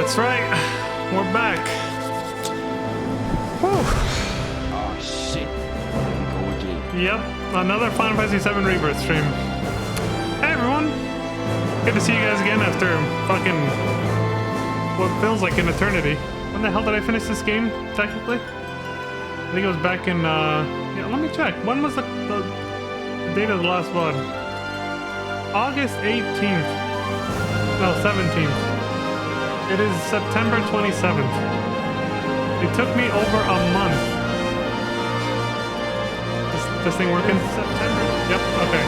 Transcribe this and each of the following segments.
That's right. We're back. Whew. Oh shit. Here we go again. Yep, another Final Fantasy VII Rebirth stream. Hey everyone. Good to see you guys again after fucking what feels like an eternity. When the hell did I finish this game, technically? I think it was back in, yeah, let me check. When was the date of the last VOD? August 18th. No, 17th. It is September 27th. It took me over a month. This thing working? September? Yep, okay.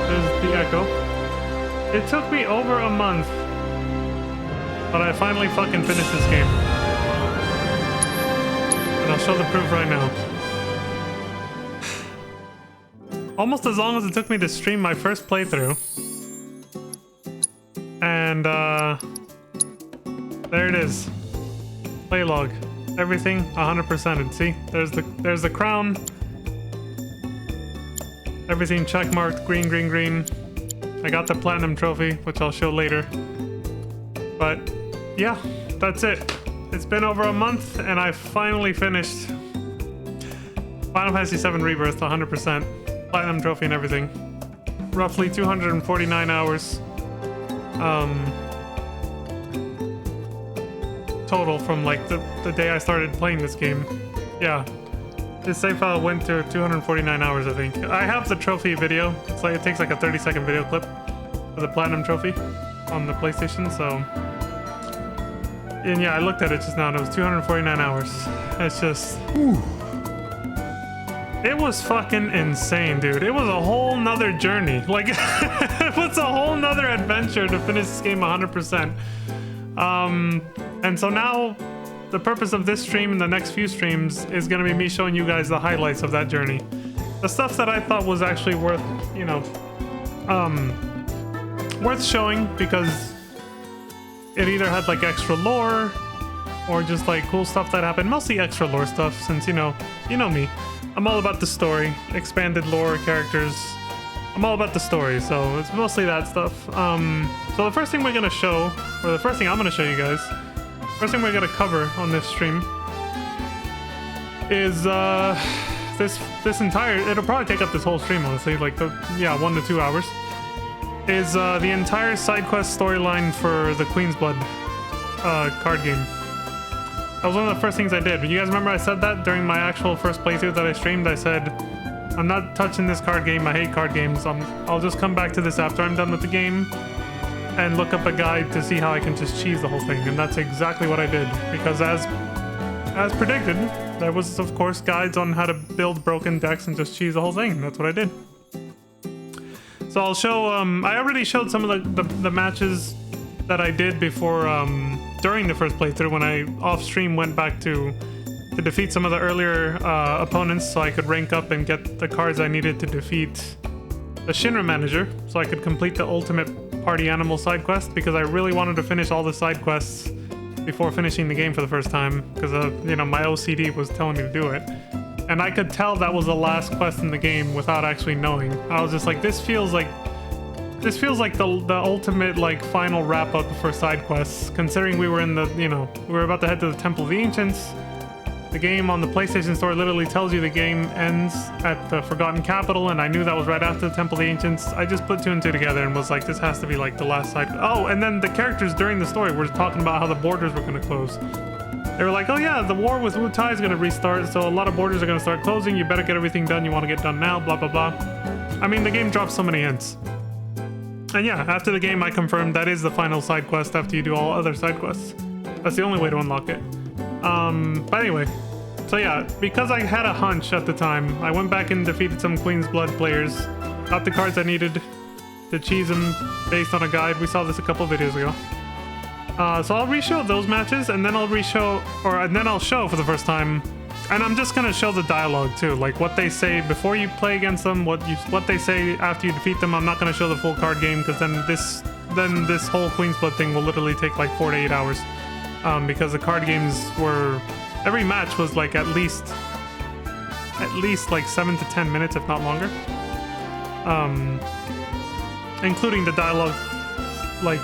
There's the echo. It took me over a month, but I finally fucking finished this game. And I'll show the proof right now. Almost as long as it took me to stream my first playthrough. And there it is. Playlog. Everything 100%ed. See? There's the crown. Everything checkmarked, green, green, green. I got the platinum trophy, which I'll show later. But yeah, that's it. It's been over a month and I finally finished Final Fantasy VII Rebirth 100%. Platinum trophy and everything. Roughly 249 hours. Total from like the day I started playing this game. Yeah. This save file went to 249 hours, I think. I have the trophy video. It's like it takes like a 30-second video clip for the platinum trophy on the PlayStation, so. And yeah, I looked at it just now and it was 249 hours. It's just. Whew. It was fucking insane, dude. It was a whole nother journey. Like, it was a whole nother adventure to finish this game 100%. And so now, the purpose of this stream and the next few streams is gonna be me showing you guys the highlights of that journey. The stuff that I thought was actually worth, you know, worth showing because it either had like extra lore or just like cool stuff that happened. Mostly extra lore stuff since, you know me. I'm all about the story, expanded lore, characters. I'm all about the story, so it's mostly that stuff. So the first thing we're gonna show, or the first thing I'm gonna show you guys, first thing we're gonna cover on this stream is this entire, it'll probably take up this whole stream honestly, like 1 to 2 hours, is the entire side quest storyline for the Queen's Blood card game. That was one of the first things I did. You guys remember I said that during my actual first playthrough that I streamed? I said, I'm not touching this card game. I hate card games. I'll just come back to this after I'm done with the game and look up a guide to see how I can just cheese the whole thing. And that's exactly what I did. Because as predicted, there was, of course, guides on how to build broken decks and just cheese the whole thing. That's what I did. So I'll show, I already showed some of the matches that I did before, during the first playthrough when I off stream went back to defeat some of the earlier opponents so I could rank up and get the cards I needed to defeat the Shinra manager so I could complete the ultimate party animal side quest because I really wanted to finish all the side quests before finishing the game for the first time because you know, my OCD was telling me to do it. And I could tell that was the last quest in the game without actually knowing. I was just like, this feels like the ultimate like final wrap up for side quests, considering we were in the, you know, we were about to head to the Temple of the Ancients. The game on the PlayStation Store literally tells you the game ends at the Forgotten Capital, and I knew that was right after the Temple of the Ancients. I just put 2 and 2 together and was like, this has to be like the last side. Oh, and then the characters during the story were talking about how the borders were going to close. They were like, oh yeah, the war with Wu Tai is going to restart, so a lot of borders are going to start closing. You better get everything done you want to get done now, blah, blah, blah. I mean, the game drops so many hints. And yeah, after the game, I confirmed that is the final side quest after you do all other side quests. That's the only way to unlock it. But anyway, so yeah, because I had a hunch at the time, I went back and defeated some Queen's Blood players, got the cards I needed to cheese them based on a guide. We saw this a couple videos ago. So I'll re-show those matches, and then I'll show for the first time. And I'm just gonna show the dialogue too, like what they say before you play against them, what they say after you defeat them. I'm not gonna show the full card game because then this whole Queen's Blood thing will literally take like 4 to 8 hours, because the card games were, every match was like at least like 7 to 10 minutes, if not longer, including the dialogue like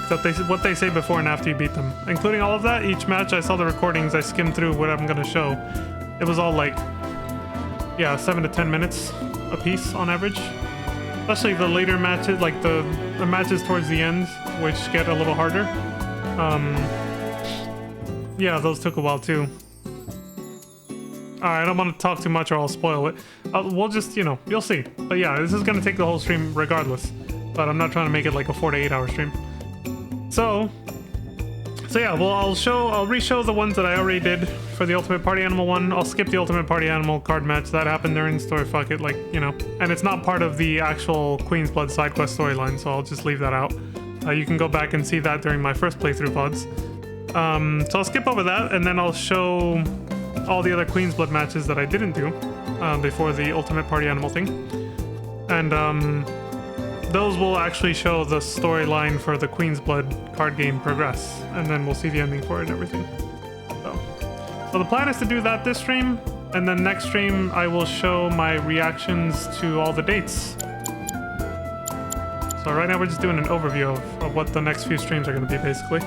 what they say before and after you beat them, including all of that. Each match, I saw the recordings, I skimmed through what I'm gonna show. It was all like, yeah, 7 to 10 minutes a piece on average. Especially the later matches, like the matches towards the end, which get a little harder. Yeah, those took a while too. Alright, I don't want to talk too much or I'll spoil it. We'll just, you know, you'll see. But yeah, this is going to take the whole stream regardless. But I'm not trying to make it like a 4 to 8 hour stream. So yeah, well, I'll re-show the ones that I already did for the Ultimate Party Animal one. I'll skip the Ultimate Party Animal card match. That happened during the story, fuck it, like, you know. And it's not part of the actual Queen's Blood side quest storyline, so I'll just leave that out. You can go back and see that during my first playthrough VODs. So I'll skip over that, and then I'll show all the other Queen's Blood matches that I didn't do before the Ultimate Party Animal thing. And those will actually show the storyline for the Queen's Blood card game progress, and then we'll see the ending for it and everything. So the plan is to do that this stream, and then next stream I will show my reactions to all the dates. So right now we're just doing an overview of what the next few streams are going to be, basically.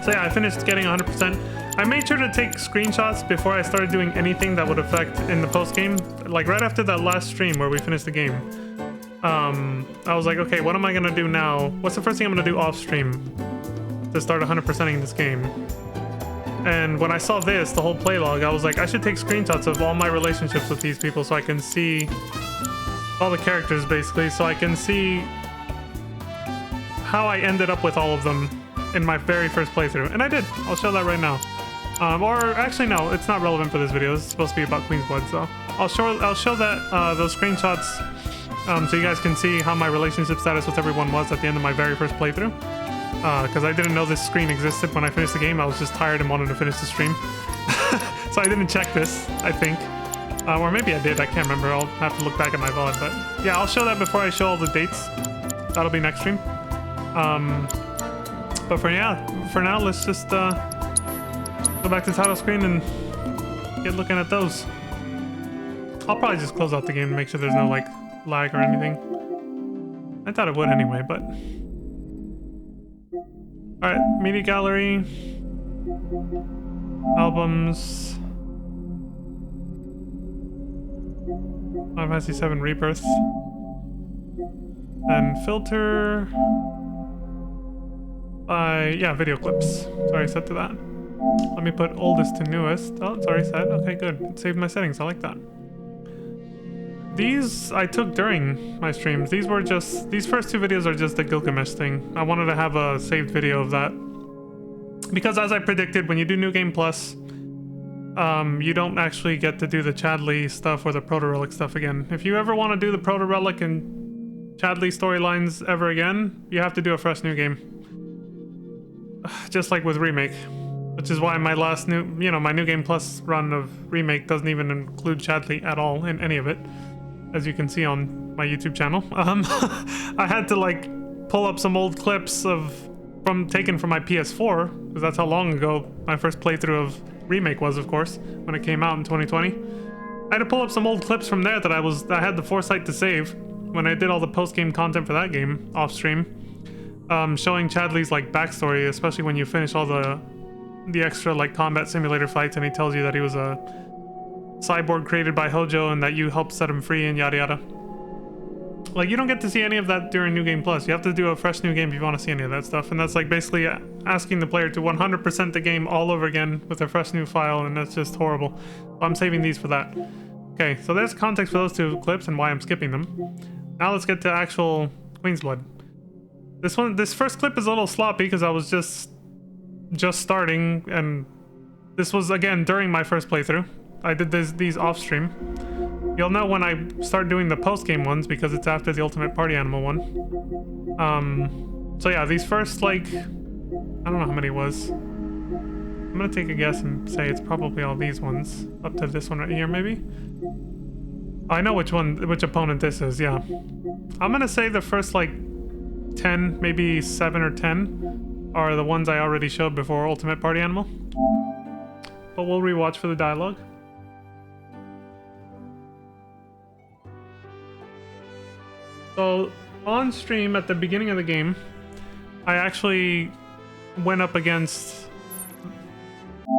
So yeah, I finished getting 100%. I made sure to take screenshots before I started doing anything that would affect in the post-game. Like right after that last stream where we finished the game, I was like, okay, what am I gonna do now? What's the first thing I'm gonna do off-stream to start 100%ing this game? And when I saw this, the whole playlog, I was like, I should take screenshots of all my relationships with these people so I can see all the characters, basically, so I can see how I ended up with all of them in my very first playthrough. And I did. I'll show that right now. Or actually, no, it's not relevant for this video. It's supposed to be about Queen's Blood, so I'll show that those screenshots so you guys can see how my relationship status with everyone was at the end of my very first playthrough. Because I didn't know this screen existed when I finished the game. I was just tired and wanted to finish the stream. So I didn't check this, I think. Or maybe I did, I can't remember. I'll have to look back at my VOD, but yeah, I'll show that before I show all the dates. That'll be next stream. But for now, let's just go back to the title screen and get looking at those. I'll probably just close out the game to make sure there's no like lag or anything. I thought it would anyway, but alright, media gallery, albums, Final Fantasy VII Rebirth, and filter. Yeah, video clips. Sorry, set to that. Let me put oldest to newest. Oh, it's already set. Okay, good. It saved my settings. I like that. These I took during my streams. These first two videos are just the Gilgamesh thing. I wanted to have a saved video of that. Because as I predicted, when you do New Game Plus, you don't actually get to do the Chadley stuff or the Proto-Relic stuff again. If you ever want to do the Proto-Relic and Chadley storylines ever again, you have to do a fresh new game. Just like with Remake. Which is why my last my New Game Plus run of Remake doesn't even include Chadley at all in any of it. As you can see on my YouTube channel. I had to like pull up some old clips taken from my PS4, because that's how long ago my first playthrough of Remake was, of course, when it came out in 2020. I had to pull up some old clips from there that I had the foresight to save when I did all the post-game content for that game off stream, showing Chadley's like backstory, especially when you finish all the extra like combat simulator fights and he tells you that he was a cyborg created by Hojo and that you helped set him free and yada yada. Like, you don't get to see any of that during New Game Plus. You have to do a fresh new game if you want to see any of that stuff, and that's like basically asking the player to 100% the game all over again with a fresh new file, and that's just horrible. So I'm saving these for that. Okay, so there's context for those two clips and why I'm skipping them. Now let's get to actual Queen's Blood. This first clip is a little sloppy because I was just starting, and this was again during my first playthrough. I did these off stream. You'll know when I start doing the post game ones because it's after the Ultimate Party Animal one. So yeah, these first like, I don't know how many it was. I'm gonna take a guess and say it's probably all these ones up to this one right here, maybe. I know which opponent this is. Yeah, I'm gonna say the first like 10, maybe 7 or 10 are the ones I already showed before Ultimate Party Animal. But we'll rewatch for the dialogue. So on stream at the beginning of the game, I actually went up against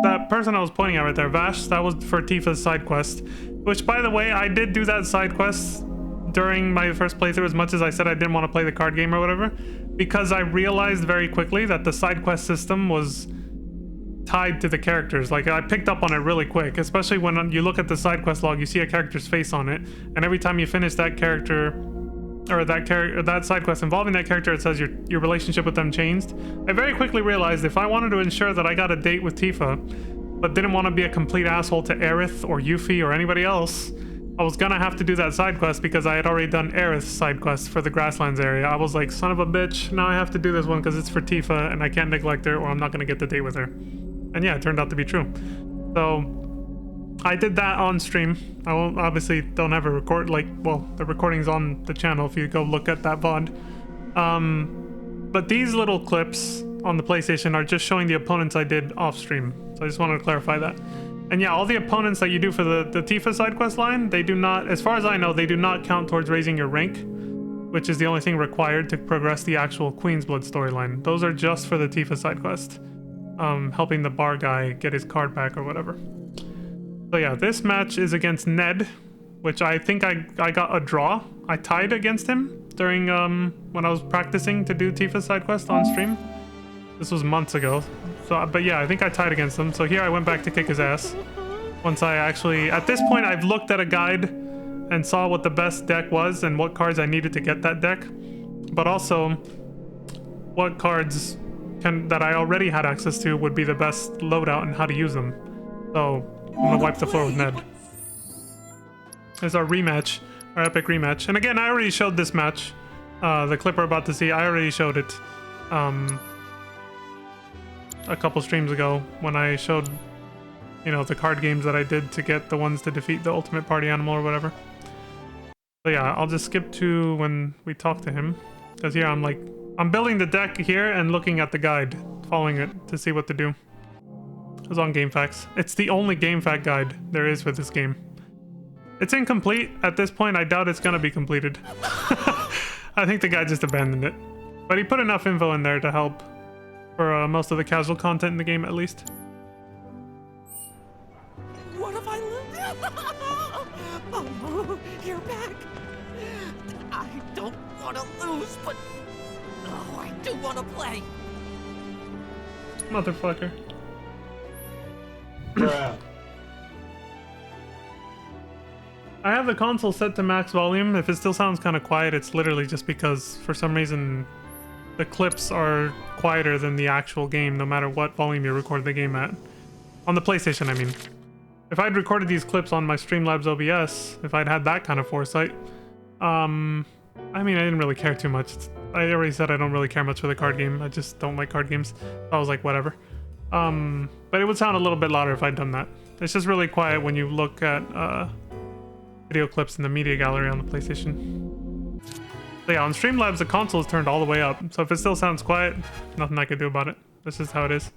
that person I was pointing at right there, Vash. That was for Tifa's side quest, which, by the way, I did do that side quest during my first playthrough, as much as I said I didn't want to play the card game or whatever, because I realized very quickly that the side quest system was tied to the characters. Like, I picked up on it really quick, especially when you look at the side quest log, you see a character's face on it, and every time you finish that character or that side quest involving that character, it says your relationship with them changed. I very quickly realized if I wanted to ensure that I got a date with Tifa, but didn't want to be a complete asshole to Aerith or Yuffie or anybody else, I was gonna have to do that side quest because I had already done Aerith's side quest for the Grasslands area. I was like, son of a bitch, now I have to do this one because it's for Tifa and I can't neglect her or I'm not gonna get the date with her. And yeah, it turned out to be true. So I did that on stream. I won't, obviously don't have a record, like, well, the recording's on the channel if you go look at that VOD. But these little clips on the PlayStation are just showing the opponents I did off stream. So I just wanted to clarify that. And yeah, all the opponents that you do for the Tifa side quest line, they do not, as far as I know, they do not count towards raising your rank, which is the only thing required to progress the actual Queen's Blood storyline. Those are just for the Tifa side quest. Helping the bar guy get his card back or whatever. So yeah, this match is against Ned, which I think I got a draw. I tied against him during when I was practicing to do Tifa's side quest on stream. This was months ago. So, but yeah, I think I tied against him. So here I went back to kick his ass. Once I actually, at this point, I've looked at a guide and saw what the best deck was and what cards I needed to get that deck, but also what cards that I already had access to would be the best loadout and how to use them. So I'm gonna wipe the floor with Ned. This is our rematch, our epic rematch. And again, I already showed this match. The clip we're about to see, I already showed it a couple streams ago when I showed, you know, the card games that I did to get the ones to defeat the ultimate party animal or whatever. So yeah, I'll just skip to when we talk to him, because here I'm building the deck here and looking at the guide, following it to see what to do. It was on GameFAQs. It's the only GameFAQ guide there is for this game. It's incomplete at this point. I doubt it's gonna be completed. I think the guy just abandoned it, but he put enough info in there to help for most of the casual content in the game, at least. What have I learned? Oh, you're back. I don't want to lose, but oh, I do want to play. Motherfucker. Bruh. I have the console set to max volume. If it still sounds kind of quiet, it's literally just because for some reason the clips are quieter than the actual game, no matter what volume you record the game at. On the PlayStation, I mean. If I'd recorded these clips on my Streamlabs OBS, if I'd had that kind of foresight, I mean, I didn't really care too much. I already said I don't really care much for the card game. I just don't like card games. I was like, whatever. But it would sound a little bit louder if I'd done that. It's just really quiet when you look at video clips in the media gallery on the PlayStation. So yeah, on Streamlabs, the console is turned all the way up. So if it still sounds quiet, nothing I can do about it. This is how it is.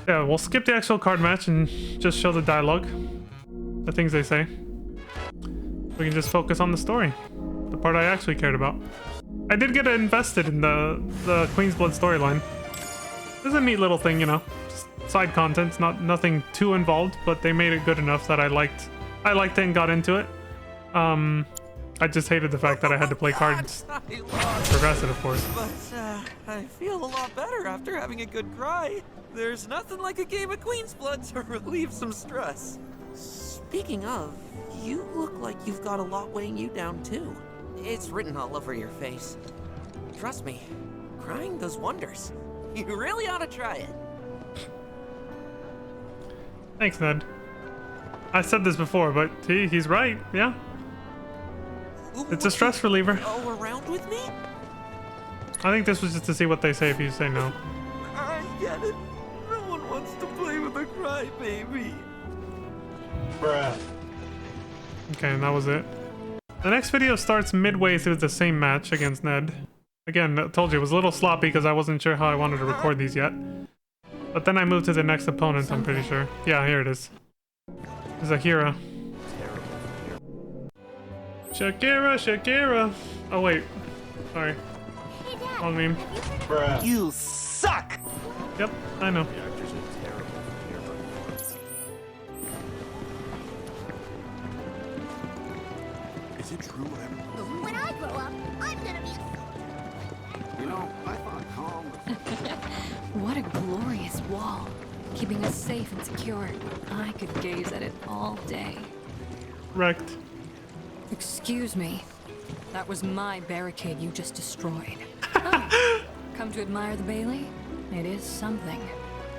Yeah, we'll skip the actual card match and just show the dialogue. The things they say. We can just focus on the story. The part I actually cared about. I did get invested in the Queen's Blood storyline. It's a neat little thing, you know. Just side content, nothing too involved, but they made it good enough that I liked it and got into it. I just hated the fact that I had to play cards. Progressive, of course. But I feel a lot better after having a good cry. There's nothing like a game of Queen's Blood to relieve some stress. Speaking of, you look like you've got a lot weighing you down too. It's written all over your face. Trust me, crying does wonders. You really ought to try it. Thanks, Ned. I said this before, but he's right, yeah. It's a stress reliever. Oh, around with me? I think this was just to see what they say if you say no. I get it. No one wants to play with a crybaby. Bruh. Okay, and that was it. The next video starts midway through the same match against Ned. Again, I told you it was a little sloppy because I wasn't sure how I wanted to record these yet. But then I moved to the next opponent, I'm pretty sure. Yeah, here it is. Zahira. Shakira, Shakira. Oh wait, sorry. Hey Dad, Wrong name. Bruh. You suck! Yep, I know. Is it true what everyone... When I grow up, I'm gonna be You know, I thought calm was... What a glorious wall, keeping us safe and secure. I could gaze at it all day. Wrecked. Excuse me. That was my barricade you just destroyed. Oh, come to admire the Bailey? It is something.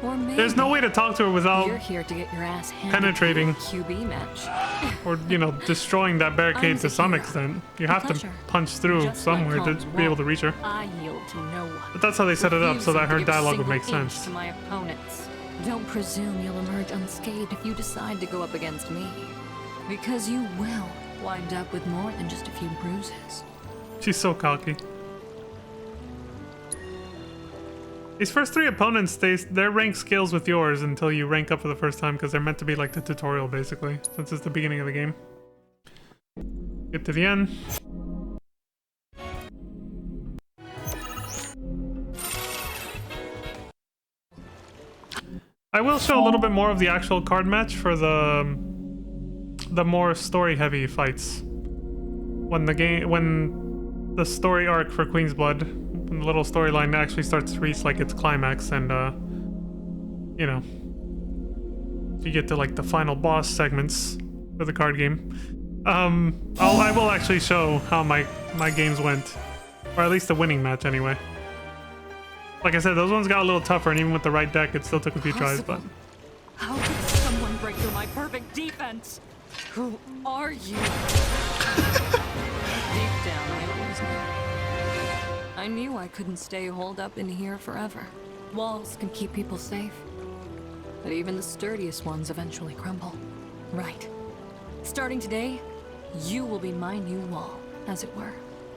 Or maybe There's no way to talk to her without you're here to get your ass handed penetrating. to a QB match. or, you know, destroying that barricade I'm to the some hero. extent. You A have to pleasure. punch through Just like somewhere to Kong's be able wall, to reach her. I yield to no one. But that's how they set it up, so that her Refusing to give a dialogue would make single inch sense. to my opponents. Don't presume you'll emerge unscathed if you decide to go up against me. Because you will wind up with more than just a few bruises. She's so cocky. These first three opponents, their rank scales with yours until you rank up for the first time because they're meant to be like the tutorial basically, since it's the beginning of the game. Get to the end. I will show a little bit more of the actual card match for the more story-heavy fights. When the story arc for Queen's Blood, when the little storyline actually starts to reach like its climax, and you know, you get to like the final boss segments for the card game. I will actually show how my games went, or at least the winning match anyway. Like I said, those ones got a little tougher, and even with the right deck, it still took a few tries. But How could someone break through my perfect defense? Who are you? Deep down, I always knew. I knew I couldn't stay holed up in here forever. Walls can keep people safe, but even the sturdiest ones eventually crumble. Right. Starting today, you will be my new wall, as it were.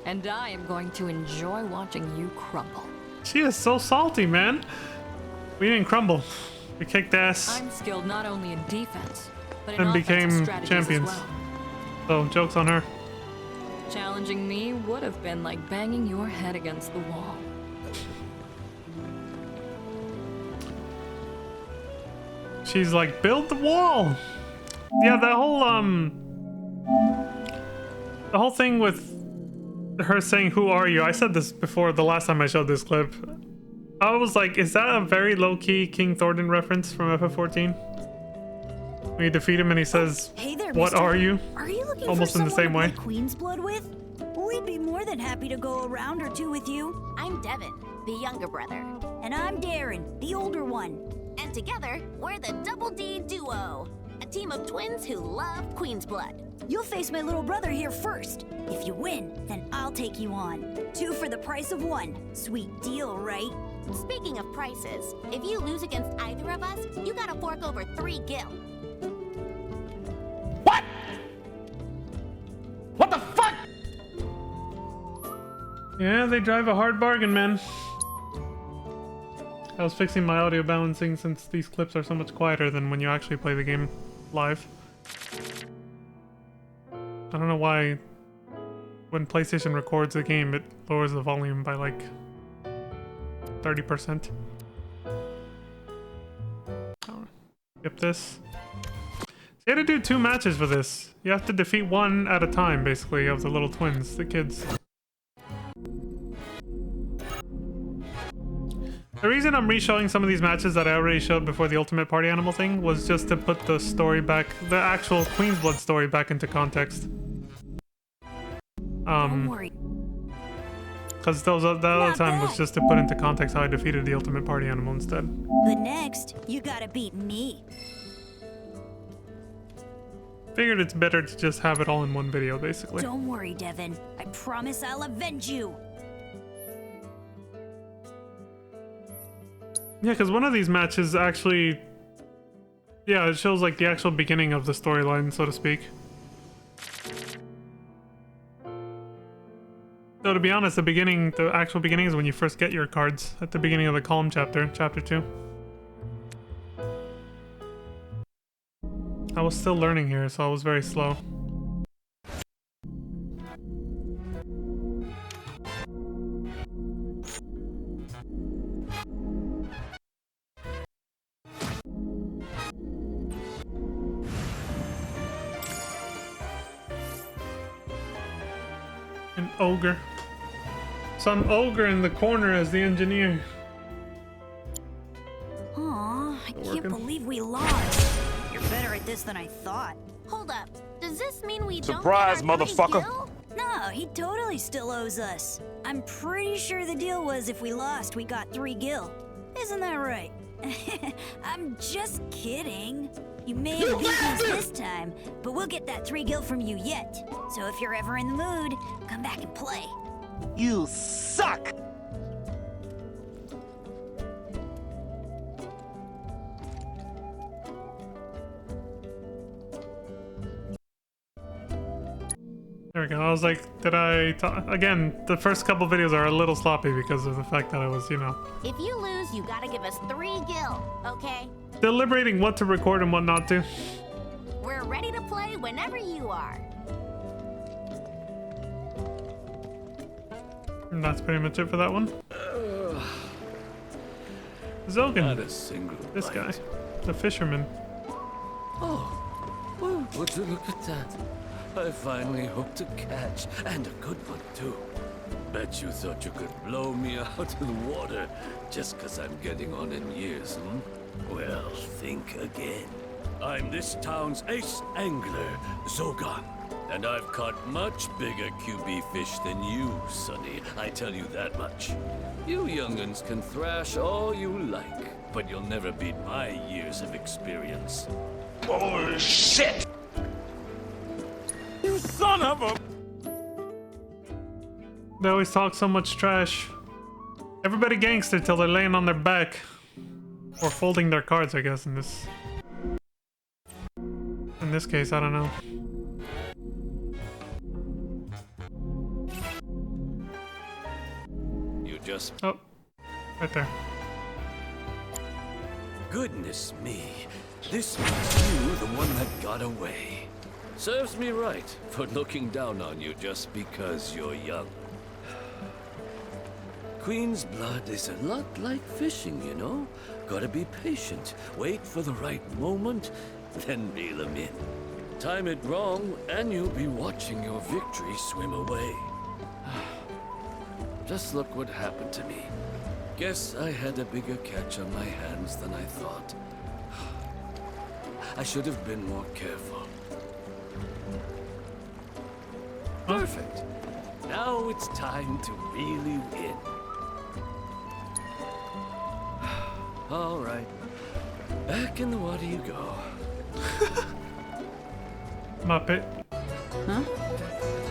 And I am going to enjoy watching you crumble. she is so salty, man. We didn't crumble. We kicked ass I'm skilled not only in defense, but in and offensive became strategies champions. as well. So, joke's on her. Challenging me would have been like banging your head against the wall. She's like, build the wall. Yeah, the whole thing with her saying, who are you? I said this before the last time I showed this clip. I was like, is that a very low-key King Thornton reference from FF14? When you defeat him and he says, Hey there, what mister. are you? Are you looking Almost for in the someone same to way. play Queen's Blood with? We'd be more than happy to go a round or two with you. I'm Devin, the younger brother. And I'm Darren, the older one. And together, we're the Double D Duo, a team of twins who love Queen's Blood. You'll face my little brother here first. If you win, then I'll take you on. 2 for the price of 1. Sweet deal, right? Speaking of prices, if you lose against either of us, you gotta fork over 3 gil. What? What the fuck? Yeah, they drive a hard bargain, man. I was fixing my audio balancing since these clips are so much quieter than when you actually play the game live. I don't know why when PlayStation records a game, it lowers the volume by like 30%. Skip this. So you had to do 2 matches for this. You have to defeat one at a time, basically, of the little twins, the kids. The reason I'm re-showing some of these matches that I already showed before the Ultimate Party Animal thing was just to put the story back, the actual Queen's Blood story back into context. Don't worry. Because the other time was just to put into context how I defeated the Ultimate Party Animal instead. But next, you gotta beat me. Figured it's better to just have it all in one video, basically. Don't worry, Devin. I promise I'll avenge you. Yeah, because one of these matches actually... Yeah, it shows like the actual beginning of the storyline, so to speak. So to be honest, the actual beginning is when you first get your cards, at the beginning of the Calm chapter, chapter 2. I was still learning here, so I was very slow. An ogre. Some ogre in the corner as the engineer. Aw, I can't Working. believe we lost. You're better at this than I thought. Hold up. Does this mean we Surprise, don't get our motherfucker. 3 gil? No, he totally still owes us. I'm pretty sure the deal was if we lost, we got 3 gil. Isn't that right? I'm just kidding. You may have beat us this time, but we'll get that 3 gil from you yet. So if you're ever in the mood, come back and play. You suck! There we go. I was like, did I again, the first couple videos are a little sloppy because of the fact that I was, you know, If you lose, you gotta give us 3 gil, okay? deliberating what to record and what not to. We're ready to play whenever you are. And that's pretty much it for that one. Not Zogan, a single this guy, bite. the fisherman. Oh, well, would you look at that? I finally hooked a catch, and a good one, too. Bet you thought you could blow me out of the water just 'cause I'm getting on in years, hmm? Well, think again. I'm this town's ace angler, Zogan, and I've caught much bigger QB fish than you, Sonny. I tell you that much. You young'uns can thrash all you like, but you'll never beat my years of experience. Bullshit! You son of a... They always talk so much trash. Everybody gangster till they're laying on their back. Or folding their cards, I guess, in this case, I don't know. You just... Oh, right there. Goodness me, this makes you the one that got away. Serves me right for looking down on you just because you're young. Queen's blood is a lot like fishing, you know? Gotta be patient, wait for the right moment, then reel 'em in. Time it wrong, and you'll be watching your victory swim away. Just look what happened to me. Guess I had a bigger catch on my hands than I thought. I should have been more careful. Perfect. Now it's time to really win. All right. Back in the water you go. Muppet. Huh?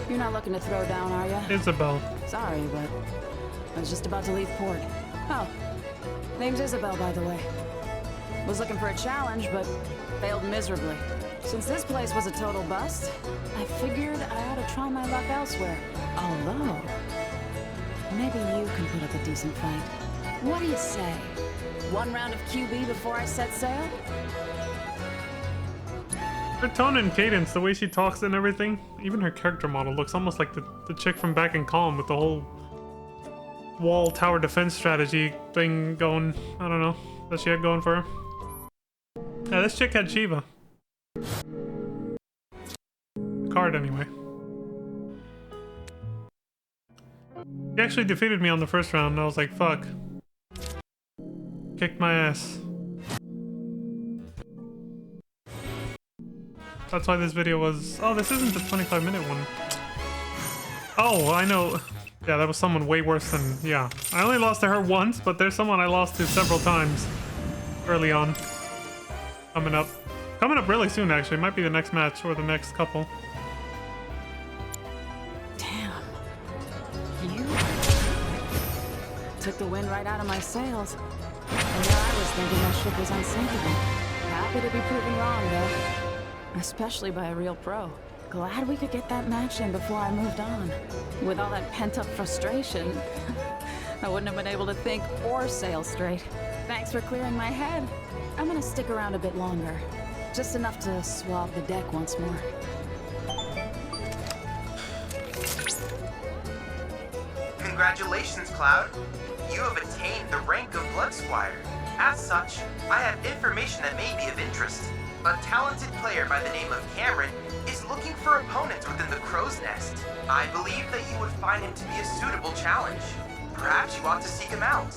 You're not looking to throw down, are ya? Isabel. Sorry, but I was just about to leave port. Oh, name's Isabel, by the way. Was looking for a challenge, but failed miserably. Since this place was a total bust, I figured I ought to try my luck elsewhere. Although, maybe you can put up a decent fight. What do you say? 1 round of QB before I set sail? Her tone and cadence, the way she talks and everything, even her character model looks almost like the chick from Back in Calm with the whole wall tower defense strategy thing going, I don't know, that she had going for her. Yeah, this chick had Shiva. Card anyway. He actually defeated me on the first round and I was like, fuck. Kicked my ass. That's why this video was... Oh, this isn't the 25-minute one. Oh, I know. Yeah, that was someone way worse than... Yeah. I only lost to her once, but there's someone I lost to several times early on. Coming up. Coming up really soon, actually. Might be the next match or the next couple. Damn. You took the wind right out of my sails. And there I was thinking my ship was unsinkable. Happy to be proven wrong, though. Especially by a real pro. Glad we could get that match in before I moved on. With all that pent-up frustration, I wouldn't have been able to think or sail straight. Thanks for clearing my head. I'm gonna stick around a bit longer. Just enough to swab the deck once more. Congratulations, Cloud. You have attained the rank of Blood Squire. As such, I have information that may be of interest. A talented player by the name of Cameron is looking for opponents within the Crow's Nest. I believe that you would find him to be a suitable challenge. Perhaps you ought to seek him out.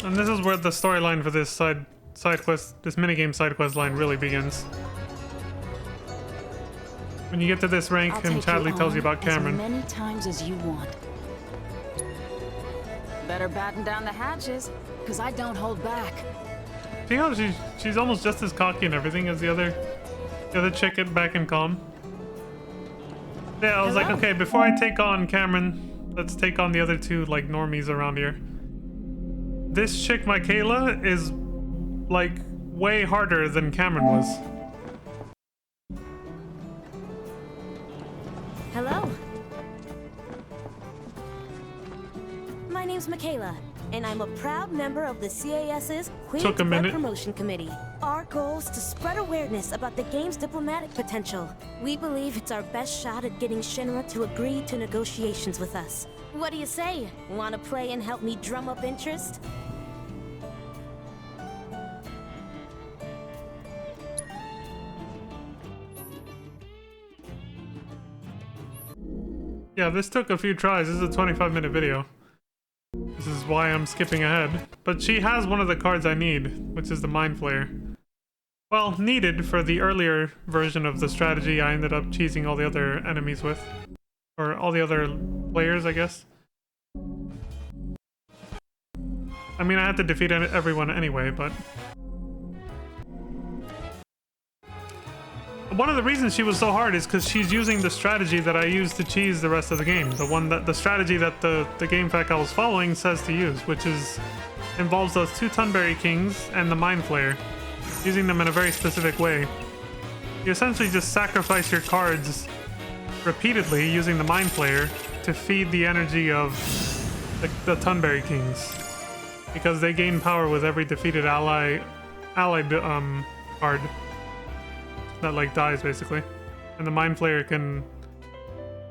And this is where the storyline for this side quest, this minigame side quest line really begins. When you get to this rank and Chadley tells you about Cameron. As many times as you want. Better batten down the hatches, because I don't hold back. See how she's almost just as cocky and everything as the other chick at Back and Calm. Yeah, I was like, okay, before I take on Cameron, let's take on the other two like normies around here. This chick Michaela is like way harder than Cameron was. Hello. My name's Michaela, and I'm a proud member of the CAS's Queen's Blood Promotion Committee. Our goal is to spread awareness about the game's diplomatic potential. We believe it's our best shot at getting Shinra to agree to negotiations with us. What do you say? Want to play and help me drum up interest? Yeah, this took a few tries. This is a 25-minute video. This is why I'm skipping ahead. But she has one of the cards I need, which is the Mind Flayer. Well, needed for the earlier version of the strategy I ended up cheesing all the other enemies with. Or all the other players, I guess. I mean, I had to defeat everyone anyway, but... One of the reasons she was so hard is because she's using the strategy that I used to cheese the rest of the game. The strategy that the game fact I was following says to use, which involves those two Tunberry Kings and the Mind Flayer, using them in a very specific way. You essentially just sacrifice your cards repeatedly using the Mind Flayer to feed the energy of the Tunberry Kings, because they gain power with every defeated allied card that like dies basically, and the Mind Flayer can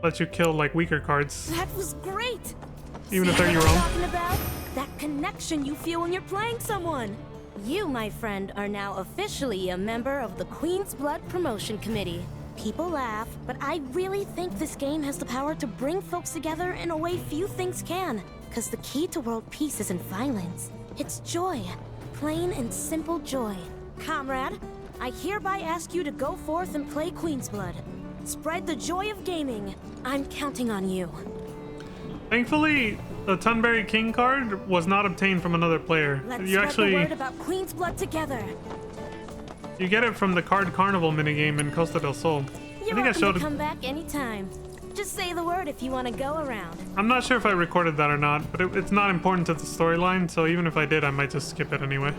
let you kill like weaker cards. That was great. Even if they're your own. Talking about that connection you feel when you're playing someone. You, my friend, are now officially a member of the Queen's Blood Promotion Committee. People laugh, but I really think this game has the power to bring folks together in a way few things can. Because the key to world peace isn't violence. It's joy. Plain and simple joy. Comrade, I hereby ask you to go forth and play Queen's Blood. Spread the joy of gaming. I'm counting on you. Thankfully, the Tunberry King card was not obtained from another player. Let's spread the word about Queen's Blood together. You get it from the Card Carnival minigame in Costa del Sol. You're welcome to come back anytime. Just say the word if you want to go around. I'm not sure if I recorded that or not, but it's not important to the storyline, so even if I did, I might just skip it anyway.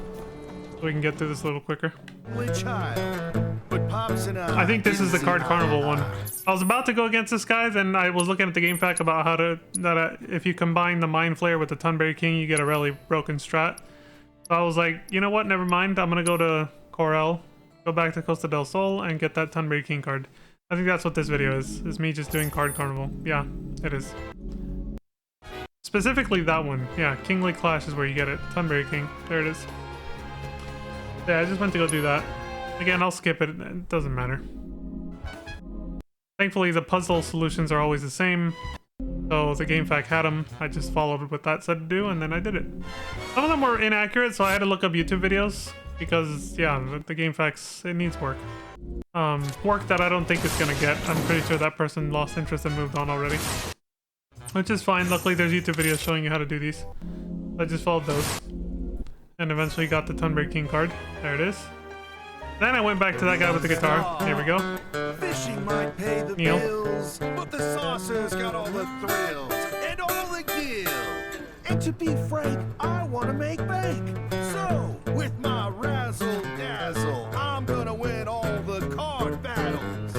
So we can get through this a little quicker. I think this is the Card Carnival one. I was about to go against this guy, then I was looking at the game fact about how if you combine the Mind Flayer with the Tunberry King, you get a really broken strat. So I was like, you know what, never mind, I'm gonna go to Corel, go back to Costa del Sol, and get that Tunberry King card. I think that's what this video is me just doing Card Carnival. Yeah, it is. Specifically that one. Yeah, Kingly Clash is where you get it. Tunberry King. There it is. Yeah, I just went to go do that. Again, I'll skip it. It doesn't matter. Thankfully, the puzzle solutions are always the same. So the game fact had them. I just followed what that said to do, and then I did it. Some of them were inaccurate, so I had to look up YouTube videos. Because, yeah, the game facts, it needs work. Work that I don't think it's gonna get. I'm pretty sure that person lost interest and moved on already. Which is fine. Luckily, there's YouTube videos showing you how to do these. I just followed those. And eventually got the Tunberry King card. There it is. Then I went back to that guy with the guitar. Here we go. Fishing might pay the Neil. bills, but the saucer's got all the thrills and all the gills. And to be frank, I want to make bank. So, with my razzle dazzle, I'm gonna win all the card battles.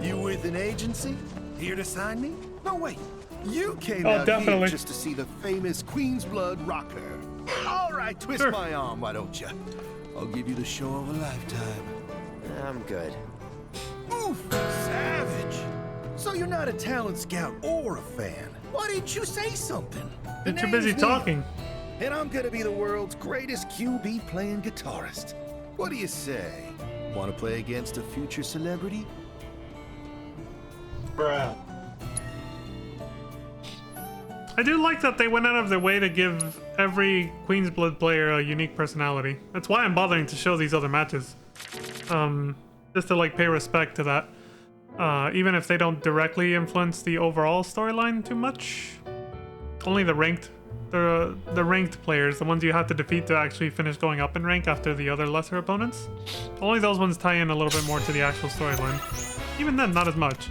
You with an agency? Here to sign me? No, wait. You came out here just to see the famous Queen's Blood rocker. All right, twist my arm, why don't you? I'll give you the show of a lifetime. I'm good. Oof, savage. So you're not a talent scout or a fan. Why didn't you say something? You're too busy talking. and I'm gonna be the world's greatest QB playing guitarist. What do you say? Want to play against a future celebrity? Bruh. I do like that they went out of their way to give every Queen's Blood player a unique personality. That's why I'm bothering to show these other matches. Just to like pay respect to that. Even if they don't directly influence the overall storyline too much. Only the ranked players, the ones you have to defeat to actually finish going up in rank after the other lesser opponents. Only those ones tie in a little bit more to the actual storyline. Even then, not as much.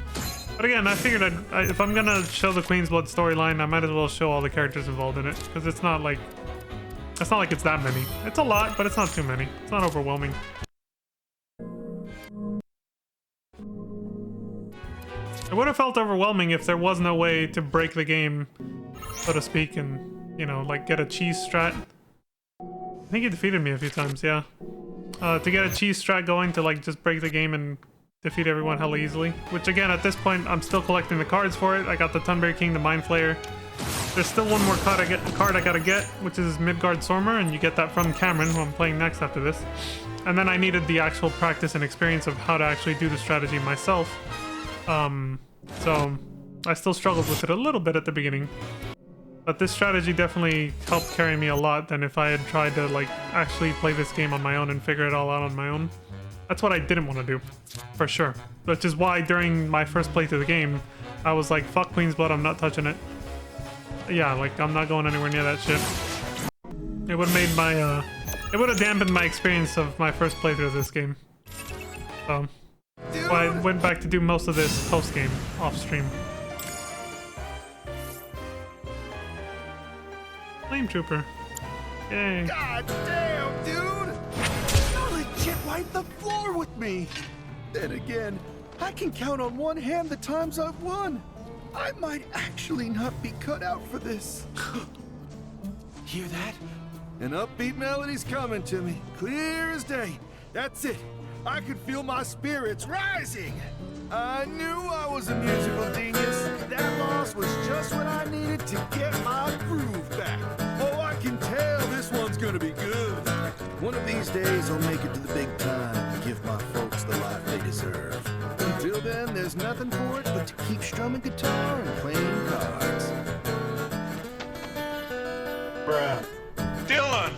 But again, I figured if I'm gonna show the Queen's Blood storyline, I might as well show all the characters involved in it, because it's not like it's that many. It's a lot, but it's not too many. It's not overwhelming. It would have felt overwhelming if there was no way to break the game, so to speak, and, you know, like get a cheese strat. I think he defeated me a few times, yeah. To get a cheese strat going to like just break the game and defeat everyone hella easily. Which again, at this point, I'm still collecting the cards for it. I got the Tunbury King, the Mind Flayer. There's still one more card I gotta get, which is Midgard Sormer, and you get that from Cameron, who I'm playing next after this. And then I needed the actual practice and experience of how to actually do the strategy myself. So I still struggled with it a little bit at the beginning. But this strategy definitely helped carry me a lot than if I had tried to like actually play this game on my own and figure it all out on my own. That's what I didn't want to do, for sure. Which is why during my first playthrough of the game, I was like, fuck Queen's Blood, I'm not touching it. Yeah, like, I'm not going anywhere near that shit. It would have made my, it would have dampened my experience of my first playthrough of this game. So, I went back to do most of this post-game, off-stream. Flame Trooper. Yay. God damn, dude! Legit wipe the floor with me. Then again, I can count on one hand the times I've won. I might actually not be cut out for this. Hear that? An upbeat melody's coming to me, clear as day. That's it. I could feel my spirits rising. I knew I was a musical genius. That loss was just what I needed to get my groove back. Oh, I can tell this one's gonna be good. One of these days I'll make it to the big time and give my folks the life they deserve. Until then, there's nothing for it but to keep strumming guitar and playing cards. Bruh. Dylan!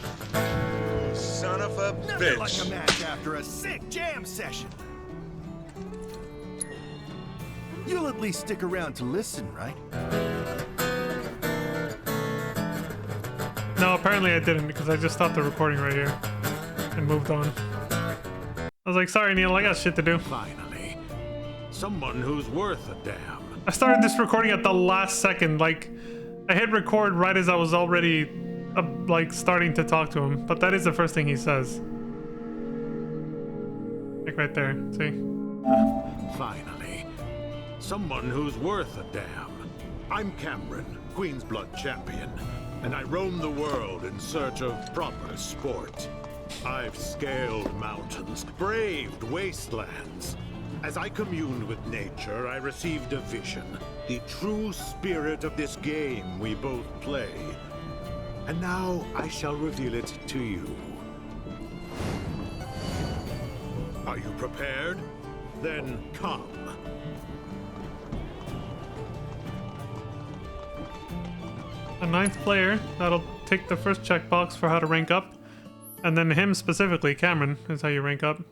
Son of a Nothing bitch. like a match after a sick jam session. You'll at least stick around to listen, right? No, apparently I didn't, because I just stopped the recording right here and moved on. I was like, sorry Neil, I got shit to do. Finally. Someone who's worth a damn. I started this recording at the last second, like, I hit record right as I was already, like, starting to talk to him, but that is the first thing he says. Like right there, see? Finally. Someone who's worth a damn. I'm Cameron, Queen's Blood champion, and I roam the world in search of proper sport. I've scaled mountains, braved wastelands. As I communed with nature, I received a vision. The true spirit of this game we both play. And now I shall reveal it to you. Are you prepared? Then come. A 9th player, that'll tick the first checkbox for how to rank up. And then him specifically, Cameron, is how you rank up.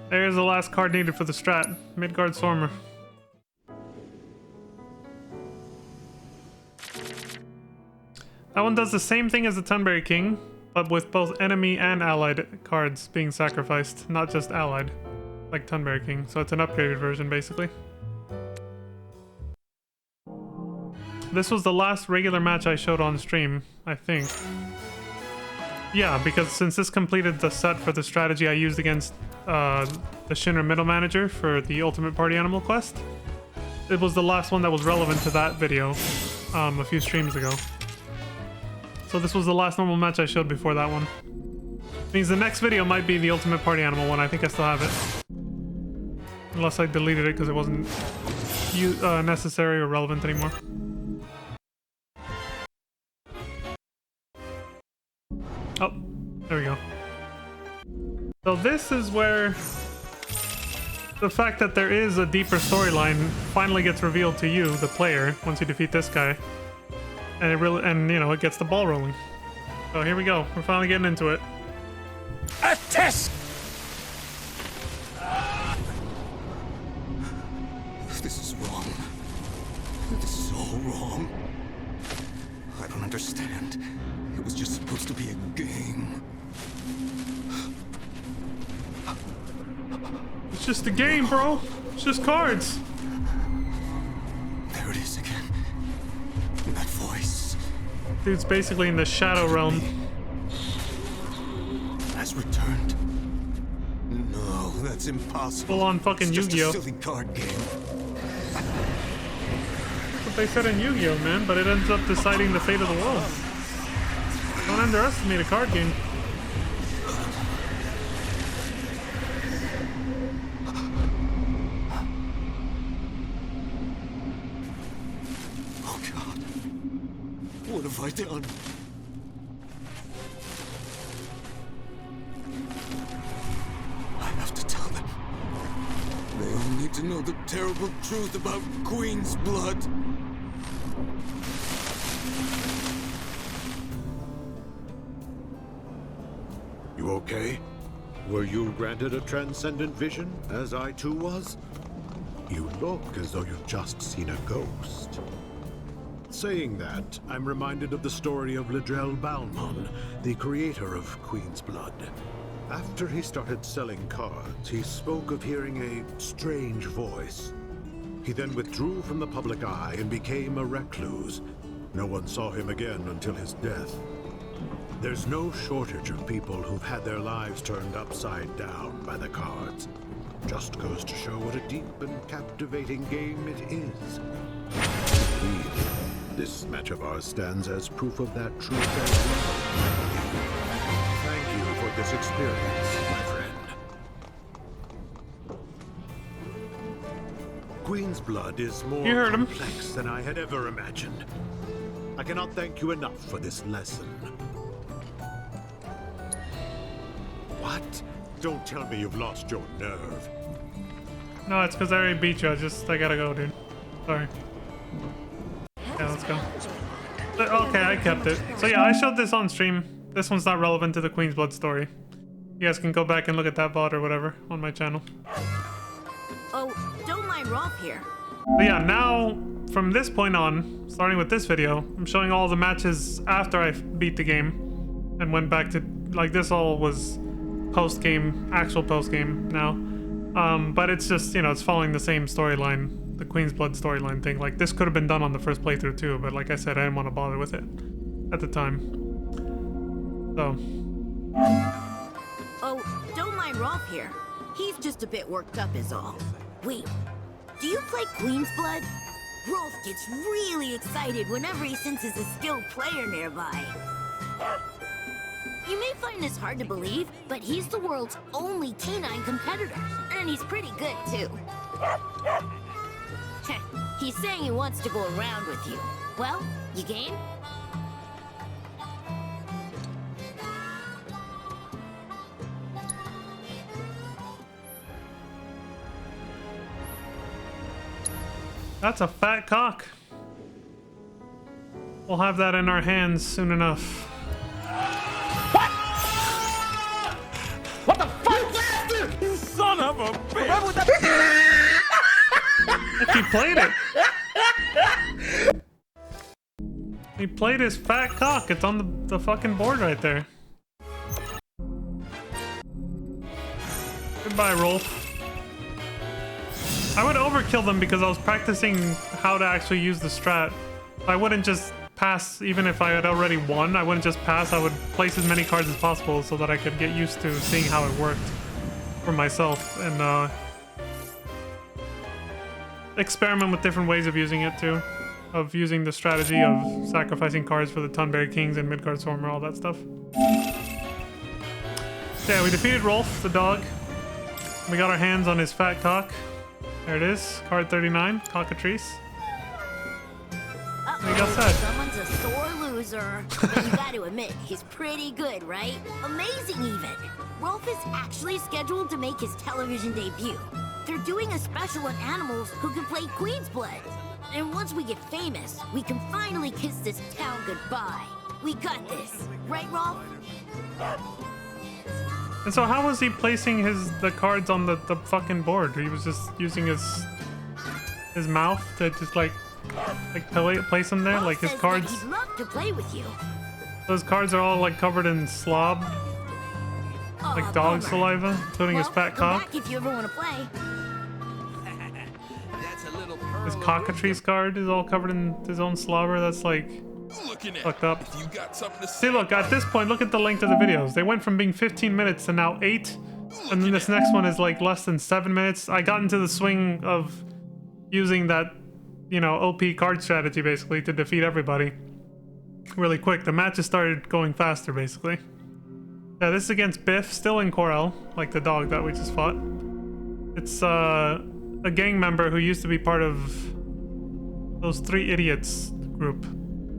There's the last card needed for the strat, Midgard Sormer. That one does the same thing as the Tunbury King, but with both enemy and allied cards being sacrificed, not just allied, like Tunbury King. So it's an upgraded version, basically. This was the last regular match I showed on stream, I think. Yeah, because since this completed the set for the strategy I used against the Shinra Middle Manager for the Ultimate Party Animal quest, it was the last one that was relevant to that video a few streams ago. So this was the last normal match I showed before that one. Means the next video might be the Ultimate Party Animal one. I think I still have it. Unless I deleted it because it wasn't necessary or relevant anymore. Oh, there we go. So this is where the fact that there is a deeper storyline finally gets revealed to you, the player, once you defeat this guy. And it really, and you know, it gets the ball rolling. So here we go. We're finally getting into it. A test! This is wrong. This is all wrong. I don't understand. It was just supposed to be a game. It's just a game, bro. It's just cards. There it is again. That voice. Dude's basically in the shadow realm. Has returned. No, that's impossible. Full on fucking Yu-Gi-Oh. Just a silly card game. That's what they said in Yu-Gi-Oh, man, but it ends up deciding the fate of the world. Don't underestimate a card game. Oh God. What have I done? I have to tell them. They all need to know the terrible truth about Queen's blood. You okay? Were you granted a transcendent vision, as I too was? You look as though you've just seen a ghost. Saying that, I'm reminded of the story of Ledrell Balmon, the creator of Queen's Blood. After he started selling cards, he spoke of hearing a strange voice. He then withdrew from the public eye and became a recluse. No one saw him again until his death. There's no shortage of people who've had their lives turned upside down by the cards. Just goes to show what a deep and captivating game it is. Indeed, this match of ours stands as proof of that truth as well. Thank you for this experience, my friend. Queen's Blood is more complex than I had ever imagined. I cannot thank you enough for this lesson. What? Don't tell me you've lost your nerve. No, it's because I already beat you. I gotta go, dude. Sorry. Yeah, let's go. Okay, I kept it. So yeah, I showed this on stream. This one's not relevant to the Queen's Blood story. You guys can go back and look at that VOD or whatever on my channel. Oh, don't mind Rolf here. But yeah, now, from this point on, starting with this video, I'm showing all the matches after I beat the game and went back to, like, this all was post-game, actual post-game now. But it's just, you know, it's following the same storyline, the Queen's Blood storyline thing. Like, this could have been done on the first playthrough too, but like I said, I didn't want to bother with it at the time. So. Oh, don't mind Rolf here. He's just a bit worked up is all. Wait, do you play Queen's Blood? Rolf gets really excited whenever he senses a skilled player nearby. You may find this hard to believe, but he's the world's only canine competitor, and he's pretty good too. He's saying he wants to go around with you. Well, you game? That's a fat cock. We'll have that in our hands soon enough. What the fuck? You son of a bitch! He played it. He played his fat cock. It's on the fucking board right there. Goodbye, Rolf. I would overkill them because I was practicing how to actually use the strat. I wouldn't just pass, even if I had already won, I wouldn't just pass. I would place as many cards as possible so that I could get used to seeing how it worked for myself and experiment with different ways of using it too. Of using the strategy of sacrificing cards for the Tunberry Kings and Midgard Stormer, all that stuff. So yeah, we defeated Rolf, the dog. We got our hands on his fat cock. There it is, card 39, Cockatrice. Like I said. Someone's a sore loser. But you gotta admit, he's pretty good, right? Amazing, even. Rolf is actually scheduled to make his television debut. They're doing a special on animals who can play Queen's Blood. And once we get famous, we can finally kiss this town goodbye. We got this. Right, Rolf? And so how was he placing the cards on the fucking board? He was just using his mouth to just like place them there? Rolf like his says cards... that he'd love to play with you. Those cards are all like covered in slob. Like dog saliva, including his fat Come cock. back if you ever want to play. His cockatrice card is all covered in his own slobber. That's like fucked up. See, look, at this point, look at the length of the videos. They went from being 15 minutes to now 8. And then this next one is like less than 7 minutes. I got into the swing of using that, you know, OP card strategy basically to defeat everybody really quick. The matches started going faster basically. Yeah, this is against Biff, still in Corel, like the dog that we just fought. It's a gang member who used to be part of those 3 idiots group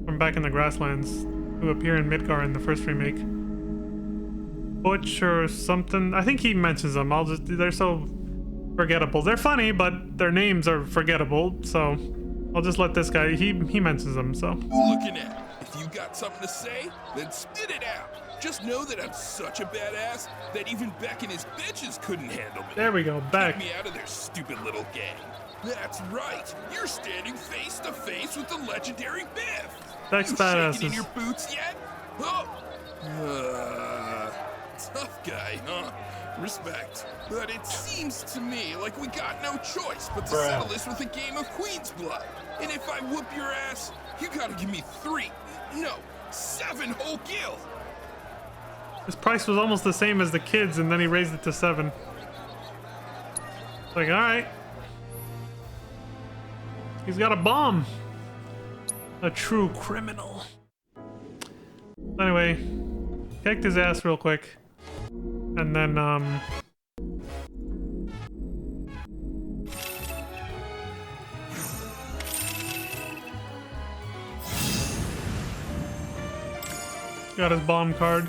from back in the Grasslands who appear in Midgar in the first remake. Butch or something. I think he mentions them. They're so forgettable. They're funny, but their names are forgettable, so I'll just let this guy, he mentions them, so. Looking at. If you got something to say, then spit it out. Just know that I'm such a badass that even Beck and his bitches couldn't handle me. There we go, Beck. Get me out of their stupid little gang. That's right. You're standing face to face with the legendary Biff. Beck's you badasses. shaking in your boots yet? Oh. Tough guy, huh? Respect. But it seems to me like we got no choice but to settle this with a game of Queen's Blood. And if I whoop your ass, you gotta give me 7 whole gil. His price was almost the same as the kids, and then he raised it to 7. Like, alright. He's got a bomb. A true criminal. Anyway, kicked his ass real quick. And then, got his bomb card.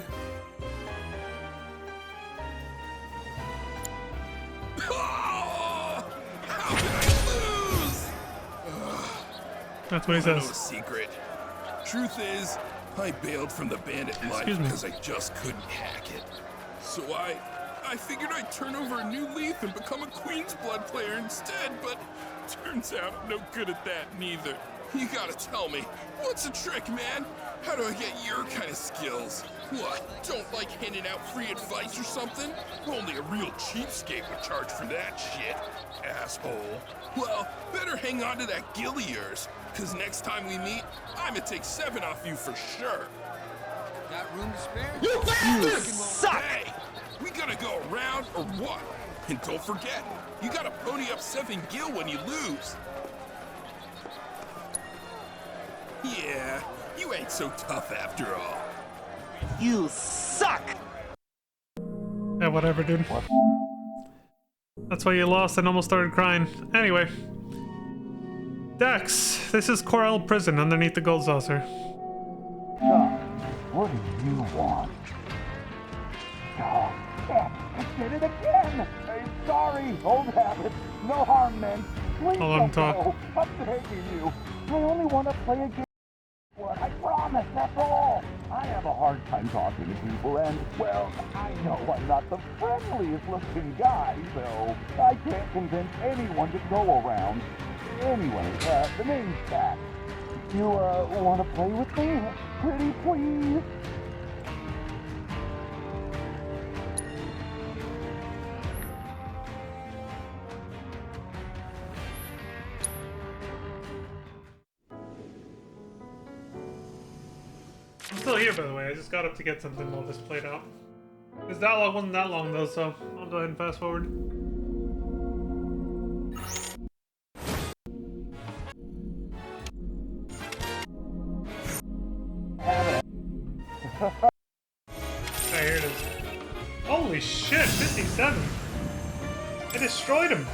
That's what he says. No secret. Truth is, I bailed from the bandit life because I just couldn't hack it. So I figured I'd turn over a new leaf and become a Queen's Blood player instead, but turns out I'm no good at that neither. You gotta tell me, what's the trick, man? How do I get your kind of skills? What, don't like handing out free advice or something? Only a real cheapskate would charge for that shit, asshole. Well, better hang on to that gil of yours, cause next time we meet, I'ma take 7 off you for sure. Got room to spare? You suck! Hey, we gonna go around or what? And don't forget, you gotta pony up 7 gil when you lose. Yeah, you ain't so tough after all. You suck! Yeah, whatever, dude. That's why you lost and almost started crying. Anyway. Dex, this is Corel Prison underneath the gold saucer. What do you want? Oh, I did it again! I'm sorry, old habit. No harm, men. Please don't go. I'm begging you. I only want to play a game. I promise, that's all. I have a hard time talking to people, and, well, I know I'm not the friendliest looking guy, so I can't convince anyone to go around. Anyway, the name's Jack. You, want to play with me? Pretty please? I'm still here, by the way. I just got up to get something while this played out. This dialogue wasn't that long, though, so I'll go ahead and fast forward. Here it is. Holy shit, 57! I destroyed him!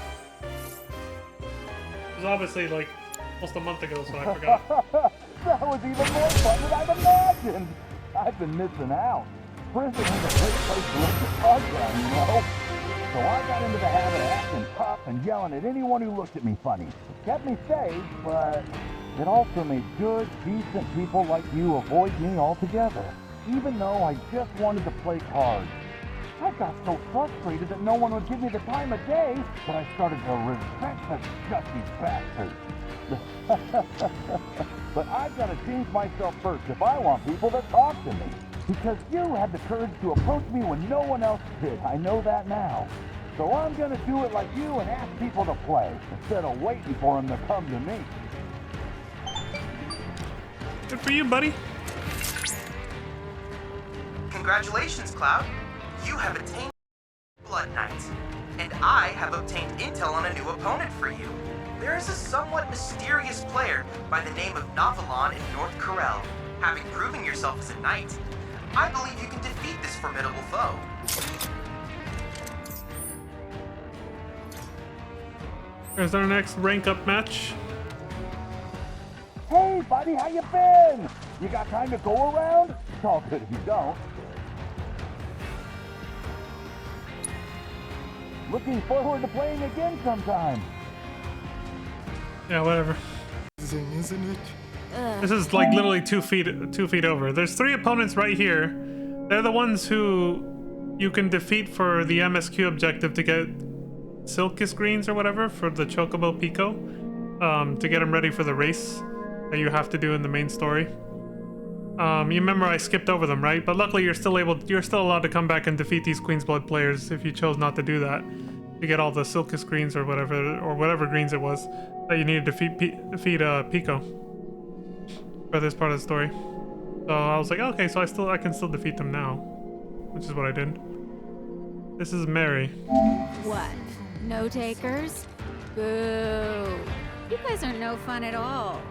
It was obviously like almost a month ago, so I forgot. That was even more fun than I'd imagined. I've been missing out. Prison is a great place to let your guard down, you know? So I got into the habit of acting tough and yelling at anyone who looked at me funny. It kept me safe, but it also made good, decent people like you avoid me altogether. Even though I just wanted to play cards. I got so frustrated that no one would give me the time of day that I started to resent the gutsy bastards. But I've got to change myself first if I want people to talk to me. Because you had the courage to approach me when no one else did. I know that now. So I'm going to do it like you and ask people to play, instead of waiting for them to come to me. Good for you, buddy. Congratulations, Cloud. You have attained Blood Knight, and I have obtained intel on a new opponent for you. There is a somewhat mysterious player by the name of Novalon in North Corel. Having proven yourself as a knight, I believe you can defeat this formidable foe. Here's our next rank up match. Hey, buddy, how you been? You got time to go around? It's all good if you don't. Looking forward to playing again sometime. Yeah, whatever. Isn't it? This is like literally 2 feet over. There's 3 opponents right here. They're the ones who you can defeat for the MSQ objective to get Silkus greens or whatever for the Chocobo Pico, to get them ready for the race that you have to do in the main story. You remember I skipped over them, right? But luckily you're still allowed to come back and defeat these Queen's Blood players if you chose not to do that, to get all the Silkus greens or whatever greens it was that you needed to defeat Pico for this part of the story. So I was like, okay, so I can still defeat them now, which is what I did. This is Mary. What? No takers? Boo! You guys are no fun at all.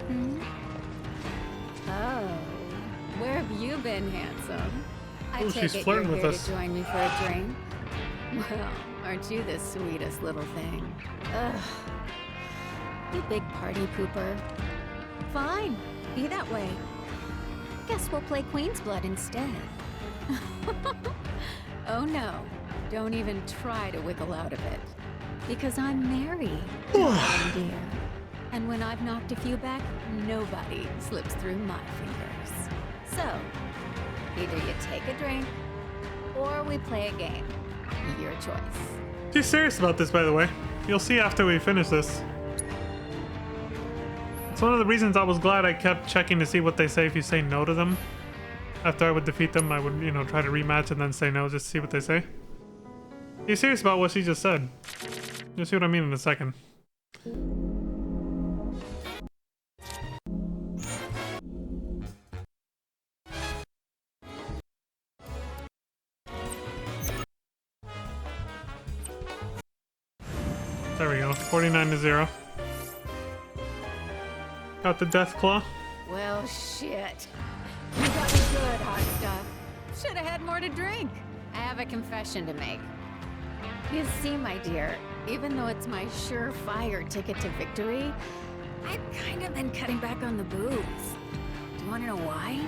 Hmm? Oh, where have you been, handsome? I Ooh, take she's it flirting you're with here us. to join me for a drink. Well, aren't you the sweetest little thing? Ugh. You big party pooper. Fine, be that way. Guess we'll play Queen's Blood instead. Oh no, don't even try to wiggle out of it. Because I'm Mary, darling dear. And when I've knocked a few back, nobody slips through my fingers. So, either you take a drink, or we play a game. Your choice. She's serious about this, by the way. You'll see after we finish this. It's one of the reasons I was glad I kept checking to see what they say if you say no to them. After I would defeat them, I would, try to rematch and then say no just to see what they say. She's serious about what she just said. You'll see what I mean in a second. There we go, 49-0. Got the Death Claw. Well, shit. You got me good, hot stuff. Should have had more to drink. I have a confession to make. You see, my dear, even though it's my surefire ticket to victory, I've kind of been cutting back on the booze. Do you want to know why?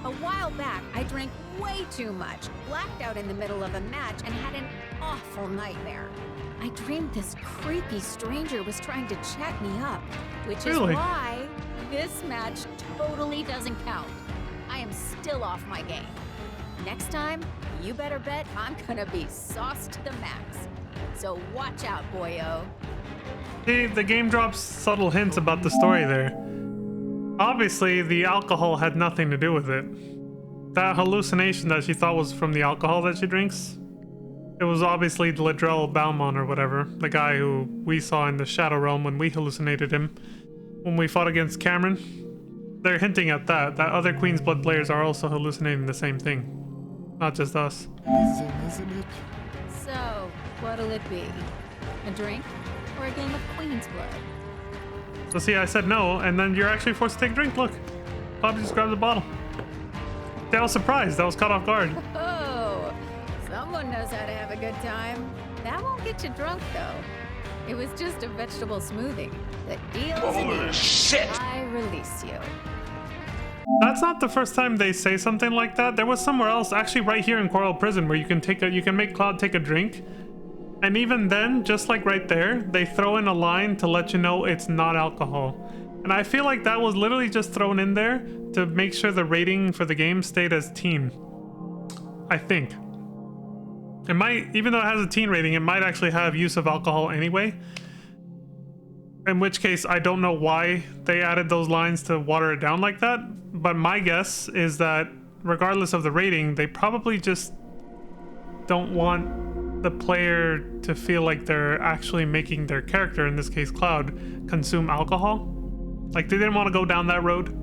A while back, I drank way too much, blacked out in the middle of a match, and had an awful nightmare. I dreamed this creepy stranger was trying to chat me up, which is why this match totally doesn't count. I am still off my game. Next time, you better bet I'm gonna be sauced to the max. So watch out, boyo. See, the game drops subtle hints about the story there. Obviously, the alcohol had nothing to do with it. That hallucination that she thought was from the alcohol that she drinks, it was obviously Ladrell Balmont or whatever, the guy who we saw in the Shadow Realm when we hallucinated him, when we fought against Cameron. They're hinting at that other Queen's Blood players are also hallucinating the same thing. Not just us. Isn't it? So, what'll it be? A drink or a game of Queen's Blood? So see, I said no, and then you're actually forced to take a drink. Look, Poppy just grabbed the bottle. I was surprised. I was caught off guard. Oh, someone knows how to have a good time. That won't get you drunk, though. It was just a vegetable smoothie. The deal is Holy a deal. shit! I release you. That's not the first time they say something like that. There was somewhere else, actually right here in Coral Prison, where you can make Cloud take a drink. And even then, just like right there, they throw in a line to let you know it's not alcohol. And I feel like that was literally just thrown in there to make sure the rating for the game stayed as teen. I think. It might, even though it has a teen rating, it might actually have use of alcohol anyway. In which case, I don't know why they added those lines to water it down like that. But my guess is that regardless of the rating, they probably just don't want the player to feel like they're actually making their character, in this case Cloud, consume alcohol. Like, they didn't want to go down that road.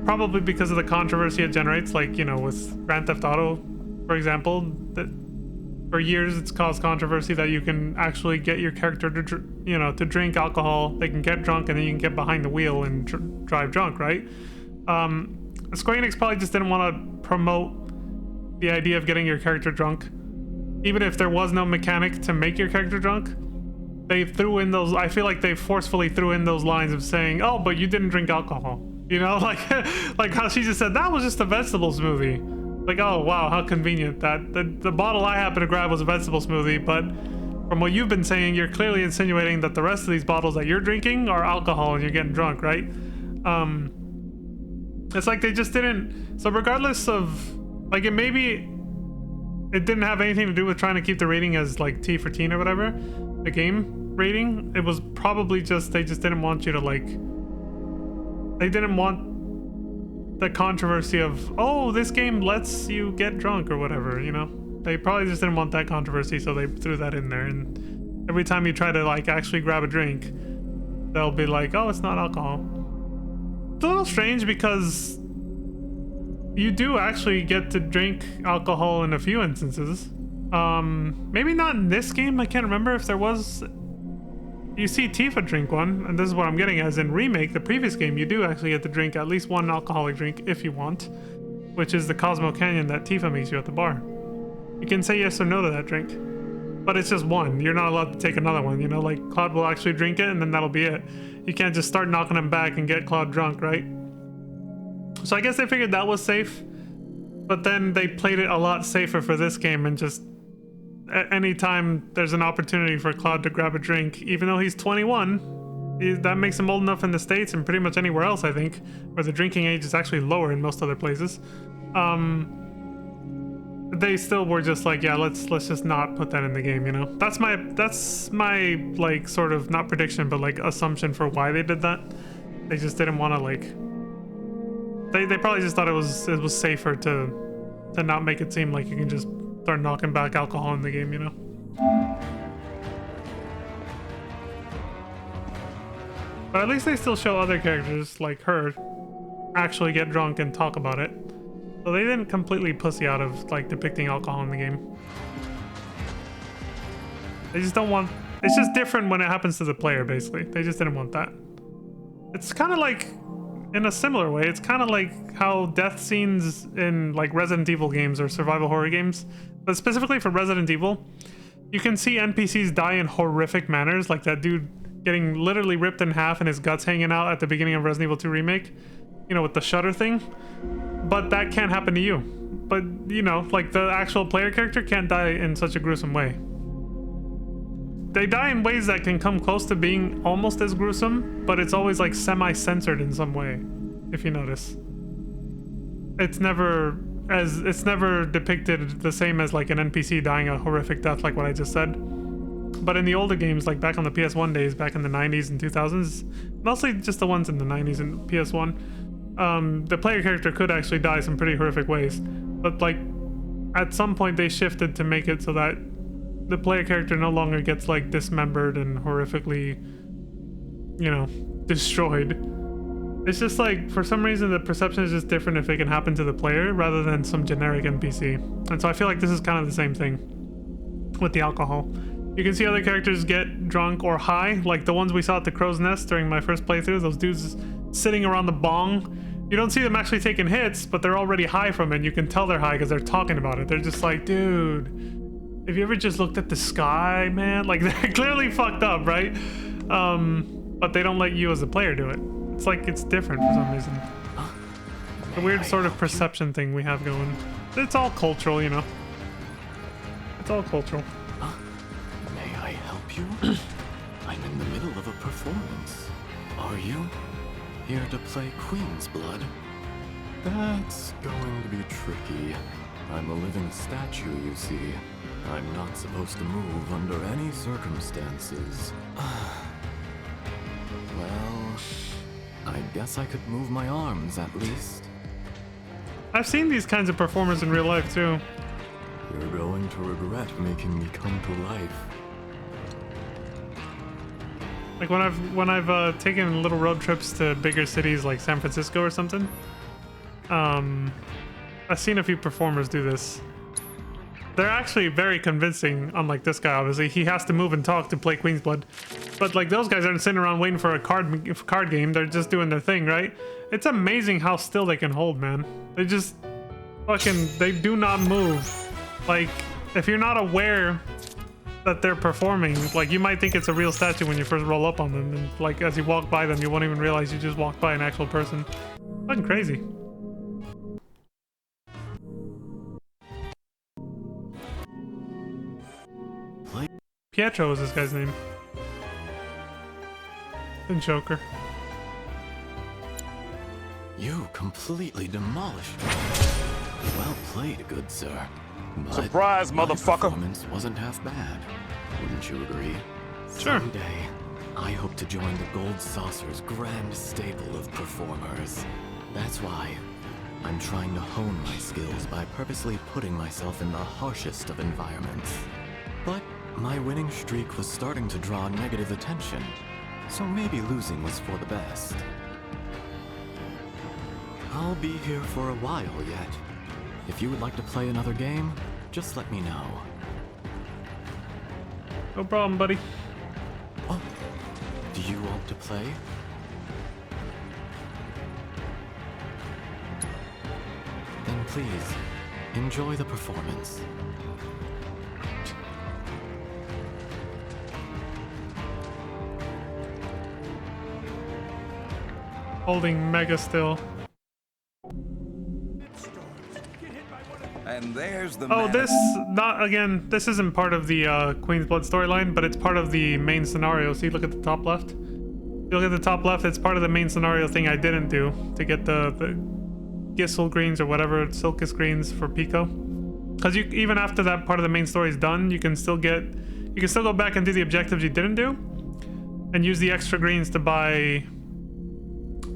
Probably because of the controversy it generates, like, you know, with Grand Theft Auto, for example, that for years it's caused controversy that you can actually get your character to, to drink alcohol. They can get drunk and then you can get behind the wheel and drive drunk, right? Square Enix probably just didn't want to promote the idea of getting your character drunk. Even if there was no mechanic to make your character drunk, they threw in those, I feel like they forcefully threw in those lines of saying, oh, but you didn't drink alcohol. You know, like how she just said, that was just a vegetable smoothie. Like, oh, wow, how convenient that the bottle I happened to grab was a vegetable smoothie, but from what you've been saying, you're clearly insinuating that the rest of these bottles that you're drinking are alcohol and you're getting drunk, right? It's like they just didn't, so regardless of, like, it didn't have anything to do with trying to keep the rating as like T for teen or whatever, the game rating. It was probably just, they just didn't want you to like, they didn't want the controversy of, oh, this game lets you get drunk or whatever, you know? They probably just didn't want that controversy, so they threw that in there. And every time you try to like actually grab a drink, they'll be like, oh, it's not alcohol. It's a little strange because you do actually get to drink alcohol in a few instances. Maybe not in this game. I can't remember if there was. You see Tifa drink one, and this is what I'm getting as in Remake, the previous game, you do actually get to drink at least one alcoholic drink if you want, which is the Cosmo Canyon that Tifa makes you at the bar. You can say yes or no to that drink, but it's just one. You're not allowed to take another one, you know, like Cloud will actually drink it and then that'll be it. You can't just start knocking him back and get Cloud drunk, right? So I guess they figured that was safe, but then they played it a lot safer for this game and just anytime there's an opportunity for Cloud to grab a drink, even though he's 21, that makes him old enough in the States and pretty much anywhere else, I think, where the drinking age is actually lower in most other places. They still were just like, yeah, let's just not put that in the game, you know? That's my like sort of not prediction, but like assumption for why they did that. They just didn't want to like, they probably just thought it was safer to not make it seem like you can just start knocking back alcohol in the game, you know? But at least they still show other characters, like her, actually get drunk and talk about it. So they didn't completely pussy out of, like, depicting alcohol in the game. They just don't want... It's just different when it happens to the player, basically. They just didn't want that. It's kind of like... In a similar way, it's kind of like how death scenes in, like, Resident Evil games or survival horror games, but specifically for Resident Evil, you can see NPCs die in horrific manners, like that dude getting literally ripped in half and his guts hanging out at the beginning of Resident Evil 2 Remake, you know, with the shutter thing. But that can't happen to you. But, you know, like the actual player character can't die in such a gruesome way. They die in ways that can come close to being almost as gruesome, but it's always like semi-censored in some way, if you notice. It's never depicted the same as like an NPC dying a horrific death like what I just said. But in the older games, like back on the PS1 days, back in the 90s and 2000s, mostly just the ones in the 90s and PS1, the player character could actually die some pretty horrific ways. But like, at some point they shifted to make it so that the player character no longer gets like dismembered and horrifically, you know, destroyed. It's just like, for some reason, the perception is just different if it can happen to the player rather than some generic NPC. And so I feel like this is kind of the same thing with the alcohol. You can see other characters get drunk or high, like the ones we saw at the Crow's Nest during my first playthrough, those dudes sitting around the bong. You don't see them actually taking hits, but they're already high from it. And you can tell they're high because they're talking about it. They're just like, dude, Have you ever just looked at the sky, man? Like, they're clearly fucked up, right? But they don't let you as a player do it. It's like it's different for some reason. A weird sort of perception thing we have going. It's all cultural, you know. It's all cultural. May I help you? I'm in the middle of a performance. Are you? Here to play Queen's Blood? That's going to be tricky. I'm a living statue, you see. I'm not supposed to move under any circumstances. Well, I guess I could move my arms at least. I've seen these kinds of performers in real life too. You're going to regret making me come to life. Like when I've taken little road trips to bigger cities like San Francisco or something. I've seen a few performers do this. They're actually very convincing, unlike this guy, obviously. He has to move and talk to play Queen's Blood. But like those guys aren't sitting around waiting for a card game. They're just doing their thing, right? It's amazing how still they can hold, man. They just fucking, they do not move. Like, if you're not aware that they're performing, like you might think it's a real statue when you first roll up on them. And like as you walk by them, you won't even realize you just walked by an actual person. Fucking crazy. Pietro was this guy's name. And Joker. You completely demolished me. Well played, good sir. But surprise, motherfucker! My performance wasn't half bad. Wouldn't you agree? Sure. Someday, I hope to join the Gold Saucer's grand stable of performers. That's why I'm trying to hone my skills by purposely putting myself in the harshest of environments. But my winning streak was starting to draw negative attention, so maybe losing was for the best. I'll be here for a while yet. If you would like to play another game, just let me know. No problem, buddy. Oh, do you want to play? Then please, enjoy the performance. Holding mega still. And there's the oh, this not again. This isn't part of the Queen's Blood storyline, but it's part of the main scenario. See, look at the top left. You look at the top left. It's part of the main scenario thing I didn't do to get the Gissel greens or whatever Silkus greens for Pico. Because you even after that part of the main story is done, you can still go back and do the objectives you didn't do, and use the extra greens to buy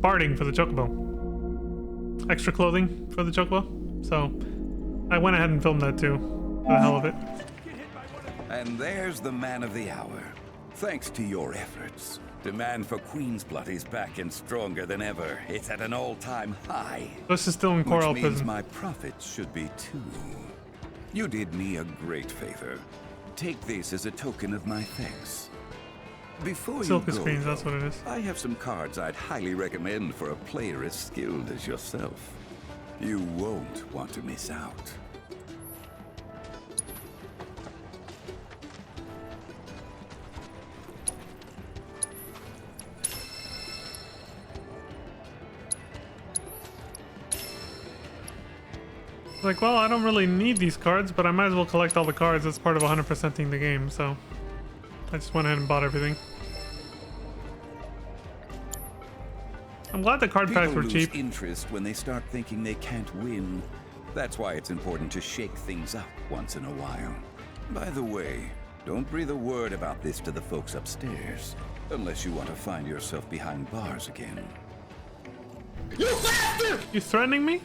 barding for the Chocobo. Extra clothing for the Chocobo. So I went ahead and filmed that too, for the hell of it. And there's the man of the hour. Thanks to your efforts, demand for Queen's Blood is back and stronger than ever. It's at an all-time high. This is still in Coral Which means Prison. my profits should be too. You did me a great favor. Take this as a token of my thanks. Before you Silkus go, greens, that's what it is. I have some cards I'd highly recommend for a player as skilled as yourself. You won't want to miss out. Like, well, I don't really need these cards, but I might as well collect all the cards as part of 100%ing the game, so I just went ahead and bought everything. I'm glad the card packs were cheap. People lose interest when they start thinking they can't win. That's why it's important to shake things up once in a while. By the way, don't breathe a word about this to the folks upstairs, unless you want to find yourself behind bars again. You bastard! You threatening me?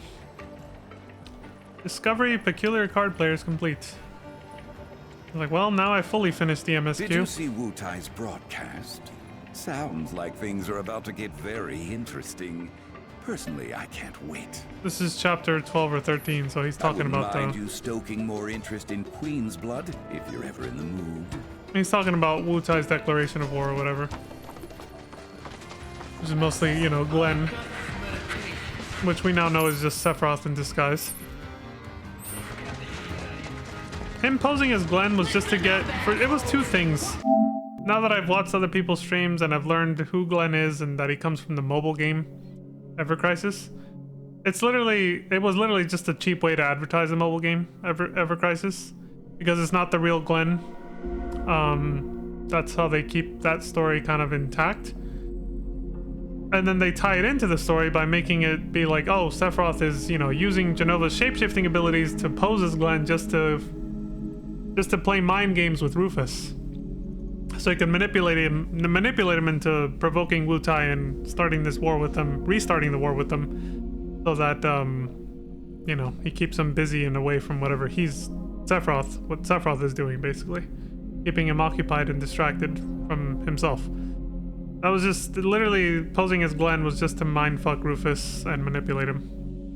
Discovery peculiar card players complete. I was like, well, now I fully finished the MSQ. Did you see Wu Tai's broadcast? Sounds like things are about to get very interesting. Personally, I can't wait. This is chapter 12 or 13, so he's talking about mind you stoking more interest in Queen's Blood if you're ever in the mood. He's talking about Wu Tai's declaration of war or whatever. Which is mostly, you know, Glenn. Which we now know is just Sephiroth in disguise. him posing as Glenn was just to get, it was two things. Now that I've watched other people's streams and I've learned who Glenn is and that he comes from the mobile game Ever Crisis, it was literally just a cheap way to advertise the mobile game Ever Crisis, because it's not the real Glenn. That's how they keep that story kind of intact. And then they tie it into the story by making it be like, oh, Sephiroth is, you know, using Jenova's shapeshifting abilities to pose as Glenn just to play mind games with Rufus. So he can manipulate him into provoking Wutai and restarting the war with them, so that you know, he keeps him busy and away from whatever what Sephiroth is doing, basically, keeping him occupied and distracted from himself. That was just literally posing as Glenn was just to mindfuck Rufus and manipulate him.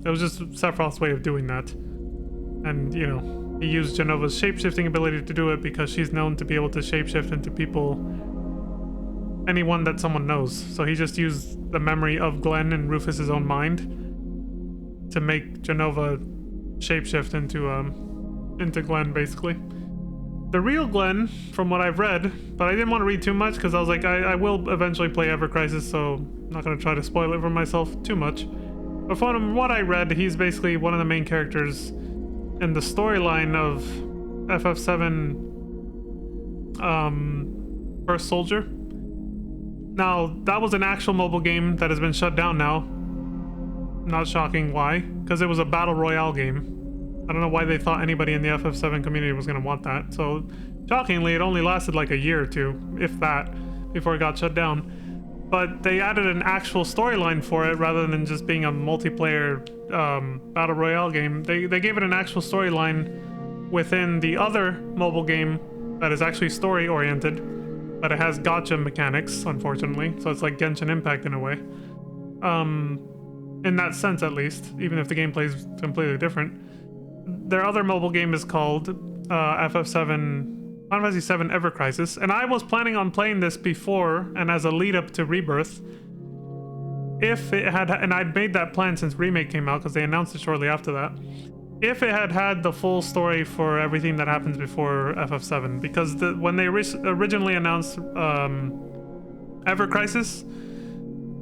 It was just Sephiroth's way of doing that, and you know. He used Jenova's shapeshifting ability to do it because she's known to be able to shapeshift into people, anyone that someone knows. So he just used the memory of Glenn in Rufus's own mind to make Jenova shapeshift into Glenn, basically. The real Glenn, from what I've read, but I didn't want to read too much because I was like, I will eventually play Ever Crisis, so I'm not going to try to spoil it for myself too much. But from what I read, he's basically one of the main characters in the storyline of FF7 First Soldier. Now, that was an actual mobile game that has been shut down now. Not shocking. Why? Because it was a battle royale game. I don't know why they thought anybody in the FF7 community was going to want that. So, shockingly, it only lasted like a year or two, if that, before it got shut down. But they added an actual storyline for it rather than just being a multiplayer battle royale game. They gave it an actual storyline within the other mobile game that is actually story oriented, but it has gacha mechanics, unfortunately. So it's like Genshin Impact in a way, in that sense at least, even if the gameplay is completely different. Their other mobile game is called FF7 Final Fantasy VII Ever Crisis, and I was planning on playing this before and as a lead up to Rebirth. If it had, and I'd made that plan since Remake came out because they announced it shortly after that. If it had the full story for everything that happens before FF7, because when they originally announced Ever Crisis,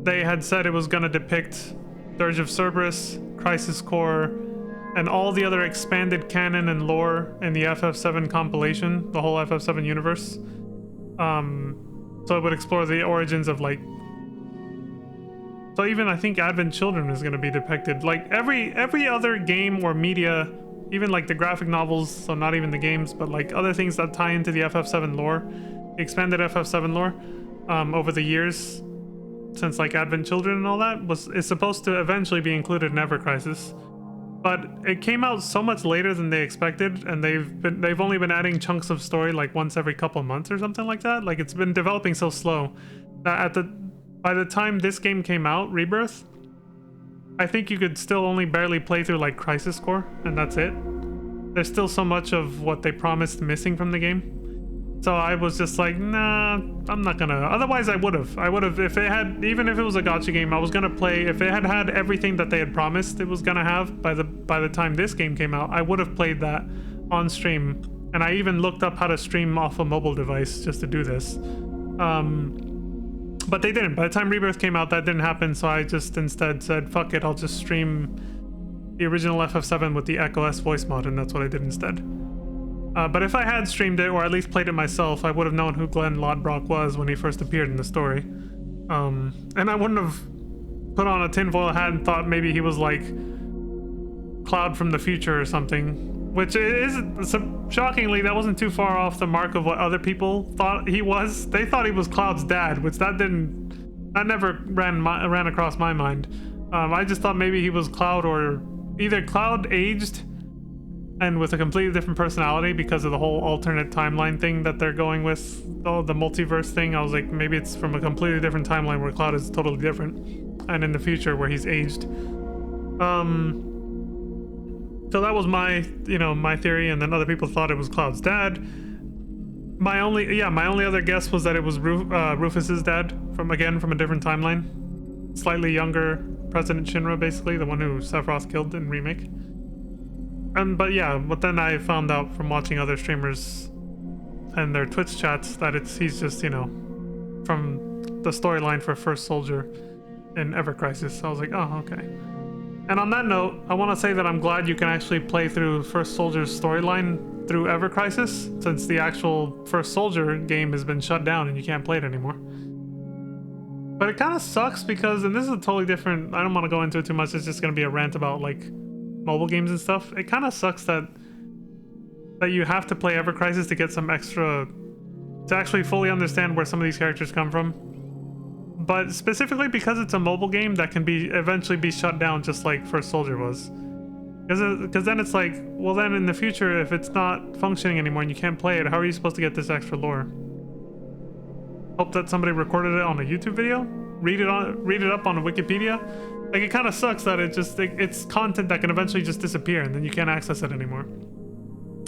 they had said it was going to depict Dirge of Cerberus, Crisis Core, and all the other expanded canon and lore in the FF7 compilation, the whole FF7 universe. So it would explore the origins of like. So even I think Advent Children is going to be depicted. Like every other game or media, even like the graphic novels, so not even the games, but like other things that tie into the FF7 lore, the expanded FF7 lore, over the years, since like Advent Children and all that, is supposed to eventually be included in Ever Crisis. But it came out so much later than they expected, and they've only been adding chunks of story like once every couple months or something like that. Like it's been developing so slow that by the time this game came out, Rebirth, I think you could still only barely play through like Crisis Core, and that's it. There's still so much of what they promised missing from the game. So I was just like, nah, I'm not gonna. Otherwise, I would have, if it had, even if it was a gacha game, I was gonna play. If it had everything that they had promised it was gonna have by the time this game came out, I would have played that on stream. And I even looked up how to stream off a mobile device just to do this. But they didn't. By the time Rebirth came out, that didn't happen. So I just instead said, fuck it, I'll just stream the original FF7 with the Echo S voice mod, and that's what I did instead. But if I had streamed it, or at least played it myself, I would have known who Glenn Lodbrok was when he first appeared in the story. And I wouldn't have put on a tinfoil hat and thought maybe he was like Cloud from the future or something. Which is, shockingly, that wasn't too far off the mark of what other people thought he was. They thought he was Cloud's dad, which that never ran across my mind. I just thought maybe he was Cloud, or either Cloud aged and with a completely different personality because of the whole alternate timeline thing that they're going with, the multiverse thing. I was like, maybe it's from a completely different timeline where Cloud is totally different, and in the future where he's aged. So that was my theory, and then other people thought it was Cloud's dad. My only other guess was that it was Rufus's dad from a different timeline, slightly younger President Shinra, basically the one who Sephiroth killed in Remake. But yeah, but then I found out from watching other streamers and their Twitch chats that he's just, you know, from the storyline for First Soldier in Ever Crisis. So I was like, oh, okay. And on that note, I want to say that I'm glad you can actually play through First Soldier's storyline through Ever Crisis, since the actual First Soldier game has been shut down and you can't play it anymore. But it kind of sucks because, and this is a totally different, I don't want to go into it too much, it's just going to be a rant about like mobile games and stuff. It kind of sucks that you have to play Ever Crisis to get some extra, to actually fully understand where some of these characters come from. But specifically because it's a mobile game that can be eventually be shut down just like First Soldier was. Because then it's like, well then in the future, if it's not functioning anymore and you can't play it, how are you supposed to get this extra lore? Hope that somebody recorded it on a YouTube video? Read it up on a Wikipedia? Like, it kind of sucks that it's content that can eventually just disappear and then you can't access it anymore.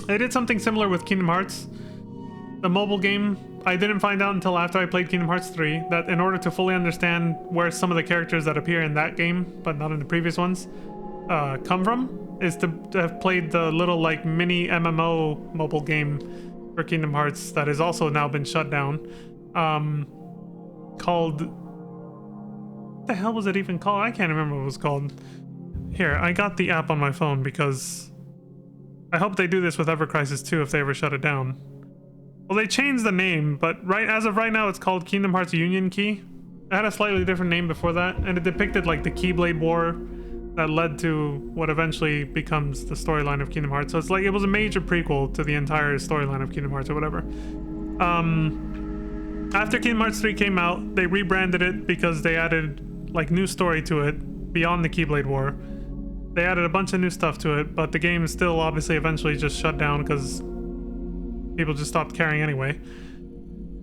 I did something similar with Kingdom Hearts. The mobile game, I didn't find out until after I played Kingdom Hearts 3 that in order to fully understand where some of the characters that appear in that game, but not in the previous ones, come from, is to have played the little like mini MMO mobile game for Kingdom Hearts that has also now been shut down. Called, what the hell was it even called? I can't remember what it was called. Here, I got the app on my phone because I hope they do this with Ever Crisis 2 if they ever shut it down. Well, they changed the name, but as of right now, it's called Kingdom Hearts Union Key. It had a slightly different name before that, and it depicted like the Keyblade War that led to what eventually becomes the storyline of Kingdom Hearts. So it's like, it was a major prequel to the entire storyline of Kingdom Hearts or whatever. After Kingdom Hearts 3 came out, they rebranded it because they added like new story to it beyond the Keyblade War. They added a bunch of new stuff to it, but the game still obviously eventually just shut down because people just stopped caring anyway.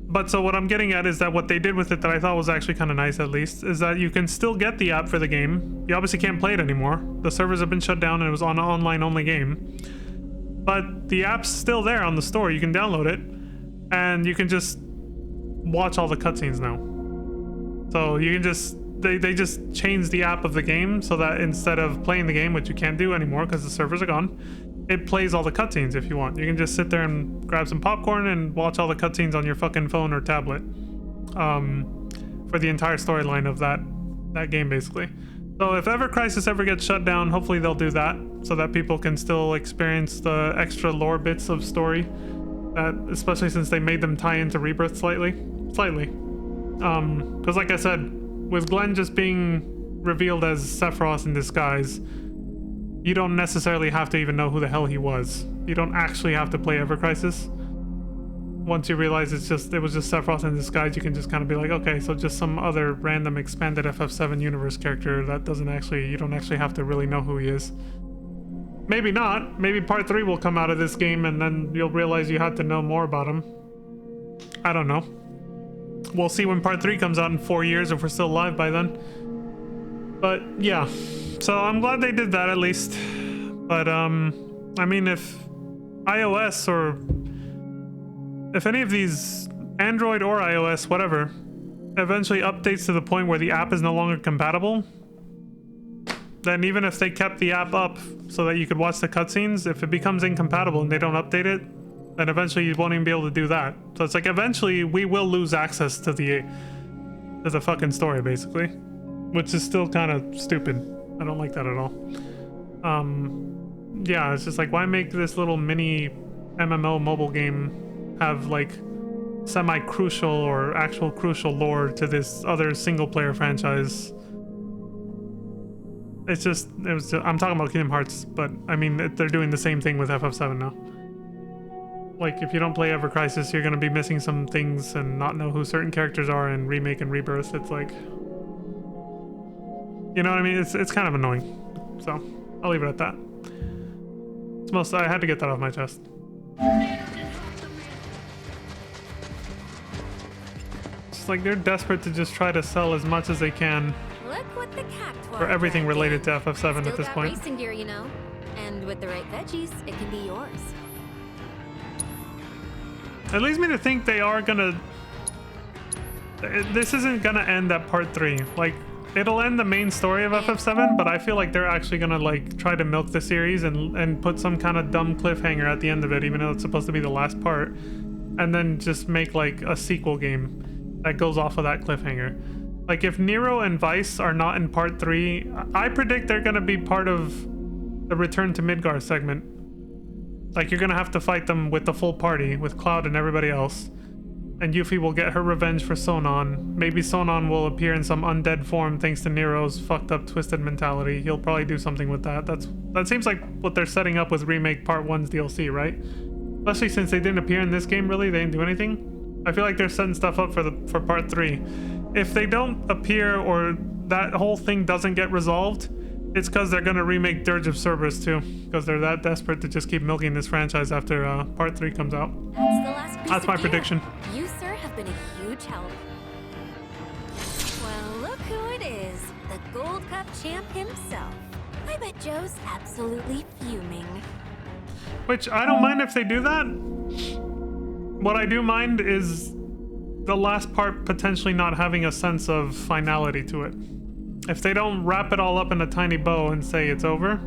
But so what I'm getting at is that what they did with it that I thought was actually kind of nice, at least, is that you can still get the app for the game. You obviously can't play it anymore. The servers have been shut down and it was on an online only game. But the app's still there on the store. You can download it and you can just watch all the cutscenes now. So you can just, they just changed the app of the game so that instead of playing the game, which you can't do anymore because the servers are gone, it plays all the cutscenes if you want. You can just sit there and grab some popcorn and watch all the cutscenes on your fucking phone or tablet for the entire storyline of that game, basically. So if Ever Crisis ever gets shut down, hopefully they'll do that so that people can still experience the extra lore bits of story, especially since they made them tie into Rebirth slightly. Because like I said, with Glenn just being revealed as Sephiroth in disguise, you don't necessarily have to even know who the hell he was. You don't actually have to play Ever Crisis. Once you realize it was just Sephiroth in disguise, you can just kind of be like, okay, so just some other random expanded FF7 universe character that you don't actually have to really know who he is. Maybe not. Maybe part 3 will come out of this game and then you'll realize you had to know more about him. I don't know. We'll see when part 3 comes out in 4 years if we're still alive by then. But yeah. So I'm glad they did that at least. But I mean, if iOS or if any of these Android or iOS, whatever, eventually updates to the point where the app is no longer compatible, then even if they kept the app up so that you could watch the cutscenes, if it becomes incompatible and they don't update it, then eventually you won't even be able to do that. So it's like eventually we will lose access to the fucking story, basically, which is still kind of stupid. I don't like that at all. Yeah, it's just like, why make this little mini MMO mobile game have like semi-crucial or actual crucial lore to this other single-player franchise? I'm talking about Kingdom Hearts, but I mean, they're doing the same thing with FF7 now. Like, if you don't play Ever Crisis, you're gonna be missing some things and not know who certain characters are in Remake and Rebirth. It's like, you know what I mean? It's kind of annoying. So, I'll leave it at that. I had to get that off my chest. It's like they're desperate to just try to sell as much as they can for everything related to FF7 at this point. Racing gear, you know. And with the right veggies, it can be yours. It leads me to think they are gonna... This isn't gonna end at part 3. Like, it'll end the main story of FF7, but I feel like they're actually gonna like try to milk the series and put some kind of dumb cliffhanger at the end of it, even though it's supposed to be the last part, and then just make like a sequel game that goes off of that cliffhanger. Like if Nero and Vice are not in part 3, I predict they're gonna be part of the Return to Midgar segment. Like you're gonna have to fight them with the full party, with Cloud and everybody else. And Yuffie will get her revenge for Sonon. Maybe Sonon will appear in some undead form thanks to Nero's fucked up, twisted mentality. He'll probably do something with that. That seems like what they're setting up with Remake Part 1's DLC, right? Especially since they didn't appear in this game, really. They didn't do anything. I feel like they're setting stuff up for Part 3. If they don't appear or that whole thing doesn't get resolved, it's because they're going to remake Dirge of Cerberus too. Because they're that desperate to just keep milking this franchise after Part 3 comes out. That's the last piece That's my of gear. prediction. You, sir, have been a huge help. Well, look who it is. The Gold Cup champ himself. I bet Joe's absolutely fuming. Which, I don't mind if they do that. What I do mind is the last part potentially not having a sense of finality to it. If they don't wrap it all up in a tiny bow and say it's over,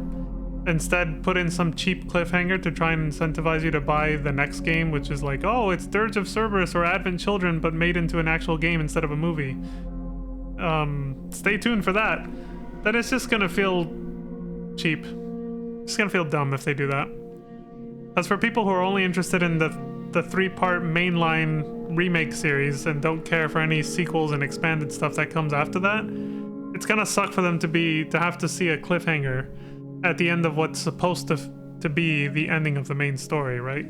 instead put in some cheap cliffhanger to try and incentivize you to buy the next game, which is like, oh, it's Dirge of Cerberus or Advent Children, but made into an actual game instead of a movie. Stay tuned for that. Then it's just gonna feel cheap. It's gonna feel dumb if they do that. As for people who are only interested in the 3-part mainline remake series and don't care for any sequels and expanded stuff that comes after that, it's gonna suck for them to have to see a cliffhanger at the end of what's supposed to be the ending of the main story, right?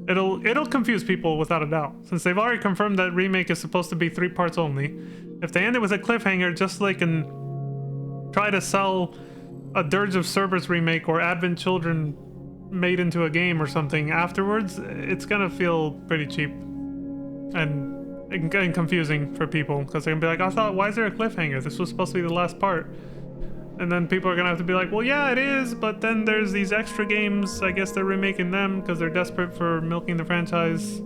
It'll confuse people without a doubt, since they've already confirmed that remake is supposed to be 3 parts only. If they end it with a cliffhanger, just so they can try to sell a Dirge of Cerberus remake or Advent Children made into a game or something afterwards, it's gonna feel pretty cheap and confusing for people, because they're gonna be like, why is there a cliffhanger? This was supposed to be the last part. And then people are gonna have to be like, well, yeah, it is, but then there's these extra games. I guess they're remaking them because they're desperate for milking the franchise.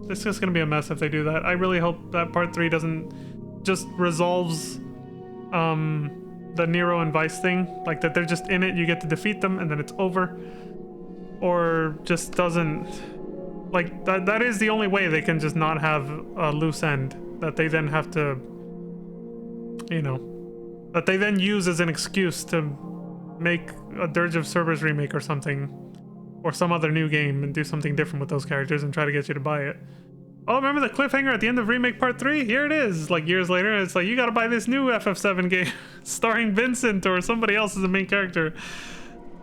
It's just gonna be a mess if they do that. I really hope that Part 3 doesn't just resolves the Nero and Vice thing, like that they're just in it, you get to defeat them, and then it's over. Or just doesn't, like, that is the only way they can just not have a loose end that they then have to, you know, that they then use as an excuse to make a Dirge of Cerberus remake or something, or some other new game and do something different with those characters and try to get you to buy it. Oh, remember the cliffhanger at the end of Remake Part 3? Here it is, like years later. It's like, you gotta buy this new FF7 game starring Vincent or somebody else as the main character.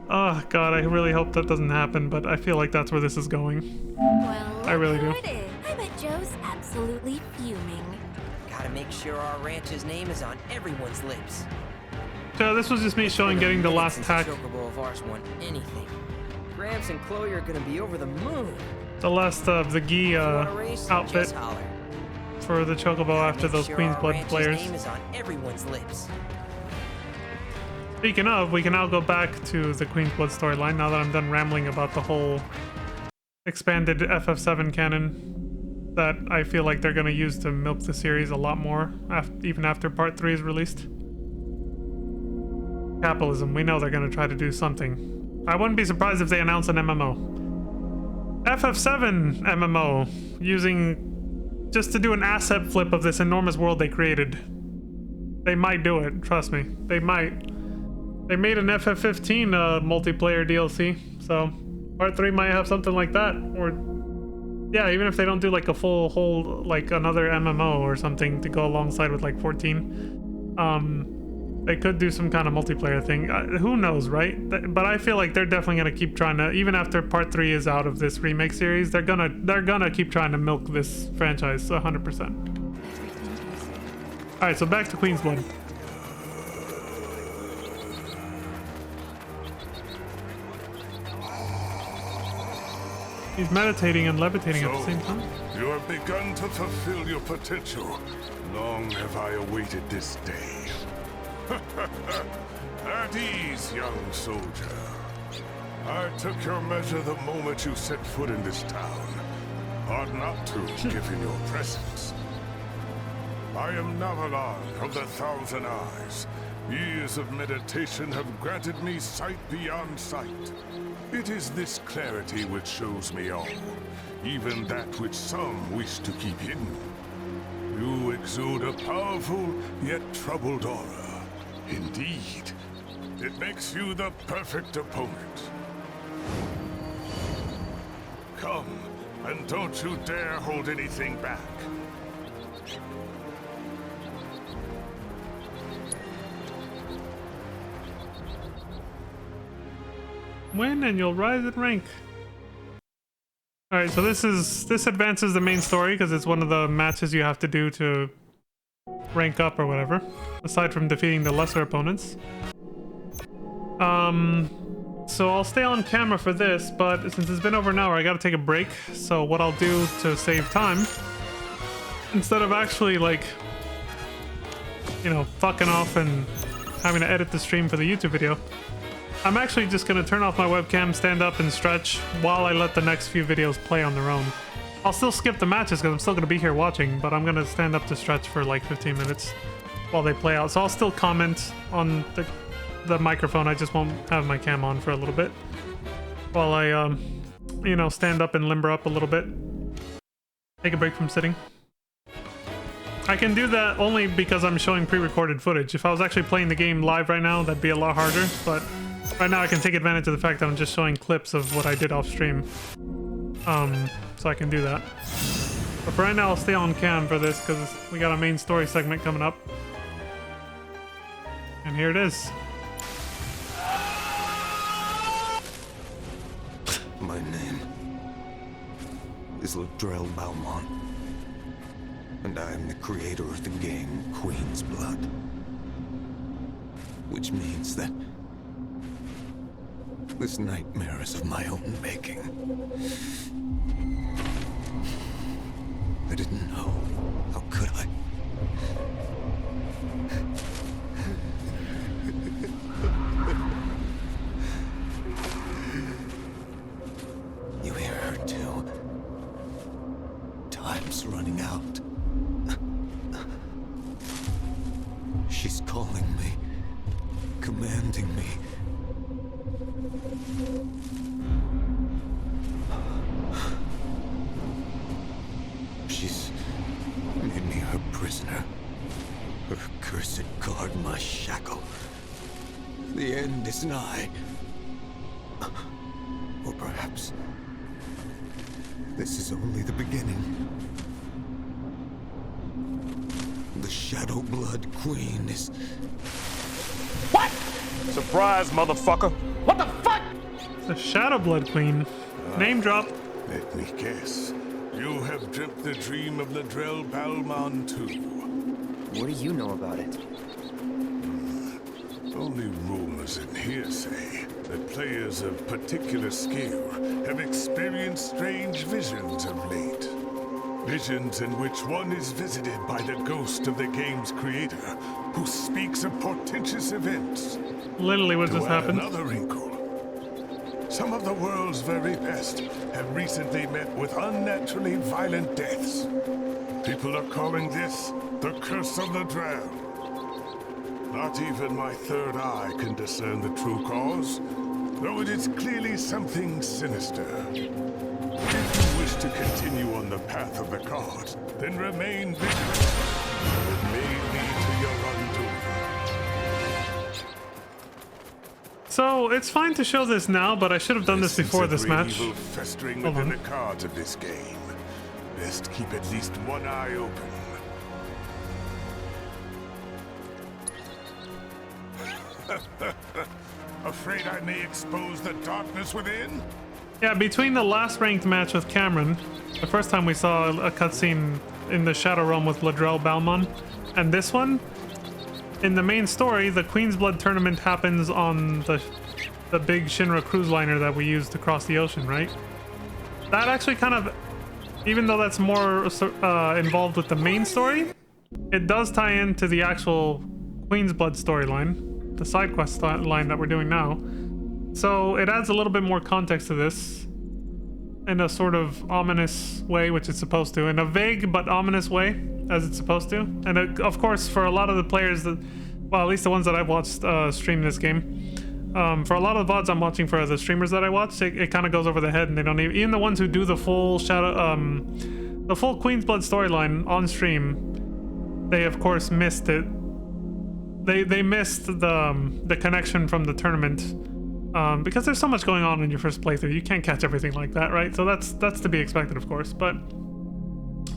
Oh god, I really hope that doesn't happen, but I feel like that's where this is going. Well, I really do. it is. I bet Joe's absolutely fuming. Gotta make sure our ranch's name is on everyone's lips. So this was just me showing getting the last tack. Chocobo of ours want anything. Gramps and Chloe are gonna be over the moon. The last of the Gi outfit for the Chocobo after those Queen's Blood players. Name is on everyone's lips. Speaking of, we can now go back to the Queen's Blood storyline now that I'm done rambling about the whole expanded FF7 canon that I feel like they're going to use to milk the series a lot more, even after Part 3 is released. Capitalism, we know they're going to try to do something. I wouldn't be surprised if they announce an MMO. FF7 MMO, using just to do an asset flip of this enormous world they created. They might do it, trust me. They might. They made an FF15 multiplayer DLC, so Part 3 might have something like that. Or, yeah, even if they don't do like a full whole, like another MMO or something to go alongside with like 14. They could do some kind of multiplayer thing. Who knows, right? But I feel like they're definitely gonna keep trying to, even after Part 3 is out of this remake series, they're gonna keep trying to milk this franchise 100%. All right, so back to Queen's Blood. He's meditating and levitating at the same time. You have begun to fulfill your potential. Long have I awaited this day. At ease, young soldier. I took your measure the moment you set foot in this town. Ought not to, given your presence. I am Navalon of the Thousand Eyes. Years of meditation have granted me sight beyond sight. It is this clarity which shows me all, even that which some wish to keep hidden. You exude a powerful yet troubled aura. Indeed, it makes you the perfect opponent. Come, and don't you dare hold anything back. Win and you'll rise in rank. Alright, so this advances the main story because it's one of the matches you have to do to rank up or whatever, aside from defeating the lesser opponents. So I'll stay on camera for this, but since it's been over an hour, I gotta take a break. So what I'll do to save time, instead of actually like, you know, fucking off and having to edit the stream for the YouTube video, I'm actually just gonna turn off my webcam, stand up and stretch while I let the next few videos play on their own. I'll still skip the matches because I'm still gonna be here watching, but I'm gonna stand up to stretch for like 15 minutes while they play out. So I'll still comment on the microphone, I just won't have my cam on for a little bit while I, you know, stand up and limber up a little bit. Take a break from sitting. I can do that only because I'm showing pre-recorded footage. If I was actually playing the game live right now, that'd be a lot harder, but right now I can take advantage of the fact that I'm just showing clips of what I did off stream. So I can do that. But for right now, I'll stay on cam for this because we got a main story segment coming up. And here it is. My name is Ladrell Balmont, and I am the creator of the game Queen's Blood. Which means that this nightmare is of my own making. I didn't know. How could I? You hear her too? Time's running out. She's calling me, commanding me. She's made me her prisoner. Her cursed guard my shackle. The end is nigh. Or perhaps this is only the beginning. The Shadow Blood Queen is... What? Surprise, motherfucker. What the fuck? The Shadow Blood Queen. Name drop. Let me guess. You have dreamt the dream of Ladrell Balmont too. What do you know about it? Only rumors and hearsay that players of particular skill have experienced strange visions of late. Visions in which one is visited by the ghost of the game's creator, who speaks of portentous events. Literally what just happened. Another wrinkle. Some of the world's very best have recently met with unnaturally violent deaths. People are calling this the Curse of the Drow. Not even my third eye can discern the true cause, though it is clearly something sinister. If you wish to continue on the path of the card, then remain vigilant. It may lead to your undoing. So it's fine to show this now, but I should have done this before this match. Evil festering within the cards of this game. Best keep at least one eye open. Afraid I may expose the darkness within? Yeah, between the last ranked match with Cameron, the first time we saw a cutscene in the Shadow Realm with Ladrell Balmont, and this one, in the main story, the Queen's Blood tournament happens on the big Shinra cruise liner that we used to cross the ocean, right? That actually kind of, even though that's more involved with the main story, it does tie into the actual Queen's Blood storyline, the side quest line that we're doing now. So it adds a little bit more context to this in a sort of ominous way, which it's supposed to, in a vague but ominous way. as it's supposed to. And of course, for a lot of the players that, well, at least the ones that I've watched stream this game, for a lot of the VODs I'm watching for the streamers that I watch, it kind of goes over the head, and they don't even the ones who do the full the full Queen's Blood storyline on stream, they of course missed it. They missed the connection from the tournament. Because there's so much going on in your first playthrough, you can't catch everything like that, right? So that's to be expected, of course. But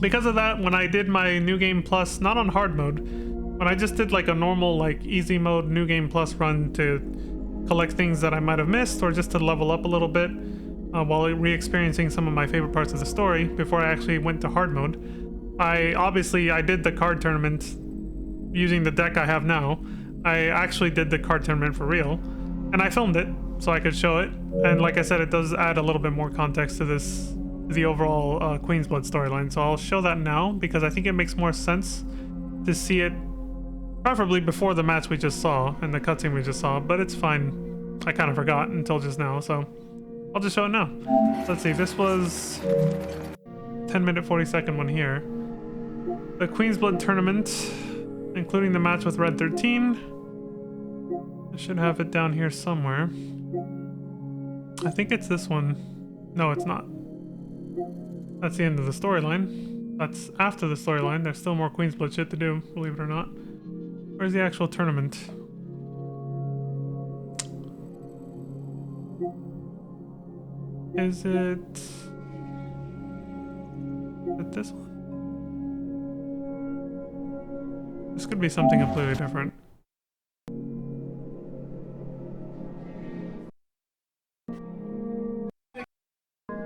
because of that, when I did my New Game Plus, not on hard mode, when I just did like a normal, like easy mode New Game Plus run to collect things that I might have missed, or just to level up a little bit while re-experiencing some of my favorite parts of the story before I actually went to hard mode, I did the card tournament using the deck I have now. I actually did the card tournament for real, and I filmed it so I could show it. And like I said, it does add a little bit more context to the overall Queen's Blood storyline. So I'll show that now because I think it makes more sense to see it preferably before the match we just saw and the cutscene we just saw, but it's fine. I kind of forgot until just now, so I'll just show it now. Let's see, this was 10-minute 40-second one here. The Queen's Blood tournament, including the match with Red 13. I should have it down here somewhere. I think it's this one. No, it's not. That's the end of the storyline. That's after the storyline. There's still more Queen's Blood shit to do, believe it or not. Where's the actual tournament? Is it this one? This could be something completely different.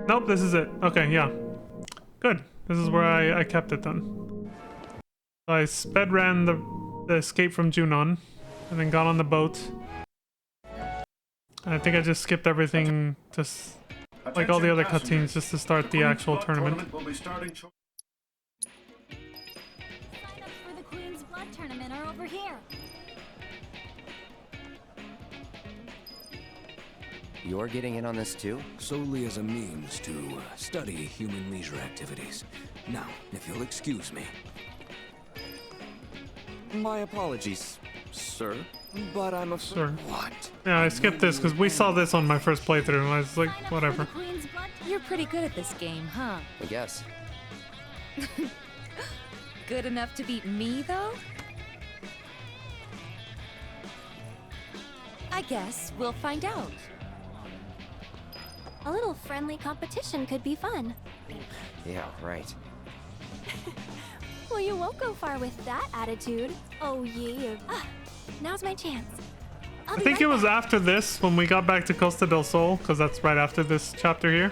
Nope, this is it. Okay, yeah. Good. This is where I kept it then. I sped ran the escape from Junon, and then got on the boat. And I think I just skipped everything, just like all the other cutscenes, just to start the actual tournament. Sign up for the Queen's Blood tournament are over here. You're getting in on this too? Solely as a means to study human leisure activities. Now, if you'll excuse me. My apologies, sir, but I'm afraid... Sure. What? Yeah, I skipped this because we saw this on my first playthrough, and I was like, whatever. You're pretty good at this game, huh? I guess. Good enough to beat me, though? I guess we'll find out. A little friendly competition could be fun. Yeah, right. Well, you won't go far with that attitude. Oh, yeah. Now's my chance. I think it was after this, when we got back to Costa del Sol, because that's right after this chapter here.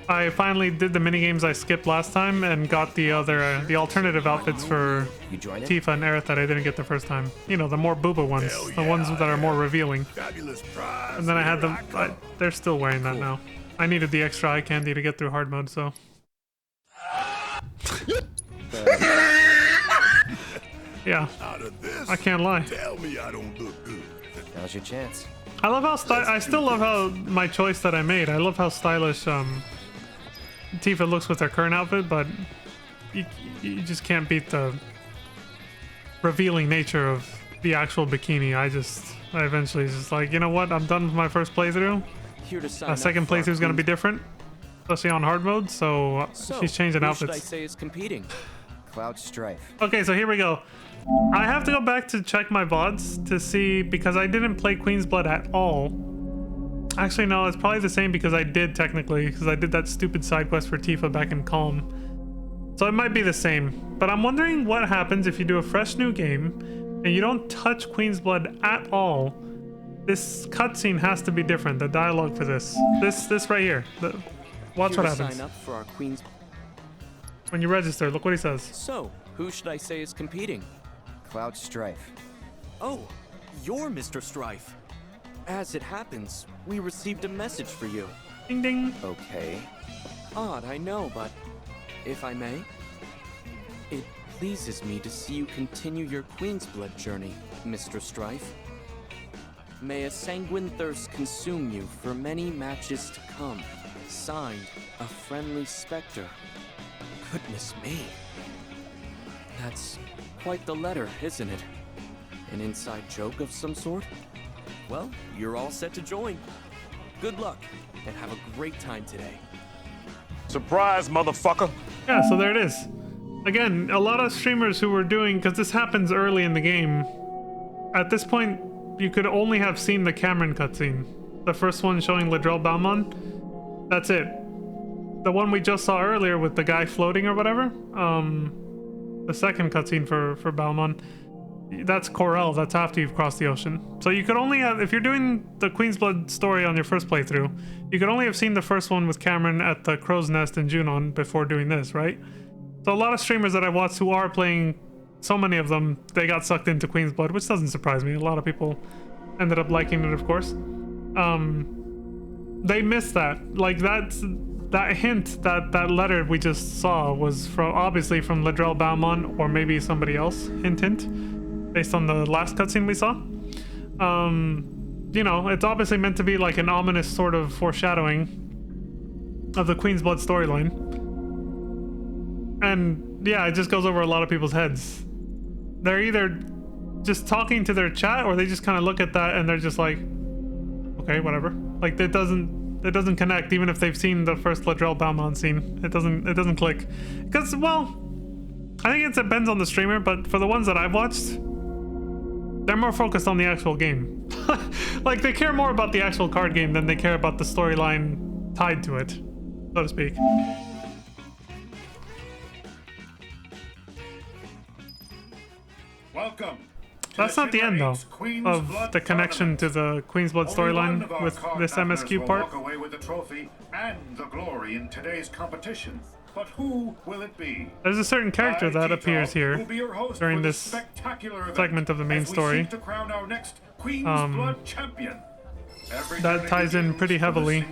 I finally did the minigames I skipped last time and got the the alternative outfits for Tifa and Aerith that I didn't get the first time. You know, the more booba ones, the ones that are more revealing. And then I had them, they're still wearing that now. I needed the extra eye candy to get through hard mode, so. Yeah, I can't lie. Tell me I don't look good. Now's your chance. I love how I still love how my choice that I made. I love how stylish Tifa looks with her current outfit, but you just can't beat the revealing nature of the actual bikini. I eventually just like, you know what? I'm done with my first playthrough. Second playthrough is gonna be different, especially on hard mode. So she's changing outfits. Should I say is competing? Cloud Strife. Okay, so here we go. I have to go back to check my VODs to see, because I didn't play Queen's Blood at all. Actually, no, it's probably the same because I did technically, because I did that stupid side quest for Tifa back in Calm. So it might be the same. But I'm wondering what happens if you do a fresh new game and you don't touch Queen's Blood at all. This cutscene has to be different. The dialogue for this right here. Watch what happens. Sign up for our Queen's... When you register, look what he says. So, who should I say is competing? Cloud Strife. Oh, you're Mr. Strife. As it happens, we received a message for you. Ding ding. Okay. Odd, I know, but if I may, it pleases me to see you continue your Queen's Blood journey, Mr. Strife. May a sanguine thirst consume you for many matches to come. Signed, a friendly specter. Goodness me. That's quite the letter, isn't it? An inside joke of some sort? Well, you're all set to join. Good luck, and have a great time today. Surprise, motherfucker! Yeah, so there it is. Again, a lot of streamers who were doing, because this happens early in the game, at this point, you could only have seen the Cameron cutscene. The first one showing Ladrell Balmond. That's it. The one we just saw earlier with the guy floating or whatever, the second cutscene for Balmond, that's Corel. That's after you've crossed the ocean. So you could only have, if you're doing the Queen's Blood story on your first playthrough, you could only have seen the first one with Cameron at the Crow's Nest in Junon before doing this, right? So a lot of streamers that I watched who are playing, so many of them, they got sucked into Queen's Blood, which doesn't surprise me. A lot of people ended up liking it, of course. They missed that. Like, that hint, that letter we just saw was from, obviously from Ladrell Balmond or maybe somebody else, hint, based on the last cutscene we saw. You know, it's obviously meant to be like an ominous sort of foreshadowing of the Queen's Blood storyline. And yeah, it just goes over a lot of people's heads. They're either just talking to their chat or they just kind of look at that and they're just like, okay, whatever. Like, it doesn't connect even if they've seen the first Ladrell Balmond scene. It doesn't click. Because, well, I think it depends on the streamer, but for the ones that I've watched, they're more focused on the actual game. Like, they care more about the actual card game than they care about the storyline tied to it, so to speak. Welcome. That's not the end, though, of the connection to the Queen's Blood storyline with this MSQ part. Walk away with the trophy and the glory in today's competition. But who will it be? There's a certain character that appears here during this segment of the main story. That ties in pretty heavily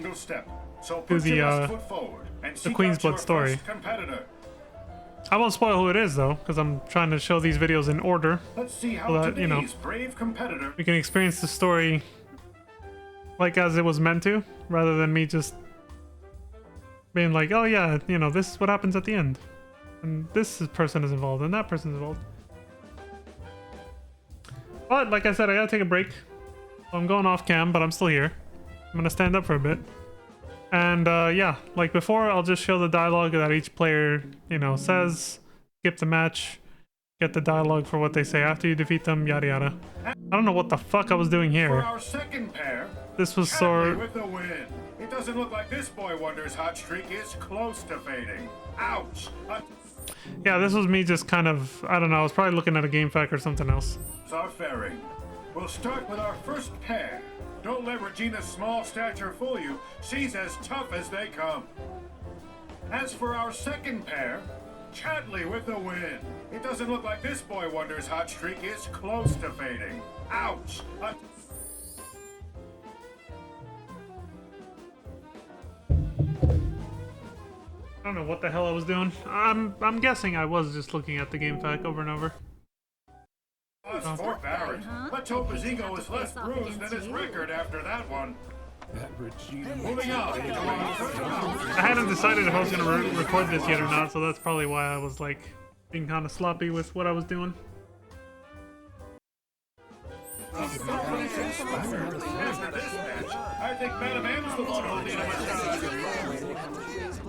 to the Queen's Blood story. I won't spoil who it is, though, because I'm trying to show these videos in order, so that, you know, we can experience the story like as it was meant to, rather than me just being like, oh yeah, you know, this is what happens at the end, and this person is involved, and that person's involved. But, like I said, I gotta take a break. So I'm going off cam, but I'm still here. I'm gonna stand up for a bit. And yeah, like before, I'll just show the dialogue that each player, you know, says, skip the match, get the dialogue for what they say after you defeat them, yada yada. I don't know what the fuck I was doing here. For our second pair, this was sort. With the win. It doesn't look like this boy wonder's hot streak is close to fading. Ouch! Yeah, this was me just kind of, I don't know, I was probably looking at a game fact or something else. Our fairing. We'll start with our first pair. Don't let Regina's small stature fool you. She's as tough as they come. As for our second pair, Chadley with the win. It doesn't look like this boy wonder's hot streak is close to fading. Ouch! I don't know what the hell I was doing. I'm guessing I was just looking at the game fact over and over. For Barrett. Let's hope his ego is less bruised than his record after that one. Moving on. I hadn't decided if I was going to record this yet or not, so that's probably why I was like being kind of sloppy with what I was doing. After this match, I think Madam M's the one holding him a.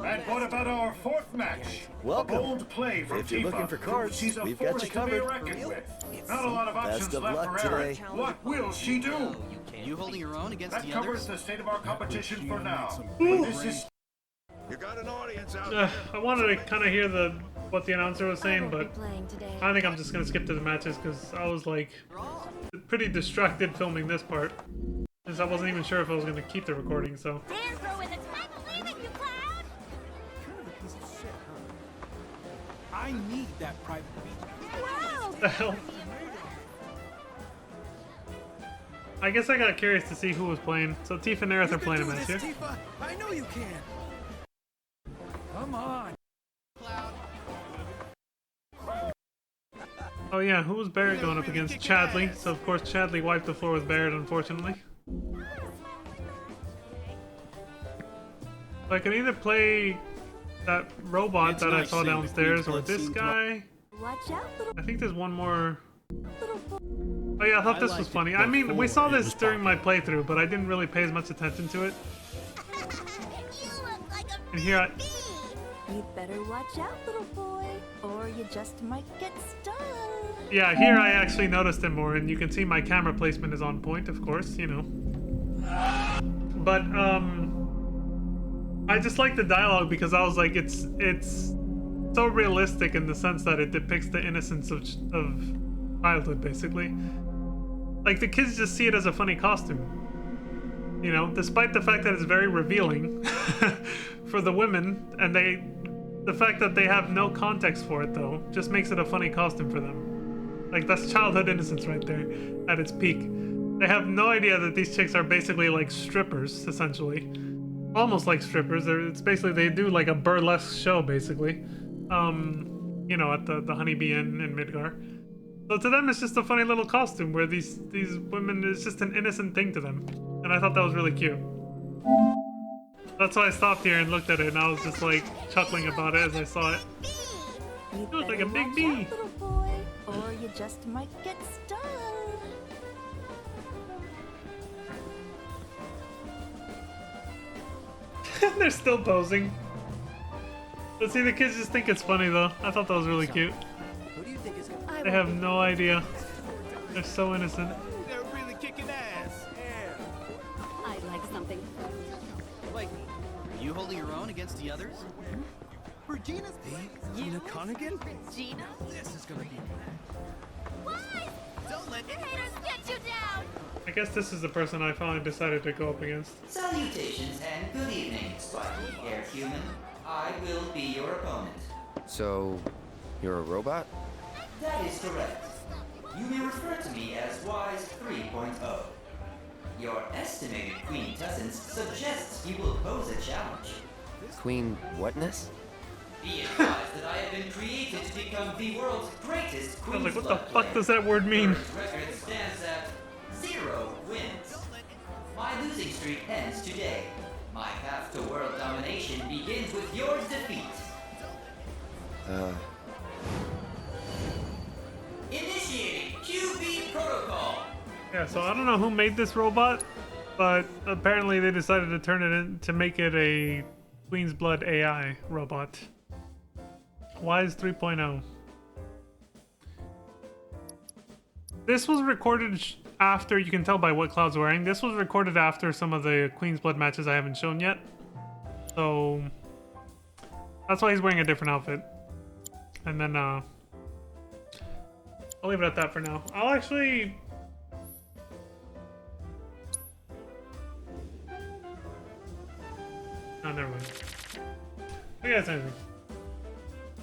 And what about our fourth match? Welcome. A bold play from If you're looking for cards, She's a we've force got you to be covered. reckoned with. Not a lot of options Best of left luck for Eric. today. What will she do? You holding your own against That the covers others? the state of our competition for now. This is. You got an audience out there. I wanted to kind of hear what the announcer was saying, but I think I'm just going to skip to the matches because I was like pretty distracted filming this part. Since I wasn't even sure if I was going to keep the recording, so. I need that private beach. What the hell? I guess I got curious to see who was playing. So Tifa and Aerith are playing a match here. Tifa. I know you can. Come on. Oh yeah, who was Barrett going up against? Chadley. So of course Chadley wiped the floor with Barrett, unfortunately. So I can either play that robot that I saw downstairs or this guy. Watch out, little. I think there's one more. Oh yeah, I thought this was funny. I mean, we saw this during my playthrough, but I didn't really pay as much attention to it. And here I... You'd better watch out, little boy, or you just might get stung. Yeah, here I actually noticed it more, and you can see my camera placement is on point, of course, you know. But, I just like the dialogue because I was like, it's so realistic in the sense that it depicts the innocence of childhood, basically. Like, the kids just see it as a funny costume. You know, despite the fact that it's very revealing for the women, and the fact that they have no context for it, though, just makes it a funny costume for them. Like, that's childhood innocence right there, at its peak. They have no idea that these chicks are basically like strippers, essentially. Almost like strippers. It's basically, they do like a burlesque show, basically. You know, at the Honeybee Inn in Midgar. So to them, it's just a funny little costume where these women, it's just an innocent thing to them. And I thought that was really cute. That's why I stopped here and looked at it, and I was just like chuckling about it as I saw it. You look like a big bee. Little boy, or you just might get stung. They're still posing. But see, the kids just think it's funny though. I thought that was really cute. Who do you think is gonna... They have no idea. They're so innocent. They're really kicking ass. Yeah. I'd like something. Wait, are you holding your own against the others? Regina's Gina Connigan? Regina? This is gonna be What? Don't let the haters get you down. I guess this is the person I finally decided to go up against. Salutations and good evening, spiky-haired human. I will be your opponent. So, you're a robot? That is correct. You may refer to me as Wise 3.0. Your estimated quintessence suggests you will pose a challenge. Queen whatness? Be advised that I have been created to become the world's greatest I was like, Queen's what the Blood fuck player. does that word mean? Current record stands at 0 wins. My losing streak ends today. My path to world domination begins with your defeat. Initiating QB protocol. Yeah, so I don't know who made this robot, but apparently they decided to turn it in to make it a Queen's Blood AI robot. Wise 3.0. This was recorded after, you can tell by what Cloud's wearing, this was recorded after some of the Queen's Blood matches I haven't shown yet. So that's why he's wearing a different outfit. And then I'll leave it at that for now. I'll actually... Oh, never mind. I guess anything.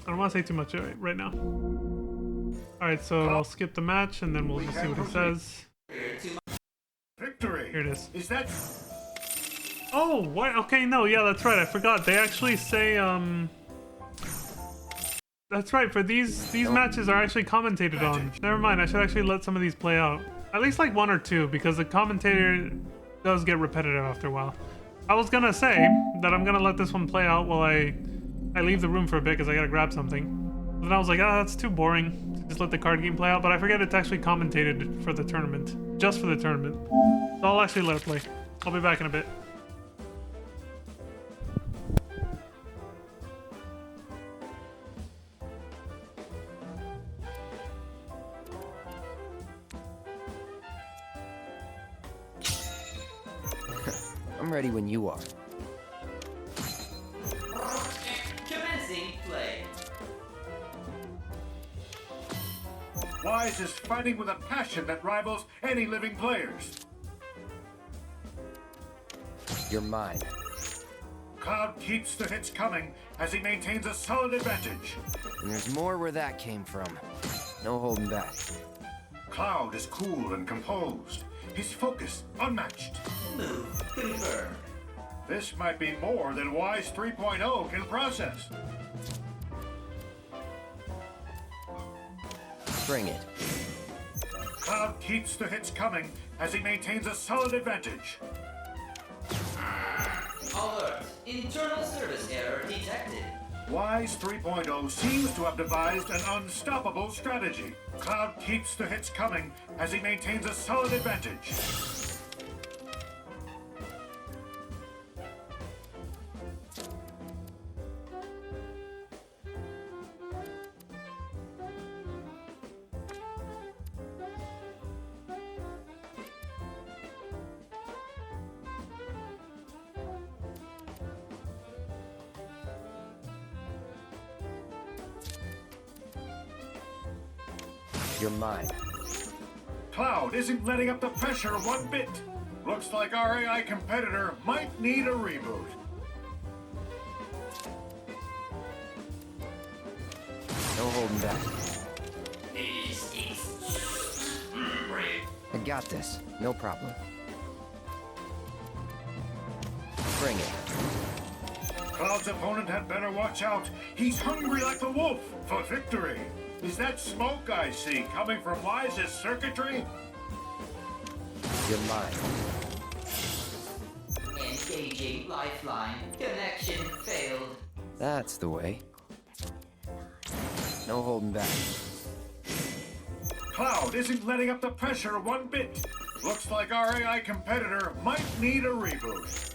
I don't want to say too much right now. Alright, so I'll skip the match and then we'll just see what it says. Victory! Here it is. Is that... Oh, what? Okay, no, yeah, that's right. I forgot. They actually say, That's right, for these matches are actually commentated on. Never mind, I should actually let some of these play out. At least like one or two, because the commentator does get repetitive after a while. I was gonna say that I'm gonna let this one play out while I leave the room for a bit because I gotta grab something. But then I was like, ah, that's too boring to just let the card game play out. But I forget it's actually commentated for the tournament, just for the tournament. So I'll actually let it play. I'll be back in a bit. I'm ready when you are. Commencing play. Wise is fighting with a passion that rivals any living players. You're mine. Cloud keeps the hits coming as he maintains a solid advantage. And there's more where that came from. No holding back. Cloud is cool and composed. His focus unmatched. Move confirmed. This might be more than Wise 3.0 can process. Bring it. Cloud keeps the hits coming as he maintains a solid advantage. Alert! Internal service error detected. Wise 3.0 seems to have devised an unstoppable strategy. Cloud keeps the hits coming as he maintains a solid advantage. You're mine. Cloud isn't letting up the pressure one bit. Looks like our AI competitor might need a reboot. No holding back. I got this. No problem. Bring it. Cloud's opponent had better watch out. He's hungry like the wolf for victory. Is that smoke I see coming from Wise's circuitry? You're mine. Engaging lifeline. Connection failed. That's the way. No holding back. Cloud isn't letting up the pressure one bit. Looks like our AI competitor might need a reboot.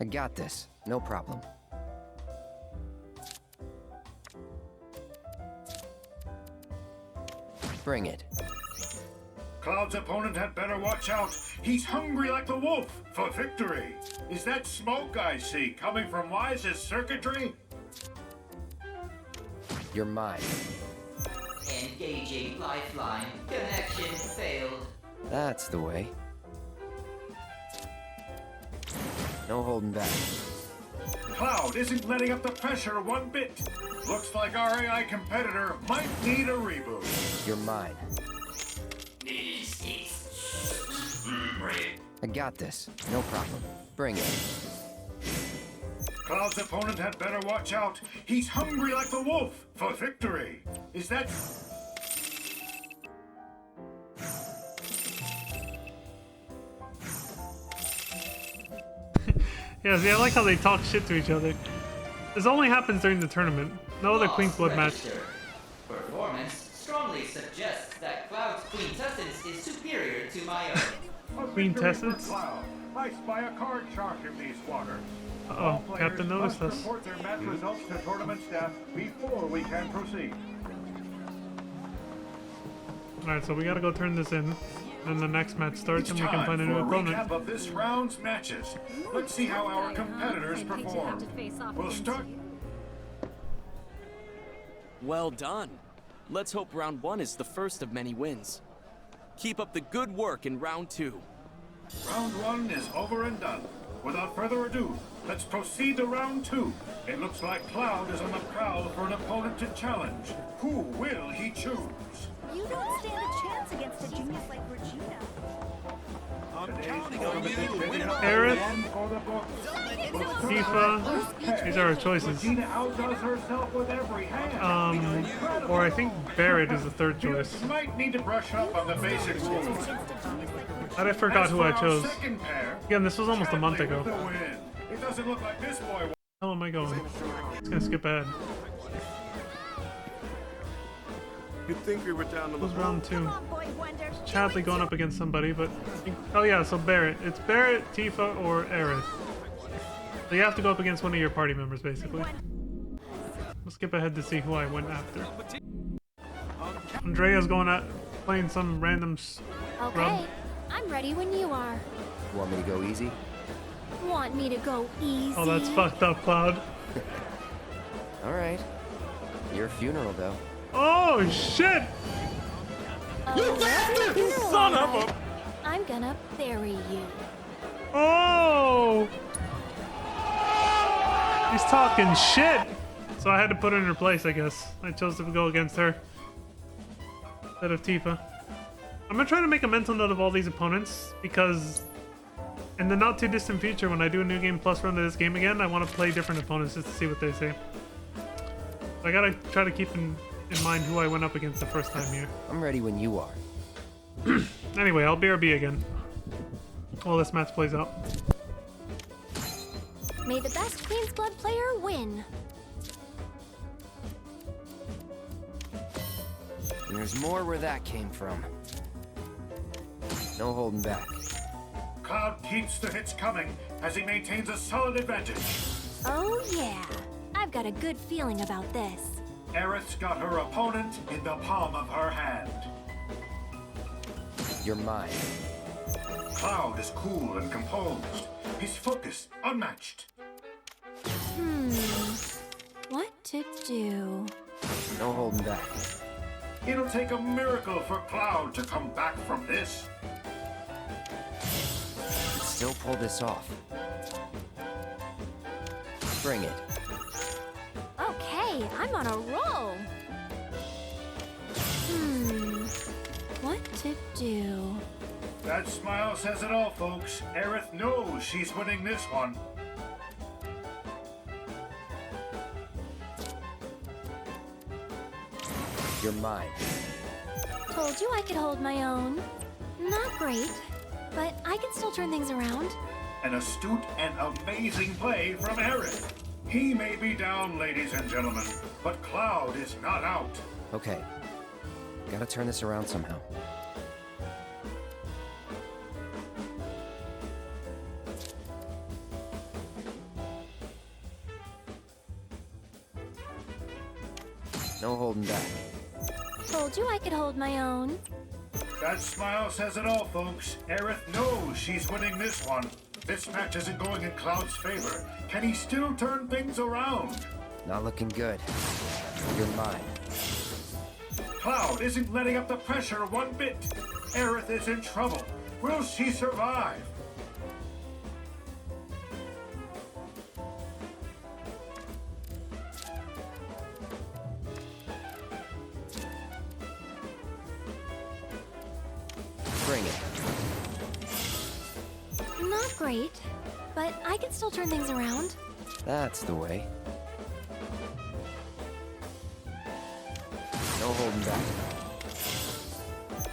I got this. No problem. Bring it. Cloud's opponent had better watch out. He's hungry like the wolf for victory. Is that smoke I see coming from Wise's circuitry? You're mine. Engaging lifeline. Connection failed. That's the way. No holding back. Cloud isn't letting up the pressure one bit. Looks like our AI competitor might need a reboot. You're mine. I got this. No problem. Bring it. Cloud's opponent had better watch out. He's hungry like the wolf for victory. Is that... Yeah, see, I like how they talk shit to each other. This only happens during the tournament. No other Queen's Blood match. Performance strongly suggests that Cloud's quintessence is superior to my own. Quintessence? I spy a card shark in these waters. Uh-oh, Captain noticed us. Report their match results to tournament staff before we can proceed. Alright, so we gotta go turn this in. Then the next match starts and we can find a new opponent. Recap of this round's matches. Let's see how our competitors performed. We'll start. Well done. Let's hope round 1 is the first of many wins. Keep up the good work in round 2. Round 1 is over and done. Without further ado, let's proceed to round 2. It looks like Cloud is on the prowl for an opponent to challenge. Who will he choose? You don't stand a chance against a genius like Regina. Aerith, Tifa, these are our choices. Or I think Barrett is the third choice. Might need to brush up on the basics. I forgot who I chose. Again, this was almost a month ago. It doesn't look like this boy. How am I going? It's gonna skip ahead. You'd think we were down to This was round 2. Chadley going up against somebody, but... Oh yeah, so Barrett. It's Barrett, Tifa, or Aerith. So you have to go up against one of your party members, basically. We'll skip ahead to see who I went after. Andrea's going at playing some random scrub. Okay, I'm ready when you are. Want me to go easy? Want me to go easy? Oh, that's fucked up, Cloud. Alright. Your funeral, though. Oh, shit! You bastard! Son of a... I'm gonna bury you. Oh! He's talking shit! So I had to put her in her place, I guess. I chose to go against her instead of Tifa. I'm gonna try to make a mental note of all these opponents, because in the not too distant future, when I do a New Game Plus run of this game again, I want to play different opponents just to see what they say. So I gotta try to keep in mind who I went up against the first time here. I'm ready when you are. Anyway, I'll BRB again while this match plays out. May the best Queen's Blood player win. There's more where that came from. No holding back. Cloud keeps the hits coming as he maintains a solid advantage. Oh yeah, I've got a good feeling about this. Aerith's got her opponent in the palm of her hand. You're mine. Cloud is cool and composed. His focus unmatched. What to do? No holding back. It'll take a miracle for Cloud to come back from this. Still pull this off. Bring it. Okay, I'm on a roll. What to do? That smile says it all, folks. Aerith knows she's winning this one. You're mine. Told you I could hold my own. Not great, but I can still turn things around. An astute and amazing play from Aerith. He may be down, ladies and gentlemen, but Cloud is not out. Okay. Gotta turn this around somehow. No holding back. Told you I could hold my own. That smile says it all, folks. Aerith knows she's winning this one. This match isn't going in Cloud's favor. Can he still turn things around? Not looking good. You're mine. Cloud isn't letting up the pressure one bit. Aerith is in trouble. Will she survive? Bring it. Not great, but I can still turn things around. That's the way. No holding back.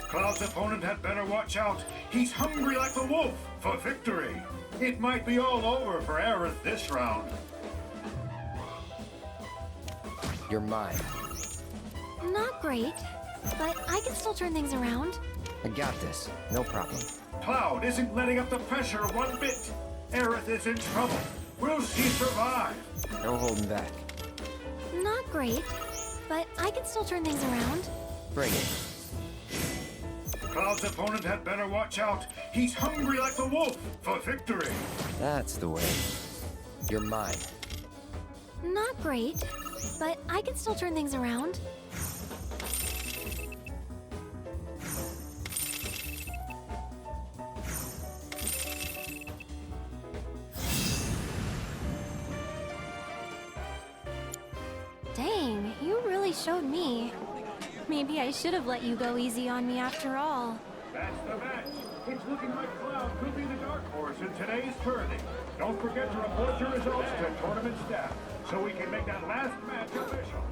Cloud's opponent had better watch out. He's hungry like the wolf for victory. It might be all over for Aerith this round. You're mine. Not great, but I can still turn things around. I got this. No problem. Cloud isn't letting up the pressure one bit. Aerith is in trouble. Will she survive? No holding back. Not great, but I can still turn things around. Bring it. Cloud's opponent had better watch out. He's hungry like the wolf for victory. That's the way. You're mine. Not great, but I can still turn things around. Dang, you really showed me. Maybe I should have let you go easy on me after all. That's the match. It's looking like Cloud could be the dark horse in today's tourney. Don't forget to report your results to tournament staff so we can make that last match official.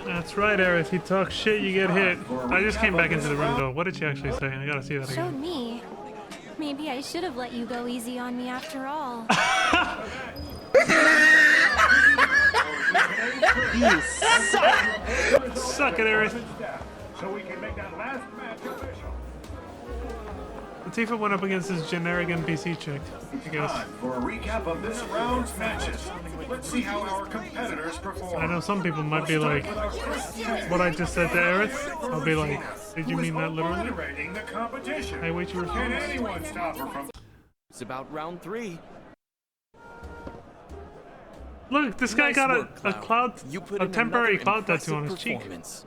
That's right, Aerith. You talk shit, you get hit. I just came back into the room though. What did she actually say? I gotta see that Showed again. me. Maybe I should have let you go easy on me after all. You suck! Suck it, Aerith. So we can make that last match official. Latifah went up against this generic NPC chick, I guess. Time for a recap of this round's matches. Let's see how our competitors perform. I know some people might be like, what I just said to Aerith, I'll be like, did you mean that literally? Moderating the competition. Hey, wait, you Can respond. anyone stop her from... It's about round 3. Look, this guy Nice got work, a cloud, You put a in temporary another cloud tattoo on his impressive cheek. performance.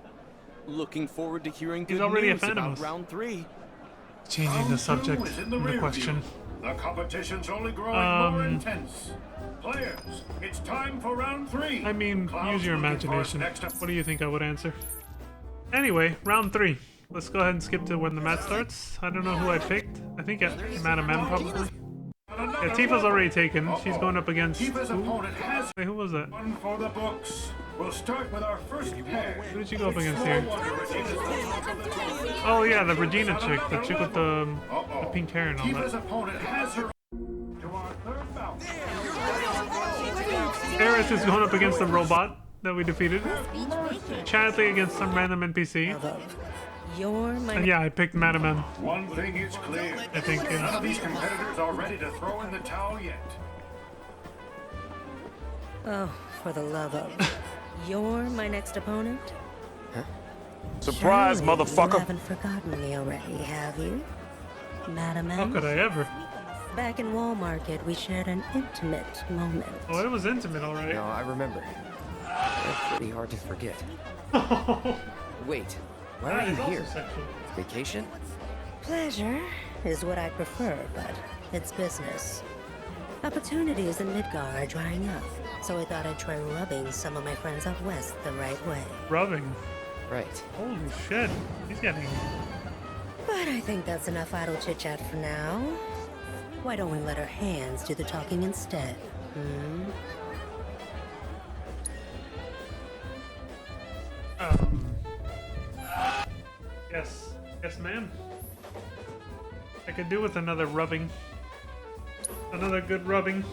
Looking forward to hearing He's good already a news fan of about us. round 3. Changing the subject is in of the the rear question. view. The competition's only growing more intense. Players, it's time for round 3. I mean, use your Cloud's looking for us imagination. next up. What do you think I would answer? Anyway, round 3. Let's go ahead and skip to when the match starts. I don't know who I picked. I think Madam M probably. Yeah, Tifa's already taken. She's going up against... Tifa's opponent has Wait, who was that? one for the books. We'll start with our first pair. Who did she go up against here? Oh yeah, the Regina chick. The chick with the pink hair and all Tifa's that. opponent has her to our Aerith is going up against the robot that we defeated. Chadley against some random NPC. You're my... Yeah, I picked Madam M. One thing is clear. I think, yeah. None of these competitors are ready to throw in the towel yet. Oh, for the love of... You're my next opponent? Huh? Surprise, Surely motherfucker! You haven't forgotten me already, have you? Madam M? How could I ever? Back in Wall Market, we shared an intimate moment. Oh, it was intimate, alright. No, I remember. That's pretty hard to forget. Wait, why are you here? Vacation? Pleasure is what I prefer, but it's business. Opportunities in Midgar are drying up, so I thought I'd try rubbing some of my friends out west the right way. Rubbing? Right. Holy shit. He's getting... But I think that's enough idle chit-chat for now. Why don't we let our hands do the talking instead, hmm? Yes. Yes, ma'am. I could do with another rubbing. Another good rubbing.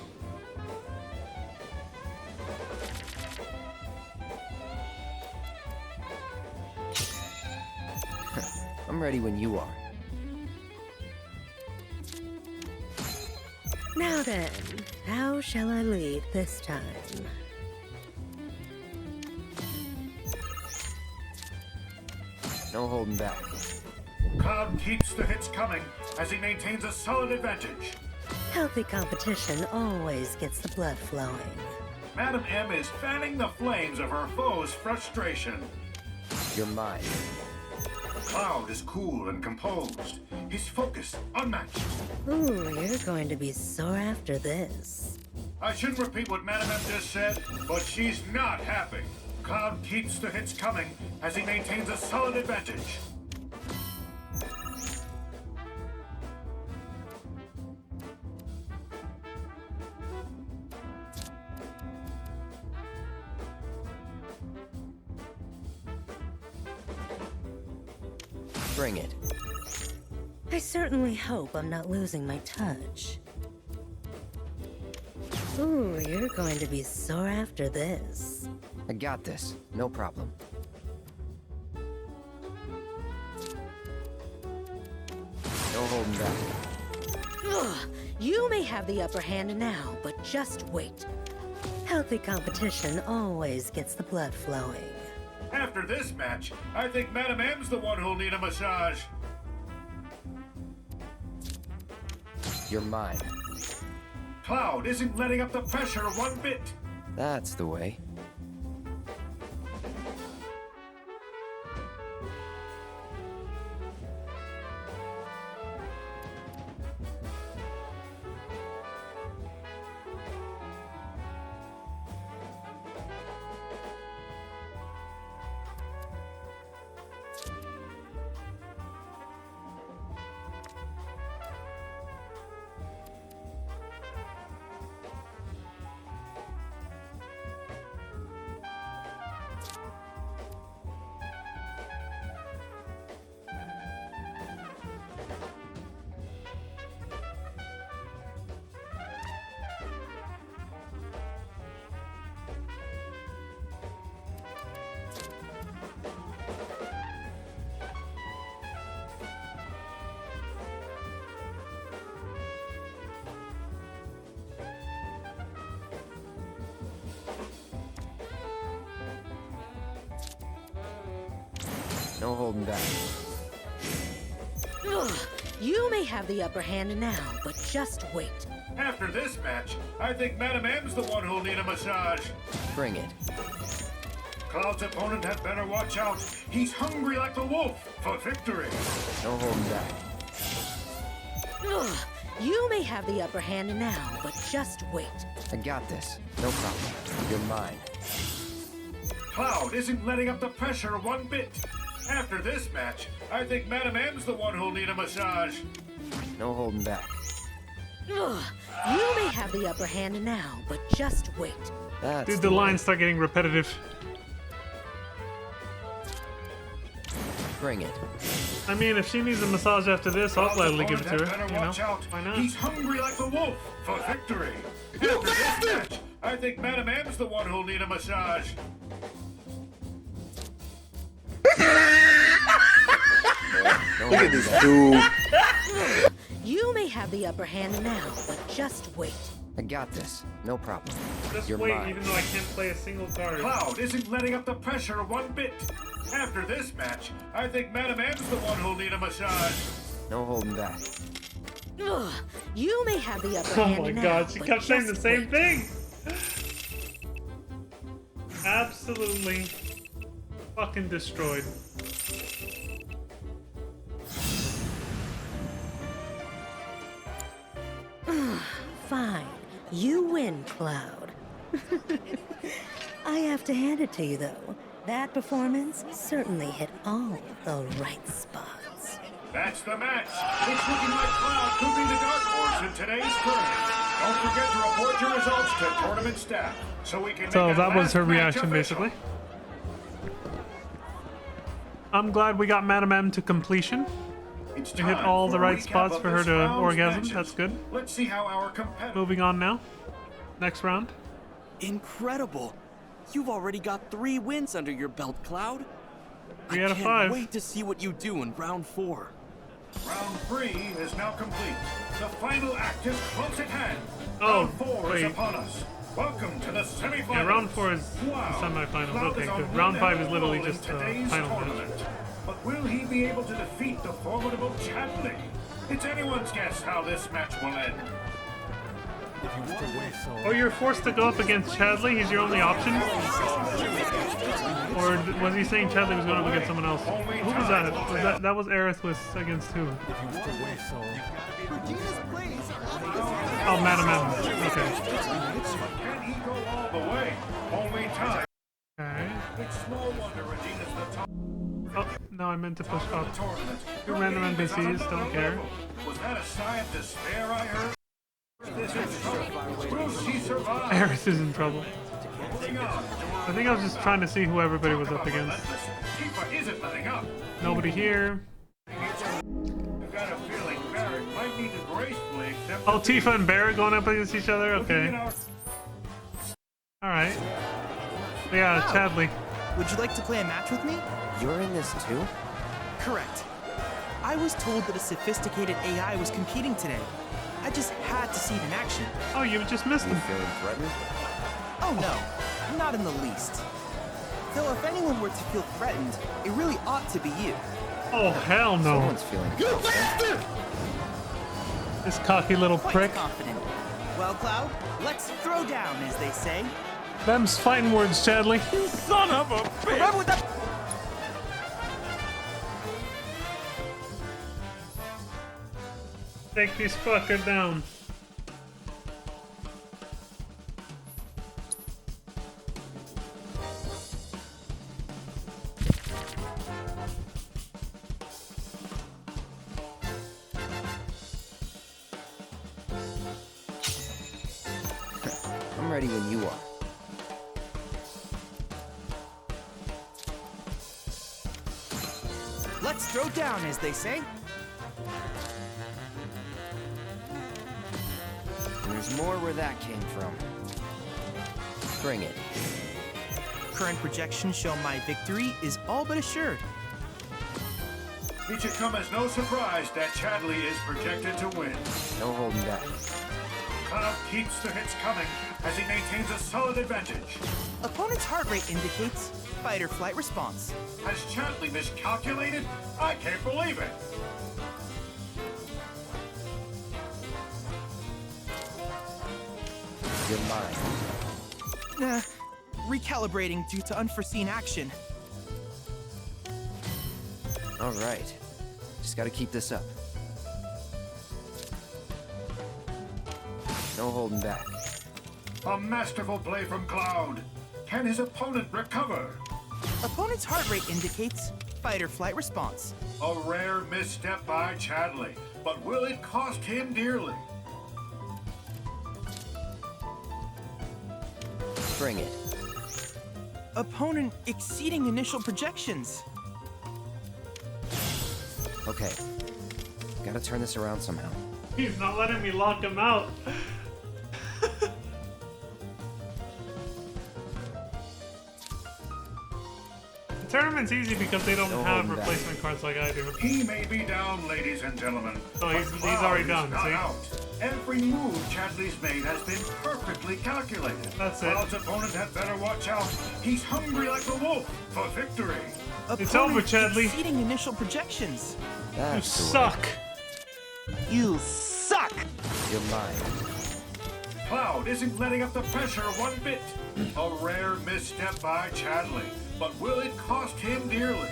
I'm ready when you are. Now then, how shall I lead this time? No holding back. Cloud keeps the hits coming as he maintains a solid advantage. Healthy competition always gets the blood flowing. Madam M is fanning the flames of her foe's frustration. You're mine. Cloud is cool and composed. He's focused, unmatched. Ooh, you're going to be sore after this. I shouldn't repeat what Madam M just said, but she's not happy. Cloud keeps the hits coming as he maintains a solid advantage. Bring it. I certainly hope I'm not losing my touch. Ooh, you're going to be sore after this. I got this. No problem. No holding back. Ugh, you may have the upper hand now, but just wait. Healthy competition always gets the blood flowing. After this match, I think Madam M's the one who'll need a massage. You're mine. Cloud isn't letting up the pressure one bit. That's the way. No holding back. Ugh, you may have the upper hand now, but just wait. After this match, I think Madam M's the one who'll need a massage. Bring it. Cloud's opponent had better watch out. He's hungry like the wolf for victory. No holding back. Ugh, you may have the upper hand now, but just wait. I got this. No problem. You're mine. Cloud isn't letting up the pressure one bit. After this match, I think Madam M's the one who'll need a massage. No holding back. Ugh, you may have the upper hand now, but just wait. That's Dude, the lines start getting repetitive. Bring it. I mean, if she needs a massage after this, I'll gladly give it to her. You know, Watch out. why not? He's hungry like the wolf for victory. After this match, I think Madam M's the one who'll need a massage. Look at this dude. You may have the upper hand now, but just wait. I got this. No problem. Just You're wait, mine. even though I can't play a single card. Cloud isn't letting up the pressure one bit. After this match, I think Madam M's the one who'll need a massage. No holding back. Ugh, you may have the upper Oh hand my now, god, she but kept saying the just same wait. thing. Absolutely fucking destroyed. Fine. You win, Cloud. I have to hand it to you, though. That performance certainly hit all the right spots. That's the match. It's looking like Cloud could be the dark horse in today's tournament. Don't forget to report your results to tournament staff so we can So make that was her match reaction, official. basically. I'm glad we got Madam M to completion. It's We hit time all for the a right recap spots of for her this to round's orgasm. matches. That's good. Let's see how our competitors. Moving on now. Next round. Incredible! You've already got 3 wins under your belt, Cloud. 3 out of I 5. can't wait to see what you do in round 4. Round 3 is now complete. The final act is close at hand. Oh, round 4 wait. is upon us. Welcome to the semifinals. Yeah, round 4 is Wow. the semifinals. Cloud Okay, is on good. one Round 5 hell is of a literally roll in just the today's final match. tournament. But will he be able to defeat the formidable Chadley? It's anyone's guess how this match will end. Oh, you're forced to go up against Chadley? He's your only option? Or was he saying Chadley was going up against someone else? Who was that? That was Aerith was against who? Oh, Madam M. Okay. Can he go all the way? Only time. Okay. It's small wonder Regina's the top Oh, no, I meant to push up. tournament. Two random NPCs, don't care. Was that a sigh of despair I heard? This is trouble. Will she survive? Aerith is in trouble. Holding on. I think I was just trying to see who everybody was up against. Tifa isn't letting up. Nobody here. I've got a feeling Barrett might need to gracefully accept. Oh, Tifa and Barrett going up against each other? Okay. Alright. Yeah, Chadley. Would you like to play a match with me? You're in this too? Correct. I was told that a sophisticated AI was competing today. I just had to see it in action. Oh, you just missed You him. feeling threatened? Oh no, not in the least. Though if anyone were to feel threatened, it really ought to be you. Oh, hell no. Someone's feeling This cocky little Quite prick. confident. Well, Cloud, let's throw down, as they say. Them's fighting words, Chadley. Son of a bitch! Remember with that. Take this fucker down. I'm ready when you are. Let's throw down, as they say. There's more where that came from. Bring it. Current projections show my victory is all but assured. It should come as no surprise that Chadley is projected to win. No holding back. Cloud keeps the hits coming as he maintains a solid advantage. Opponent's heart rate indicates fight or flight response. Has Chadley miscalculated? I can't believe it. You're mine. Nah, recalibrating due to unforeseen action. All right. Just gotta keep this up. No holding back. A masterful play from Cloud. Can his opponent recover? Opponent's heart rate indicates fight or flight response. A rare misstep by Chadley, but will it cost him dearly? Bring it. Opponent exceeding initial projections. Okay. Gotta turn this around somehow. He's not letting me lock him out. tournament's easy because they don't No have holding back. replacement cards like I do. He may be down, ladies and gentlemen. Oh, he's but already Cloud gone, is not see? out. Every move Chadley's made has been perfectly calculated. That's it. Cloud's opponent had better watch out. He's hungry like a wolf for victory. It's over, Chadley. Exceeding initial projections. You suck. You suck. You're mine. Cloud isn't letting up the pressure one bit. A rare misstep by Chadley, but will it cost him dearly?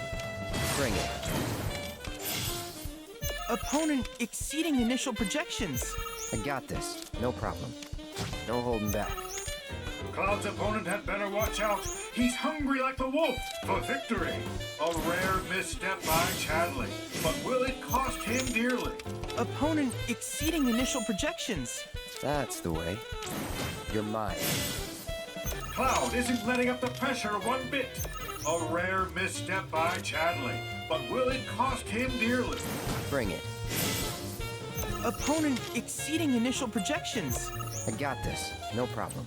Bring it. Opponent exceeding initial projections. I got this. No problem. No holding back. Cloud's opponent had better watch out. He's hungry like the wolf for victory. A rare misstep by Chadley, but will it cost him dearly? Opponent exceeding initial projections. That's the way. You're mine. Cloud isn't letting up the pressure one bit. A rare misstep by Chadley, but will it cost him dearly? Bring it. Opponent exceeding initial projections. I got this. No problem.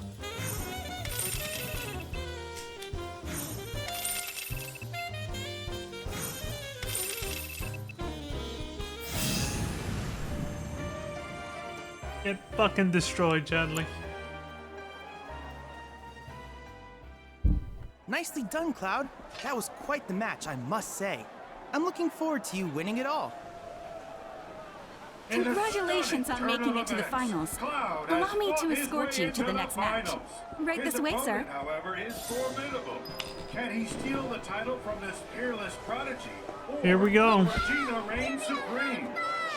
Get fucking destroyed, Chadley. Nicely done, Cloud. That was quite the match, I must say. I'm looking forward to you winning it all. Congratulations on making it to the finals. Allow me to escort you to the next match. Right this way, sir. However, is formidable. Can he steal the title from this peerless prodigy? Or Here we go. will Regina reign supreme.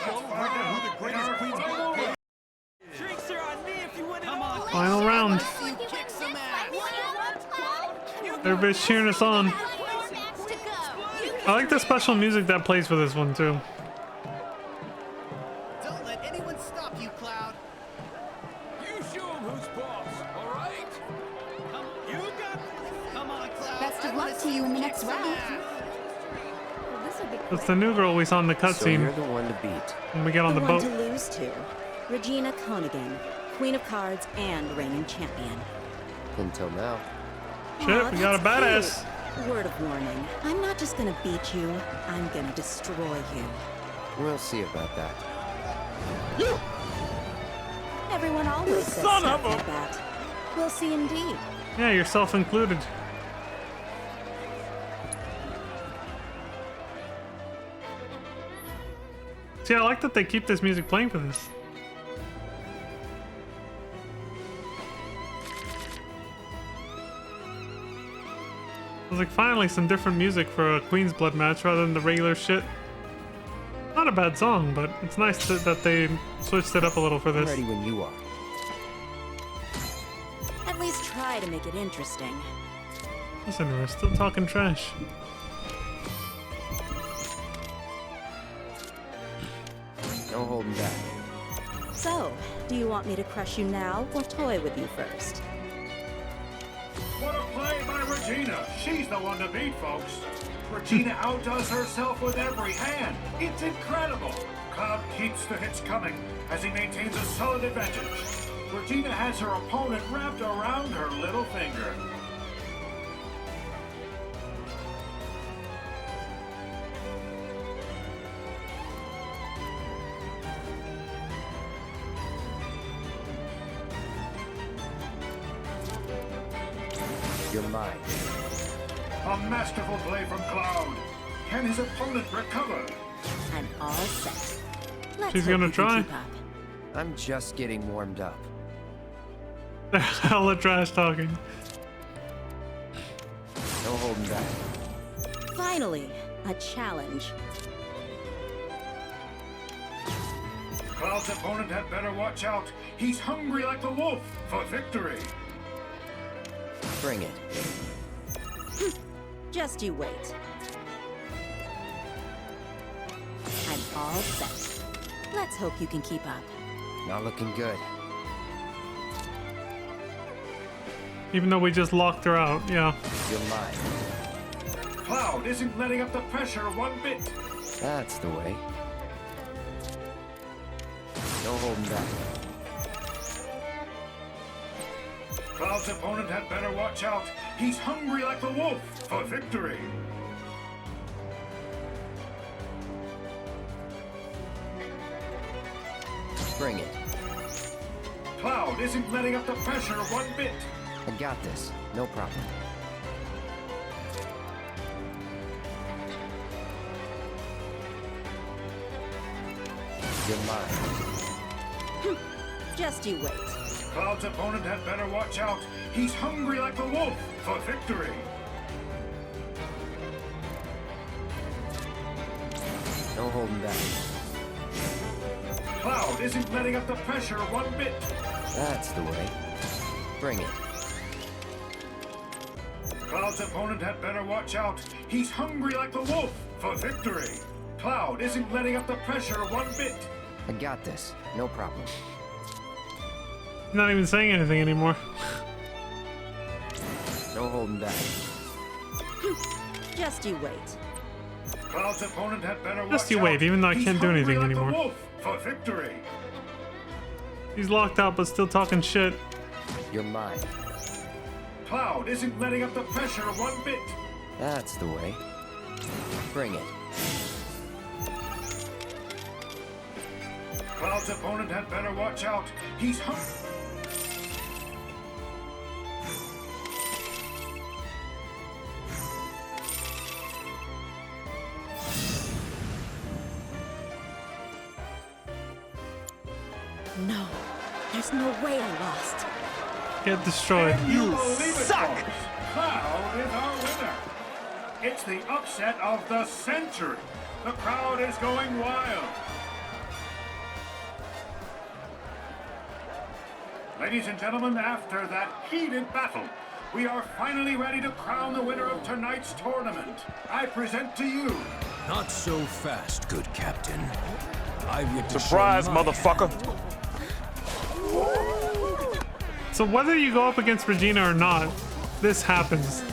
Let's find out who the greatest queen's blood. Drinks are on me if you win it all. Final round. Everybody's cheering us on. I like the special music that plays for this one too. Don't let anyone stop you, Cloud. You show him who's boss, all right? You got this. Come on, Cloud. Best of I wanna luck to see you in the kick next some round. ass. That's the new girl we saw in the So cutscene you're the one to beat. when we get on the one boat. to lose to. Regina Konigan, Queen of Cards and reigning champion. Until now. Shit, we got a badass. Cute. Word of warning. I'm not just gonna beat you, I'm gonna destroy you. We'll see about that. Everyone always says Son stuff of a- like that. We'll see indeed. Yeah, yourself included. See, I like that they keep this music playing for this. I was like, finally some different music for a Queen's Blood match rather than the regular shit. Not a bad song, but it's nice that they switched it up a little for I'm this. ready when you are. At least try to make it interesting. Listen, we're still talking trash. No holding back. So, do you want me to crush you now or toy with you first? What a play by Regina. She's the one to beat, folks. Regina outdoes herself with every hand. It's incredible. Cloud keeps the hits coming as he maintains a solid advantage. Regina has her opponent wrapped around her little finger. You're mine. A masterful play from Cloud. Can his opponent recover? I'm all set. Let's She's hope gonna you can try. keep up. I'm just getting warmed up. Hella trash talking. No holding back. Finally, a challenge. Cloud's opponent had better watch out. He's hungry like the wolf for victory. Bring it. Just you wait. I'm all set. Let's hope you can keep up. Not looking good. Even though we just locked her out, yeah. You're mine. Cloud isn't letting up the pressure one bit. That's the way. No holding back. Cloud's opponent had better watch out. He's hungry like the wolf for victory. Bring it. Cloud isn't letting up the pressure one bit. I got this. No problem. You're mine. Just you wait. Cloud's opponent had better watch out. He's hungry like the wolf for victory. No holding back. Cloud isn't letting up the pressure one bit. That's the way. Bring it. Cloud's opponent had better watch out. He's hungry like the wolf for victory. Cloud isn't letting up the pressure one bit. I got this. No problem. Not even saying anything anymore. No holding back. Just you wait. Cloud's opponent had better watch Just you wait, even though I can't do anything like anymore. The wolf for victory. He's locked out, but still talking shit. You're mine. Cloud isn't letting up the pressure one bit. That's the way. Bring it. Cloud's opponent had better watch out. He's hungry. No, there's no way I lost. Get destroyed. You suck! Cloud is our winner. It's the upset of the century. The crowd is going wild. Ladies and gentlemen, after that heated battle, we are finally ready to crown the winner of tonight's tournament. I present to you... Not so fast, good captain. I've yet to surprise, motherfucker! So whether you go up against Regina or not, this happens.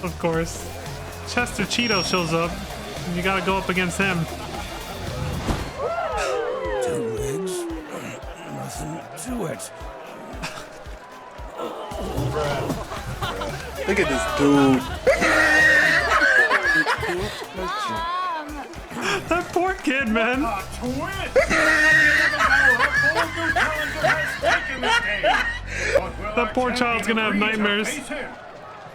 Of course. Chester Cheeto shows up, and you gotta go up against him. 2 legs, nothing to it. Look at this dude. That poor kid, man. That poor child's gonna have nightmares.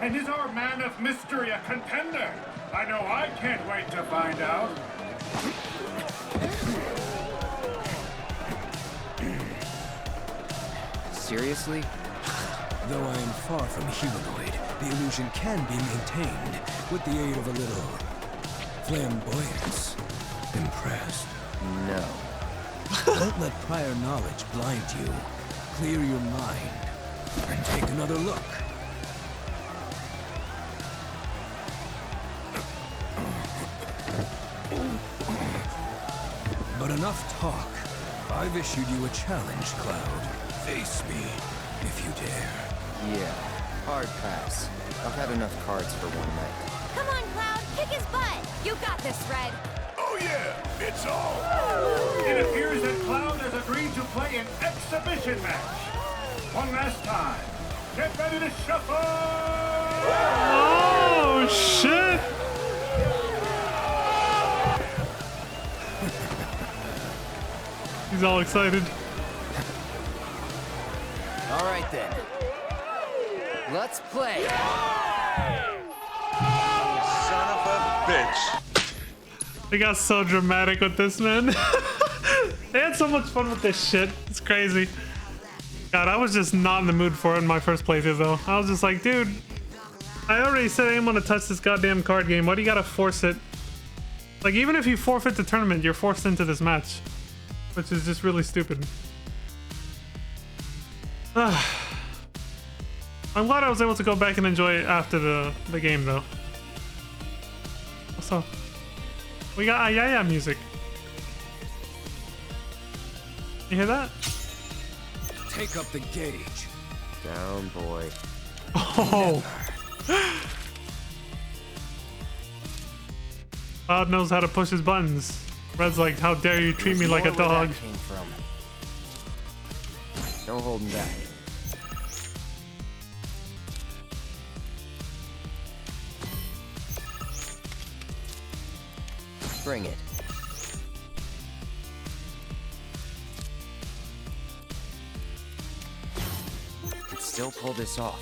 And is our man of mystery a contender? I know I can't wait to find out. Seriously? Though I am far from humanoid, the illusion can be maintained with the aid of a little flamboyance. Impressed? No. Don't let prior knowledge blind you. Clear your mind and take another look. But enough talk. I've issued you a challenge, Cloud. Face me, if you dare. Yeah, hard pass. I've had enough cards for one night. Come on, Cloud, kick his butt. You got this, Red. Oh yeah, it's all. It appears that Cloud has agreed to play an exhibition match. One last time. Get ready to shuffle! Oh, shit! He's all excited. All right then. Let's play. Son of a bitch. They got so dramatic with this, man. They had so much fun with this shit. It's crazy. God, I was just not in the mood for it in my first playthrough, though. I was just like, dude, I already said I didn't want to touch this goddamn card game. Why do you gotta force it? Like, even if you forfeit the tournament, you're forced into this match. Which is just really stupid. I'm glad I was able to go back and enjoy it after the game, though. Also, we got Ayaya music. You hear that? Take up the gauge. Down, boy. Oh! Cloud knows how to push his buttons. Red's like, how dare you treat me like a dog. Came from. No holding back. Bring it. still pull this off.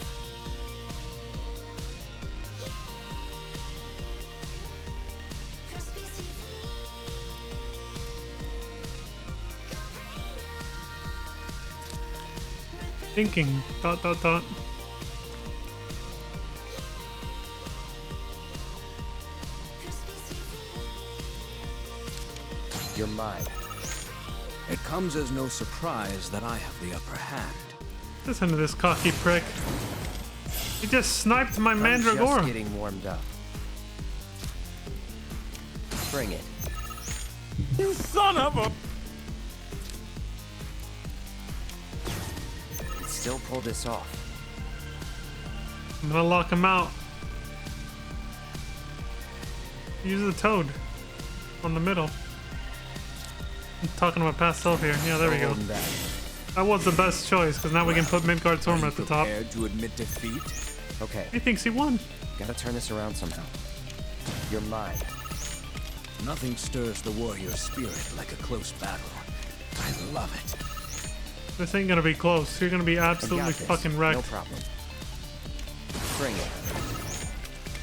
Thinking. ... You're mine. It comes as no surprise that I have the upper hand. Listen to this cocky prick. He just sniped my I'm Mandragora. just getting warmed up. Bring it. You son of a... Still pull this off. I'm gonna lock him out. Use the toad on the middle. I'm talking about past self here. Yeah, there we go. That was the best choice because now we can put Midgard Torm at the top. Prepared to admit defeat? Okay. He thinks he won. Gotta turn this around somehow. You're mine. Nothing stirs the warrior spirit like a close battle. I love it. This ain't gonna be close. You're gonna be absolutely fucking wrecked. No problem. Bring it.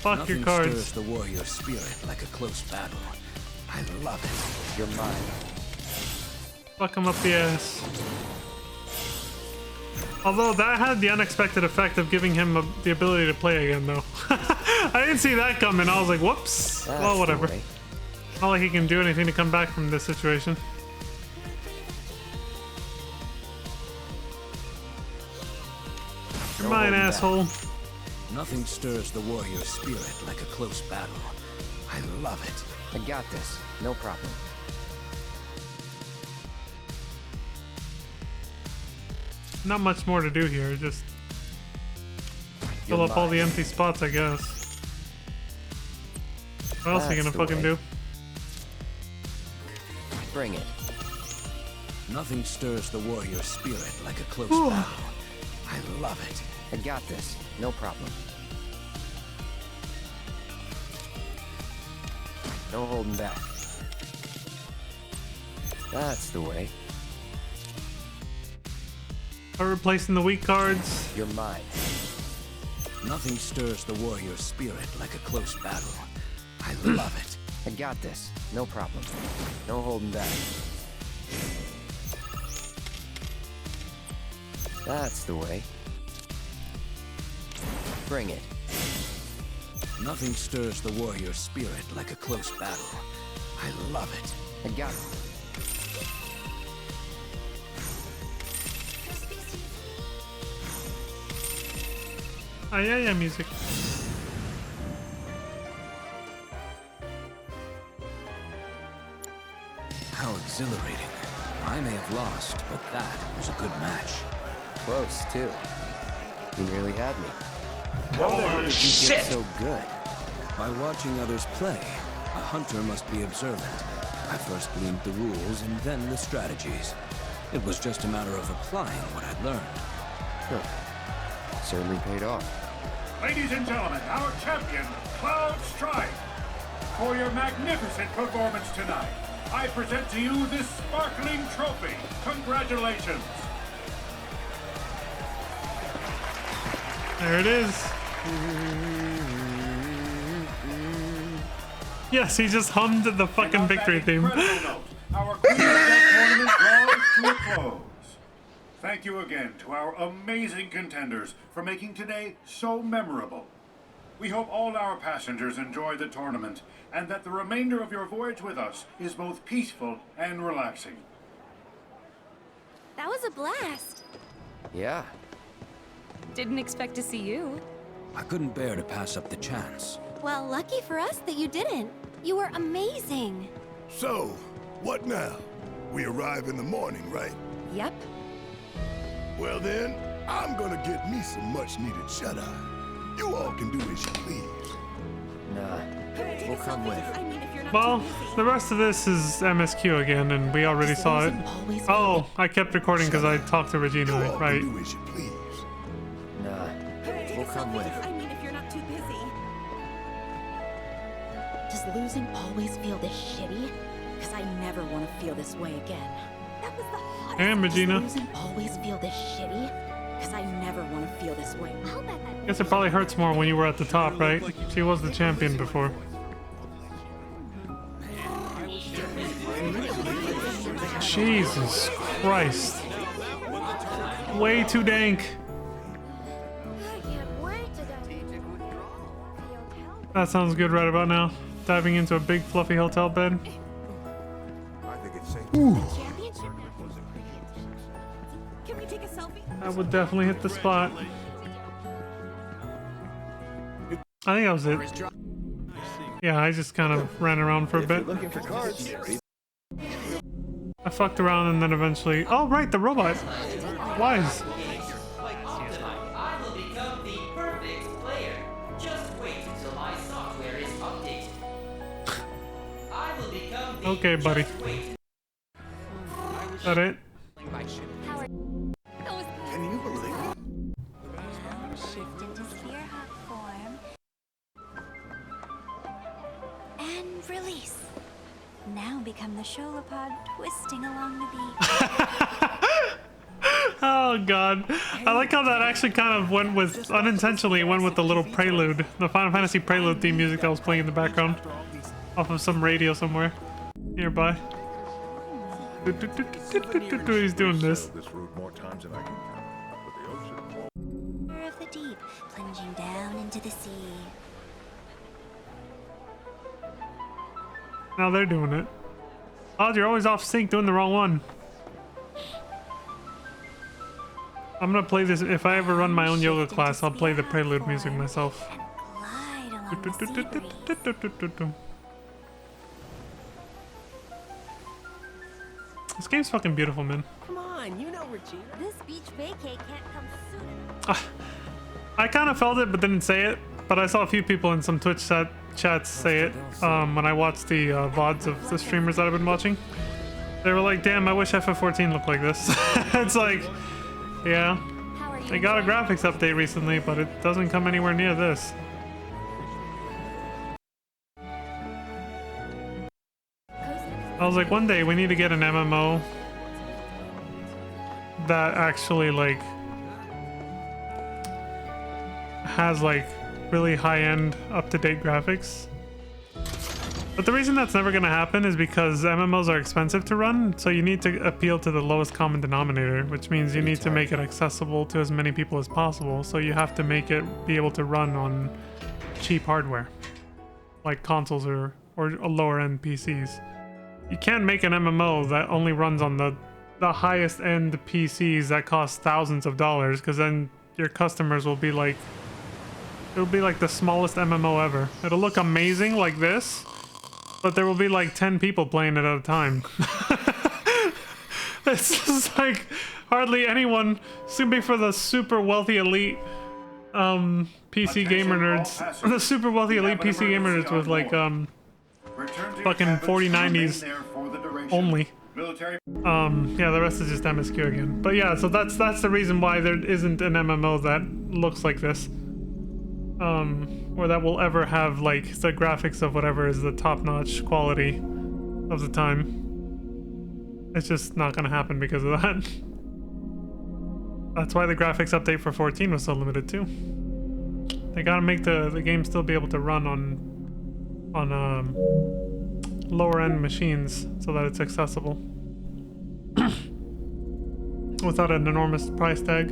Fuck Nothing your cards. stirs the warrior spirit like a close battle. I love it. You're mine. Fuck him up the ass. Although that had the unexpected effect of giving him the ability to play again, though. I didn't see that coming. I was like, whoops. Well, whatever. Not like he can do anything to come back from this situation. You're mine, asshole. Nothing stirs the warrior spirit like a close battle. I love it. I got this. No problem. Not much more to do here. Just fill up all the empty spots, I guess. What else are you gonna fucking do? Bring it. Nothing stirs the warrior spirit like a close battle. I love it. I got this. No problem. No holding back. That's the way. Are replacing the weak cards. You're mine. Nothing stirs the warrior spirit like a close battle. I love it. I got this. No problem. No holding back. That's the way. Bring it. Nothing stirs the warrior spirit like a close battle. I love it. I got it. Ah, yeah, music. How exhilarating. I may have lost, but that was a good match. Close, too. You nearly had me. Holy How did you get so good? By watching others play, a hunter must be observant. I first gleaned the rules and then the strategies. It was just a matter of applying what I'd learned. Certainly paid off. Ladies and gentlemen, our champion, Cloud Strife. For your magnificent performance tonight, I present to you this sparkling trophy. Congratulations. There it is. Yes, he just hummed the fucking victory theme. Our Queen tournament draws to a close. Thank you again to our amazing contenders for making today so memorable. We hope all our passengers enjoy the tournament and that the remainder of your voyage with us is both peaceful and relaxing. That was a blast. Yeah. Didn't expect to see you. I couldn't bear to pass up the chance. Well, lucky for us that you didn't. You were amazing. So, what now? We arrive in the morning, right? Yep. Well then, I'm gonna get me some much-needed shut-eye. You all can do as you please. Nah, we'll come with. Well, the rest of this is MSQ again, and we already saw it. Oh, I kept recording because I talked to Regina, right? Do as you please. Nah, we'll come with. if you're not too busy. Does losing always feel this shitty? Because I never want to feel this way again. That was the hottest. Hey, Regina. Does losing always feel this shitty? because I never want to feel this way. Guess it probably hurts more when you were at the top, right? She was the champion before. Jesus Christ. Way too dank. That sounds good right about now. Diving into a big fluffy hotel bed. Ooh. Can we take a selfie? That would definitely hit the spot. I think that was it. Yeah, I just kind of ran around for a bit. I fucked around and then eventually... Oh, right, the robot. Wise. I will become the perfect player. Just wait until my software is updated. I will become the Okay, buddy. Is that it? Can you believe it? Shift into sphere hop form. And release. Now become the Sholopod twisting along the beach. Oh god. I like how that actually kind of went with, unintentionally went with the little prelude. The Final Fantasy prelude theme music that was playing in the background. Off of some radio somewhere. Nearby. He's doing this. Of the deep, plunging down into the sea. Now they're doing it. Oh, you're always off sync doing the wrong one. I'm gonna play this. If I ever run my own yoga class, I'll play the prelude music myself. This game's fucking beautiful, man. Come on, you know Regina. This beach vacay can't come soon enough. I kind of felt it, but didn't say it. But I saw a few people in some Twitch chats say it when I watched the VODs of the streamers that I've been watching. They were like, damn, I wish FF14 looked like this. It's like, yeah. They got a graphics update recently, but it doesn't come anywhere near this. I was like, one day we need to get an MMO that actually like has like really high-end, up-to-date graphics. But the reason that's never gonna happen is because MMOs are expensive to run, so you need to appeal to the lowest common denominator, which means you need to make it accessible to as many people as possible. So you have to make it be able to run on cheap hardware, like consoles or lower-end PCs. You can't make an MMO that only runs on the highest end PCs that cost thousands of dollars, because then your customers will be like, it'll be like the smallest MMO ever. It'll look amazing like this, but there will be like 10 people playing it at a time. It's just like hardly anyone. It's gonna be for the super wealthy elite PC gamer nerds. The super wealthy elite PC gamer nerds with like fucking 4090s only. Yeah, the rest is just MSQ again. But yeah, so that's the reason why there isn't an MMO that looks like this. Or that will ever have like the graphics of whatever is the top-notch quality of the time. It's just not gonna happen because of that. That's why the graphics update for 14 was so limited too. They gotta make the game still be able to run on lower end machines so that it's accessible without an enormous price tag.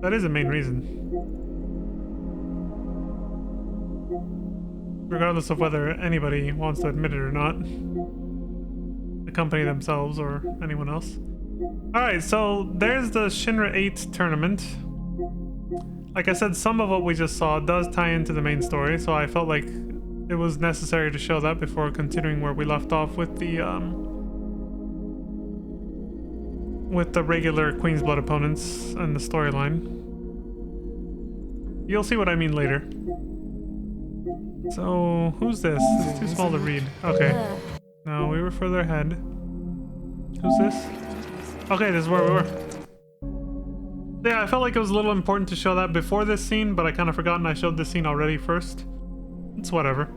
That is the main reason, regardless of whether anybody wants to admit it or not, the company themselves or anyone else. Alright, so there's the Shinra 8 tournament. Like I said, some of what we just saw does tie into the main story, so I felt like it was necessary to show that before continuing where we left off with the regular Queen's Blood opponents and the storyline. You'll see what I mean later. So, who's this? It's too small to read. Okay. No, we were further ahead. Who's this? Okay, this is where we were. Yeah, I felt like it was a little important to show that before this scene, but I kind of forgot and I showed this scene already first. It's whatever.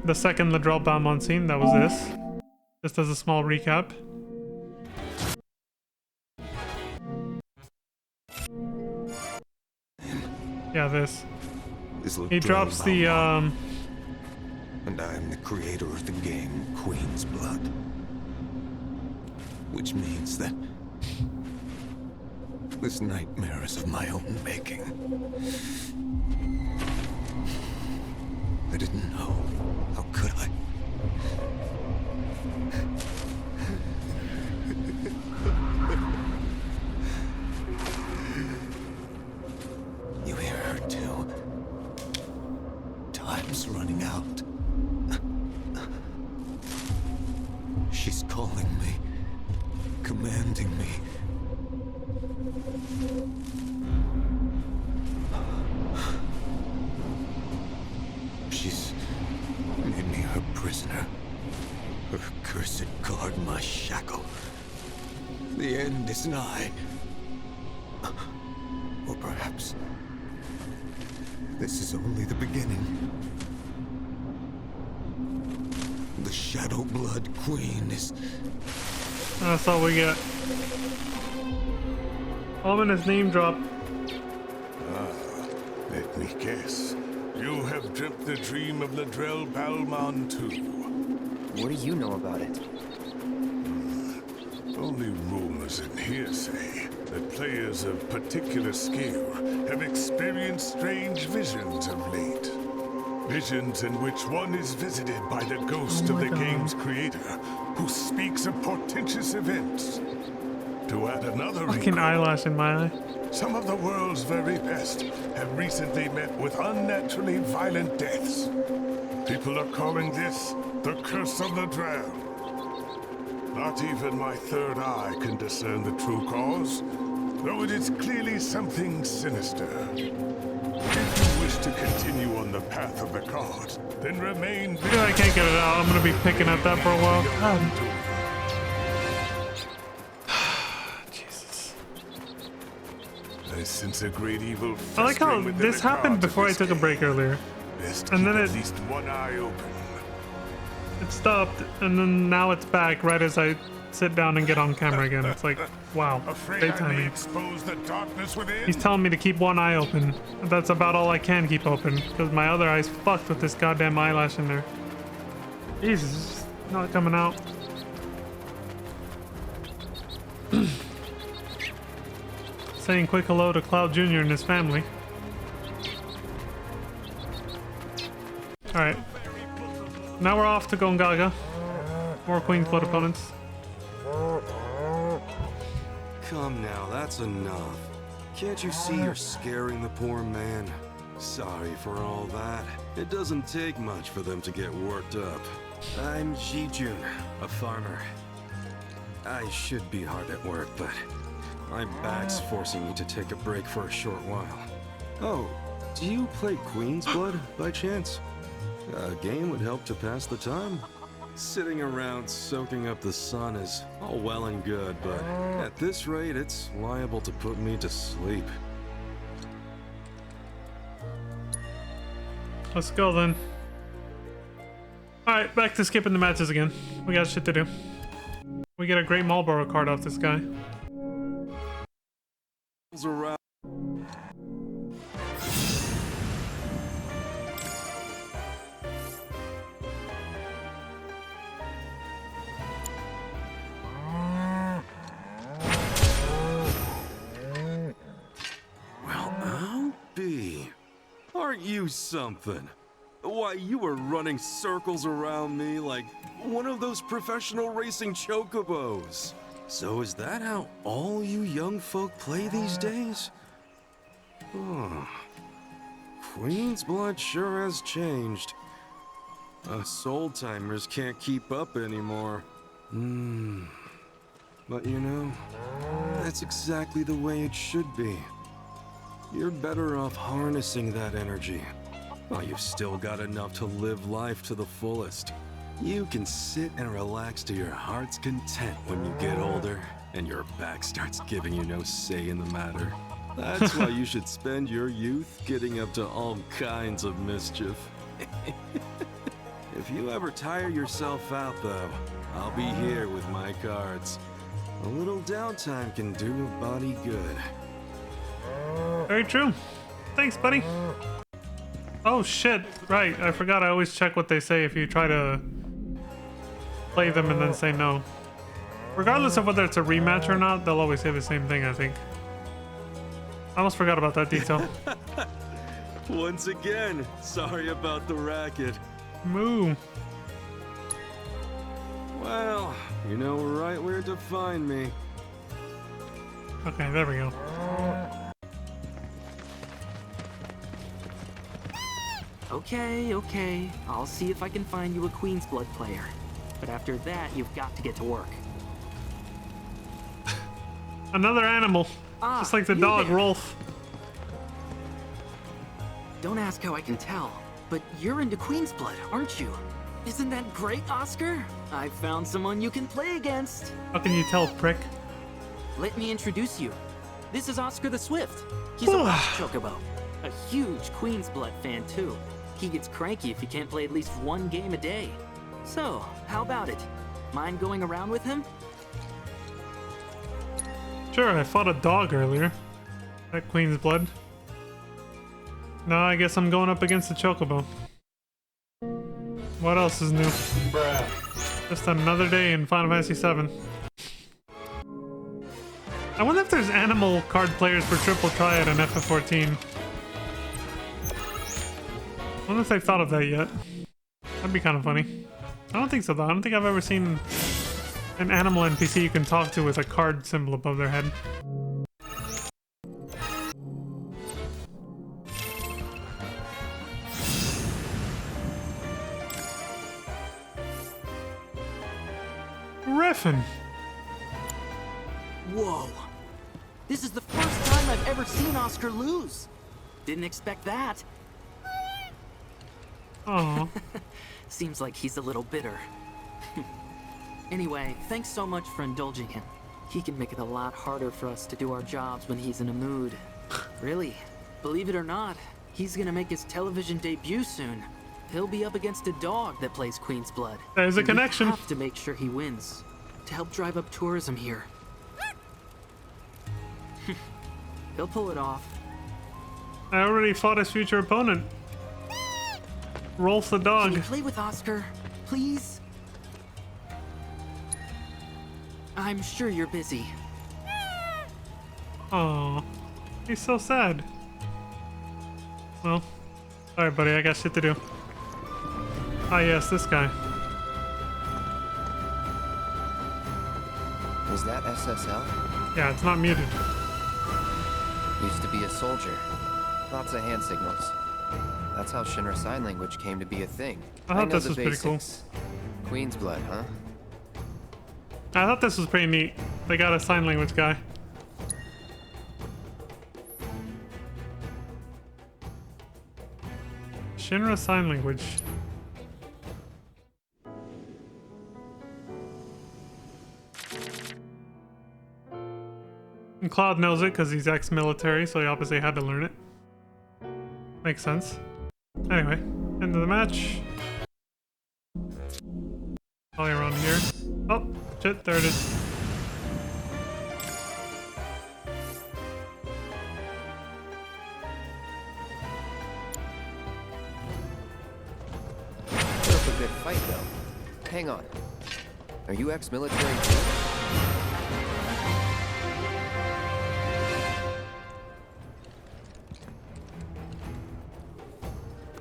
The second Ladrell Balmont scene, that was this. Just as a small recap. Yeah, this. This He drops the and I'm the creator of the game Queen's Blood. Which means that this nightmare is of my own making. I didn't know. How could I? You hear her too? Time's running out. She's calling me, commanding me. She's made me her prisoner. Her cursed guard, my shackle. The end is nigh. Or perhaps this is only the beginning. The Shadow Blood Queen is... That's all we get. Ominous name drop. Let me guess. You have dreamt the dream of Ladrell Balmon too. What do you know about it? Only rumors and hearsay that players of particular skill have experienced strange visions of late. Visions in which one is visited by the ghost of the game's creator, who speaks of portentous events. To add another fucking wrinkle, eyelash in my eye. some of the world's very best have recently met with unnaturally violent deaths. People are calling this the curse of the drowned. Not even my third eye can discern the true cause, though it is clearly something sinister. If you wish to continue on the path of the cards, then remain I feel I can't get it out. I'm gonna be picking at that for a while. Jesus. I sense a great evil. I like how festering within this the happened cards of before I this took a game. break earlier. Best And keep then at it least one eye open. stopped, and then now it's back right as I sit down and get on camera again. It's like, wow, Afraid great I may timing. expose the darkness within. He's telling me to keep one eye open. That's about all I can keep open, because my other eye's fucked with this goddamn eyelash in there. Jesus, it's just not coming out. Saying quick hello to Cloud Jr. and his family. Alright. Now we're off to Gongaga. More Queen's Blood opponents. Come now, that's enough. Can't you see you're scaring the poor man? Sorry for all that. It doesn't take much for them to get worked up. I'm Ji-Jun, a farmer. I should be hard at work, but my back's forcing me to take a break for a short while. Oh, do you play Queen's Blood by chance? A game would help to pass the time. Sitting around soaking up the sun is all well and good, but at this rate, it's liable to put me to sleep. Let's go then. Alright, back to skipping the matches again. We got shit to do. We get a great Marlboro card off this guy. Around. Well, I'll be. Aren't you something? Why, you were running circles around me like one of those professional racing chocobos. So is that how all you young folk play these days? Oh. Queen's Blood sure has changed. Us old-timers can't keep up anymore. But you know, that's exactly the way it should be. You're better off harnessing that energy. While you've still got enough to live life to the fullest. You can sit and relax to your heart's content when you get older, and your back starts giving you no say in the matter. That's why you should spend your youth getting up to all kinds of mischief. If you ever tire yourself out, though, I'll be here with my cards. A little downtime can do a body good. Very true. Thanks, buddy. Oh shit, right. I forgot I always check what they say if you try to play them and then say no. Regardless of whether it's a rematch or not, they'll always say the same thing, I think. I almost forgot about that detail. Once again, sorry about the racket. Moo. Well, you know right where to find me. Okay, there we go. Okay. I'll see if I can find you a Queen's Blood player. But after that, you've got to get to work. Another animal. Just like the dog, there. Rolf. Don't ask how I can tell, but you're into Queen's Blood, aren't you? Isn't that great, Oscar? I found someone you can play against. How can you tell, prick? Let me introduce you. This is Oscar the Swift. He's a watch chocobo. A huge Queen's Blood fan, too. He gets cranky if he can't play at least one game a day. So, how about it? Mind going around with him? Sure, I fought a dog earlier. At Queen's Blood. Now I guess I'm going up against the chocobo. What else is new? Bruh. Just another day in Final Fantasy VII. I wonder if there's animal card players for Triple Triad and FF14. I wonder if they've thought of that yet. That'd be kind of funny. I don't think so though. I don't think I've ever seen an animal NPC you can talk to with a card symbol above their head. Riffin. Whoa. This is the first time I've ever seen Oscar lose. Didn't expect that. Oh. Seems like he's a little bitter. Anyway, thanks so much for indulging him. He can make it a lot harder for us to do our jobs when he's in a mood. Really, believe it or not, he's gonna make his television debut soon. He'll be up against a dog that plays Queen's Blood. There's a connection. We have to make sure he wins to help drive up tourism here. He'll pull it off. I already fought his future opponent. Rolf the dog. Can you play with Oscar, please? I'm sure you're busy. Oh, he's so sad. Well, alright buddy, I got shit to do. Ah yes, this guy. Is that SSL? Yeah, it's not muted. Used to be a soldier. Lots of hand signals. That's how Shinra Sign Language came to be a thing. I thought know this the was pretty cool. basics. Queen's Blood, huh? I thought this was pretty neat. They got a sign language guy. Shinra Sign Language. And Cloud knows it because he's ex-military, so he obviously had to learn it. Makes sense. Anyway, end of the match. Probably around here. Oh, shit, there it is. Put up a good fight, though. Hang on. Are you ex-military too?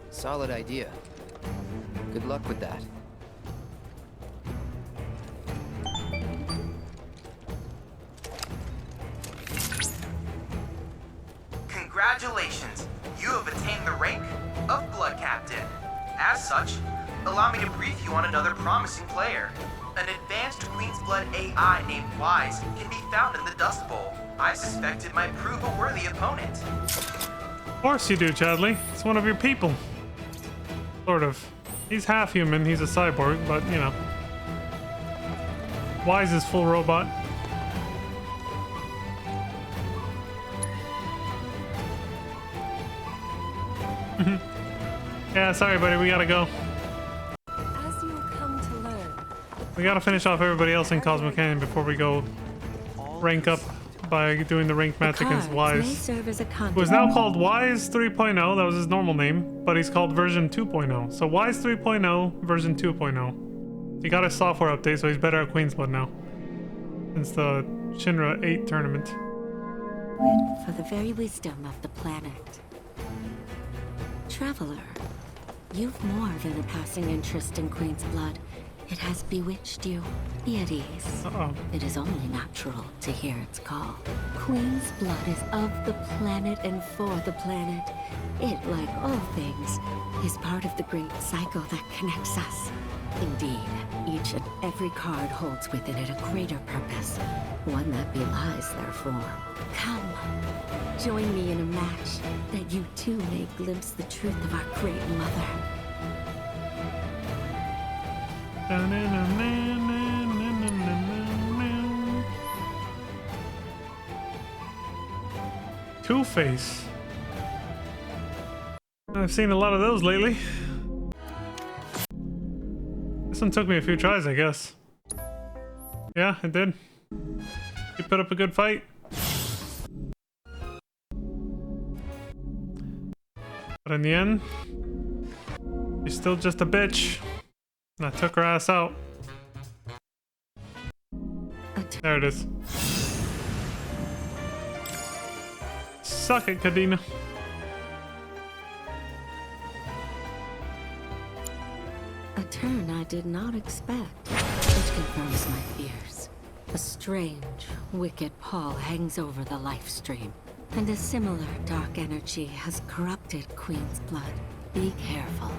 Solid idea. Good luck with that. Congratulations! You have attained the rank of Blood Captain. As such, allow me to brief you on another promising player. An advanced Queen's Blood AI named Wise can be found in the Dust Bowl. I suspect it might prove a worthy opponent. Of course you do, Chadley. It's one of your people. Sort of. He's half human, he's a cyborg, but you know. Wise is full robot. Yeah, sorry buddy, we gotta go. As you come to learn. We gotta finish off everybody else in Cosmo Canyon before we go rank up by doing the ranked match against Cards may Wise. serve as a Who is now called Wise 3.0, that was his normal name, but he's called version 2.0. So Wise 3.0, version 2.0. He got a software update, so he's better at Queen's Blood now. Since the Shinra 8 tournament. For the very wisdom of the planet. Traveler, you've more than a passing interest in Queen's Blood. It has bewitched you. Be at ease. It is only natural to hear its call. Queen's Blood is of the planet and for the planet. It, like all things, is part of the great cycle that connects us. Indeed, each and every card holds within it a greater purpose, one that belies their form. Come, join me in a match that you too may glimpse the truth of our great mother. Two-Face. I've seen a lot of those lately. This one took me a few tries, I guess. Yeah, it did. You put up a good fight. But in the end, she's still just a bitch. And I took her ass out. There it is. Suck it, Kadena. A turn I did not expect, which confirms my fears. A strange, wicked pall hangs over the life stream, and a similar dark energy has corrupted Queen's Blood. Be careful.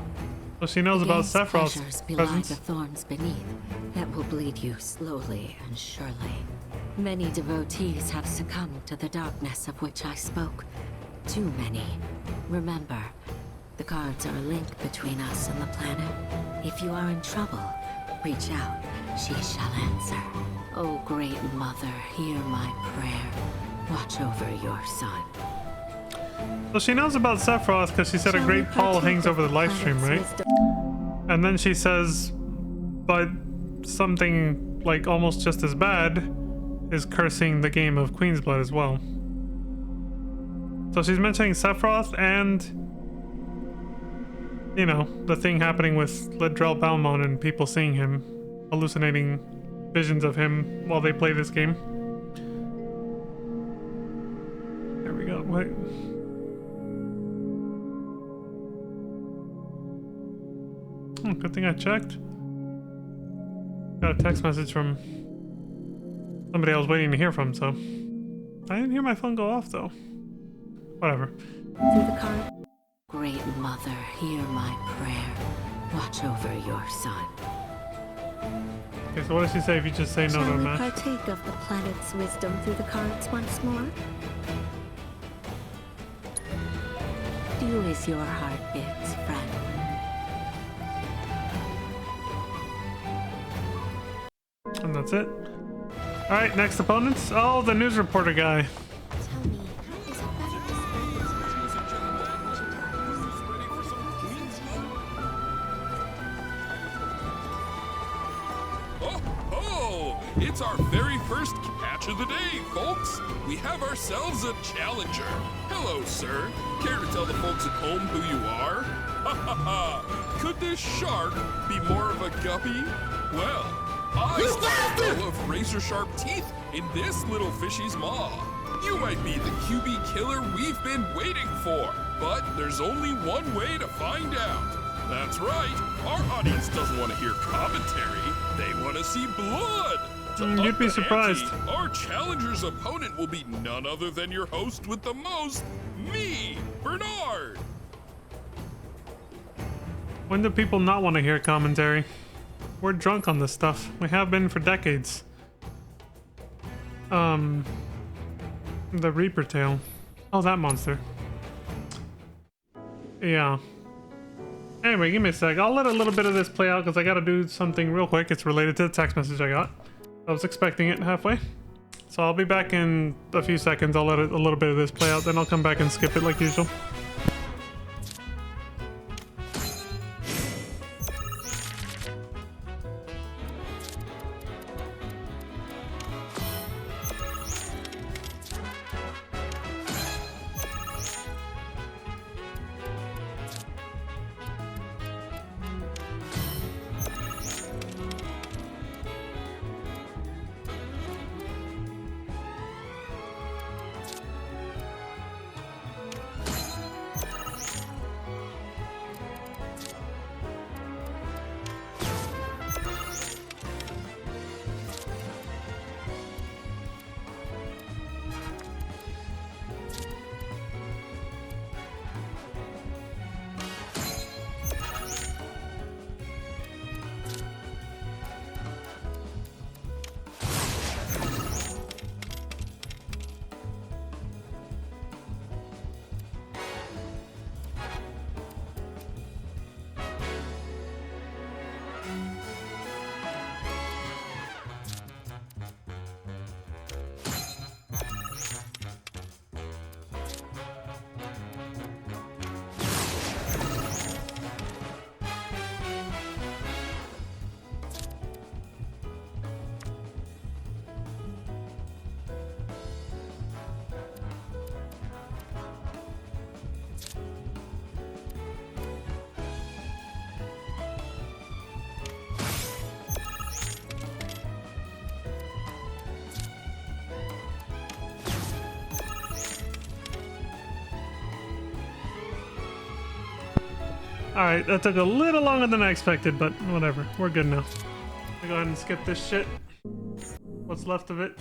Well, she knows about Against Sephiroth's pleasures belie presence. the thorns beneath that will bleed you slowly and surely. Many devotees have succumbed to the darkness of which I spoke. Too many. Remember, the cards are a link between us and the planet. If you are in trouble, reach out. She shall answer. Oh, great mother, hear my prayer. Watch over your son. Well, she knows about Sephiroth because she said a great pall hangs over the live stream, right? And then she says, but something like almost just as bad is cursing the game of Queen's Blood as well. So she's mentioning Sephiroth and, you know, the thing happening with Ledrell Balmon and people seeing him, hallucinating visions of him while they play this game. There we go. Wait. Oh, good thing I checked. Got a text message from somebody I was waiting to hear from, so I didn't hear my phone go off though. Whatever. Through the card. Great mother, hear my prayer. Watch over your son. Okay, so what does she say if you just say no to Shall a we match? partake of the planet's wisdom through the cards once more? Do as your heart bids, friend. And that's it. Alright, next opponents. Oh, the news reporter guy. Oh, it's our very first catch of the day, folks. We have ourselves a challenger. Hello, sir. Care to tell the folks at home who you are? Ha ha ha. Could this shark be more of a guppy? Well, I spy a row of razor-sharp teeth in this little fishy's maw. You might be the QB killer we've been waiting for, but there's only one way to find out. That's right, our audience doesn't want to hear commentary, they want to see blood. To You'd up be the surprised. ante, our challenger's opponent will be none other than your host with the most, me, Bernard. When do people not want to hear commentary? We're drunk on this stuff. We have been for decades. The Reaper Tail. Oh, that monster. Yeah. Anyway, give me a sec. I'll let a little bit of this play out because I gotta do something real quick. It's related to the text message I got. I was expecting it halfway. So I'll be back in a few seconds. I'll let a little bit of this play out, then I'll come back and skip it like usual. Alright, that took a little longer than I expected, but whatever. We're good now. Go ahead and skip this shit. What's left of it.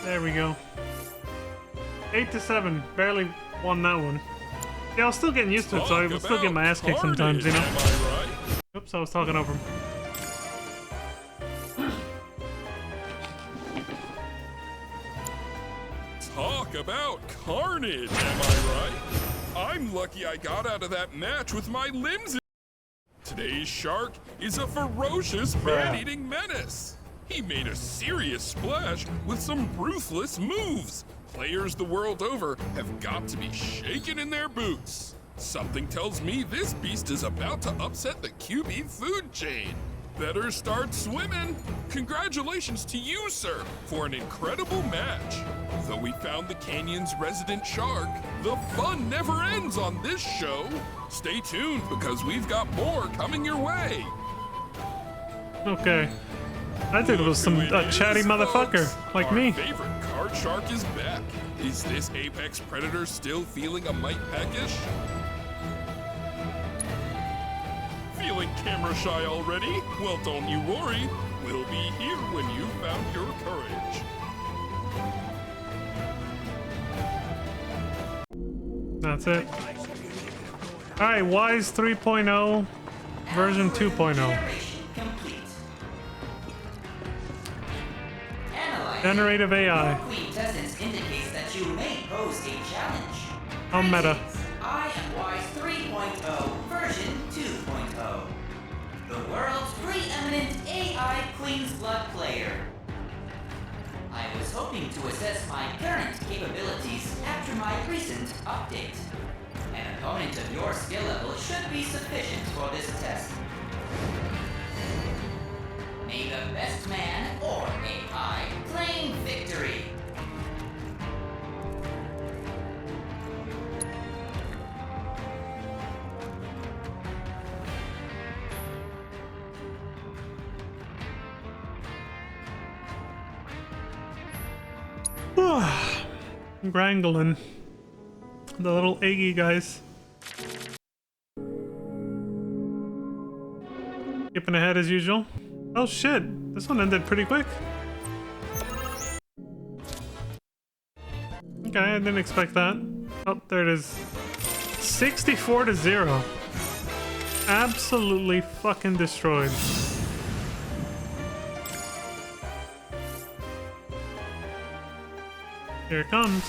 There we go. 8-7. Barely won that one. Yeah, I was still getting used to it, so I would still get my ass kicked sometimes, you know? Oops, I was talking over him. Talk about carnage, am I right? I'm lucky I got out of that match with my limbs. Today's shark is a ferocious man-eating menace. He made a serious splash with some ruthless moves. Players the world over have got to be shaken in their boots. Something tells me this beast is about to upset the QB food chain. Better start swimming. Congratulations to you, sir, for an incredible match. Though we found the canyon's resident shark, the fun never ends on this show. Stay tuned because we've got more coming your way. Okay. I think it was some chatty motherfucker like me. Our favorite card shark is back. Is this apex predator still feeling a mite peckish? Feeling camera shy already? Well, don't you worry. We'll be here when you've found your courage. That's it. Alright, Wise 3.0, version 2.0. Generative AI. You may pose a challenge. I'm meta. I am Wise 3.0, version 2.0. The world's preeminent AI Queen's Blood player. I was hoping to assess my current capabilities after my recent update. An opponent of your skill level should be sufficient for this test. May the best man or AI claim victory. Wrangling. The little eggy guys. Skipping ahead as usual. Oh shit, this one ended pretty quick. Okay, I didn't expect that. Oh, there it is. 64-0. Absolutely fucking destroyed. Here it comes.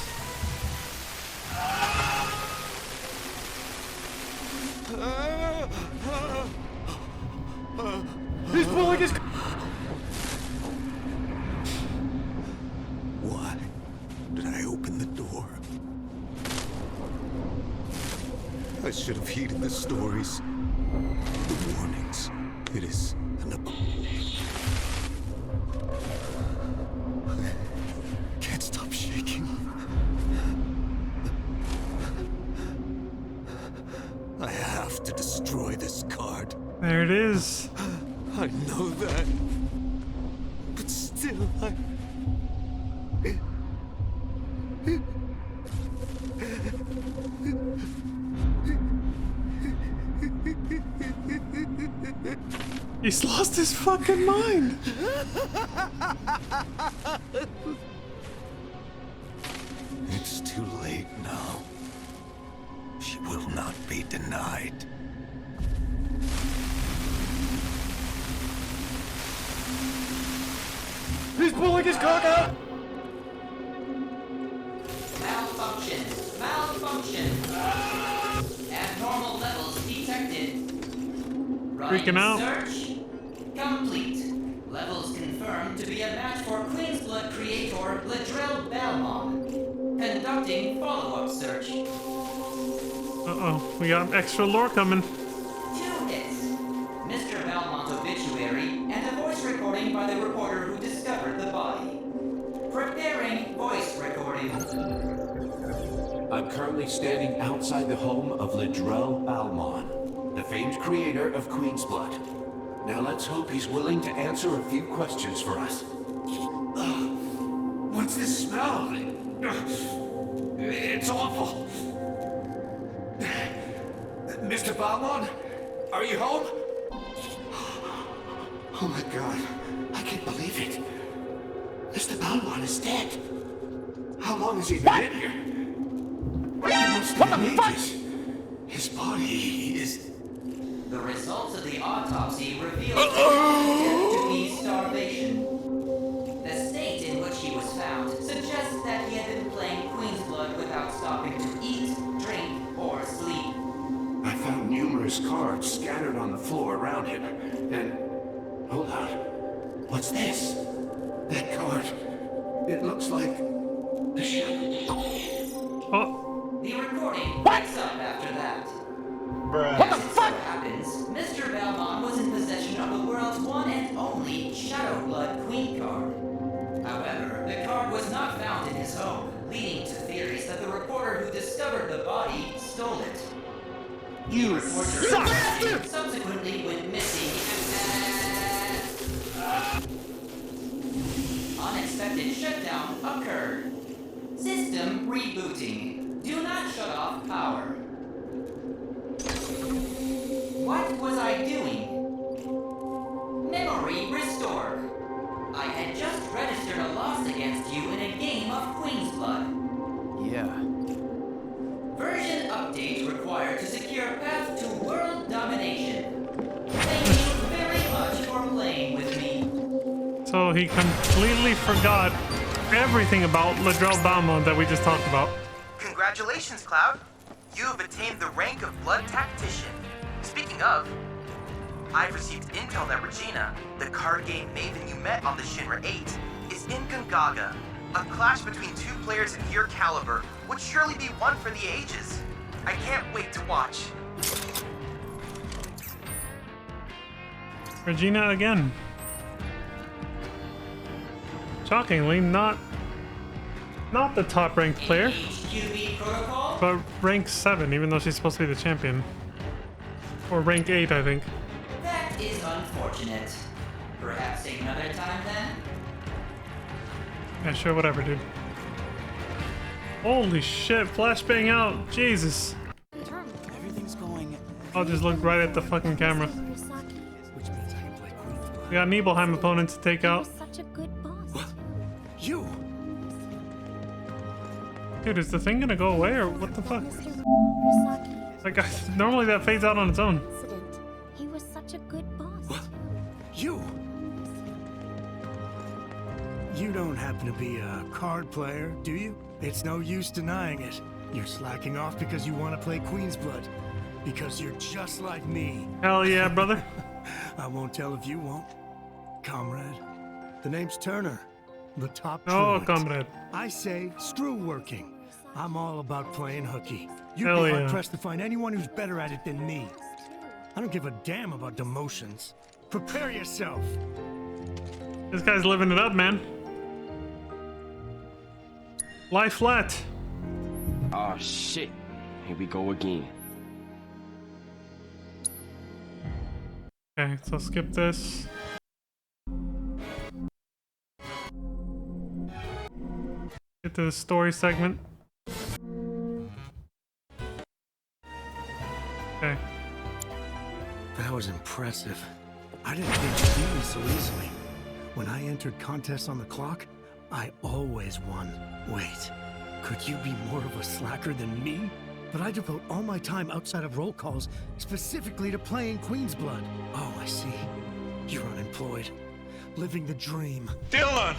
He's pulling his... Why did I open the door? I should have heeded the stories. The warnings. It is an... Can't stop shaking. I have to destroy this card. There it is. I know that. But still, He's lost his fucking mind. It's too late now. She will not be denied. He's pulling his cock out! Malfunction. Malfunction. Abnormal levels detected. Freaking out. Search complete. Levels confirmed to be a match for Queen's Blood creator Ladrell Balmont. Conducting follow-up search. Uh-oh, we got extra lore coming. 2 hits. Mr. Balmont's obituary and a voice recording by the reporter who discovered the body. Preparing voice recording. I'm currently standing outside the home of Ladrell Balmont, the famed creator of Queen's Blood. Now let's hope he's willing to answer a few questions for us. What's this smell? It's awful. Mr. Balmon? Are you home? Oh my god, I can't believe it. Mr. Balmon is dead. How long has he been in here? What the fuck? His body is... The results of the autopsy revealed his death to be starvation. The state in which he was found suggests that he had been playing Queen's Blood without stopping to eat, drink, or sleep. I found numerous cards scattered on the floor around him, and... Hold on. What's this? That card. It looks like... the shadow. Oh. The recording picks up after that. What the fuck? Happens, Mr. Belmont was in possession of the world's one and only Shadow Blood Queen card. However, the card was not found in his home, leading to theories that the reporter who discovered the body stole it. You suck! Subsequently went missing and... unexpected shutdown occurred. System rebooting. Do not shut off power. What was I doing? Memory restored. I had just registered a loss against you in a game of Queen's Blood. Yeah. Version update required to secure path to world domination. Thank you very much for playing with me. So he completely forgot everything about Ledrell Balmont that we just talked about. Congratulations, Cloud. You have attained the rank of Blood Tactician. Speaking of, I've received intel that Regina, the card game maven you met on the Shinra 8, is in Gongaga. A clash between two players of your caliber would surely be one for the ages. I can't wait to watch. Regina again. Shockingly, not the top ranked player, but rank 7, even though she's supposed to be the champion. Or rank 8, I think. That is unfortunate. Perhaps another time then? Yeah, sure, whatever, dude. Holy shit, flashbang out, Jesus. Everything's going. I'll just look right at the fucking camera. We got Nibelheim opponent to take out. Such a good boss. You! Dude, is the thing gonna go away or what the fuck? Like, normally that fades out on its own. He was such a good boss. You! You don't happen to be a card player, do you? It's no use denying it. You're slacking off because you want to play Queen's Blood. Because you're just like me. Hell yeah, brother. I won't tell if you won't. Comrade. The name's Turner. The top Oh, truant. comrade. I say, screw working. I'm all about playing hooky. You'd Hell be yeah. hard-pressed to find anyone who's better at it than me. I don't give a damn about demotions. Prepare yourself. This guy's living it up, man. Lie flat. Oh shit. Here we go again. Okay, so skip this. Get to the story segment. Okay. That was impressive. I didn't think you'd beat me so easily. When I entered contests on the clock, I always won. Wait, could you be more of a slacker than me? But I devote all my time outside of roll calls specifically to playing Queen's Blood. Oh, I see. You're unemployed. Living the dream. Dylan!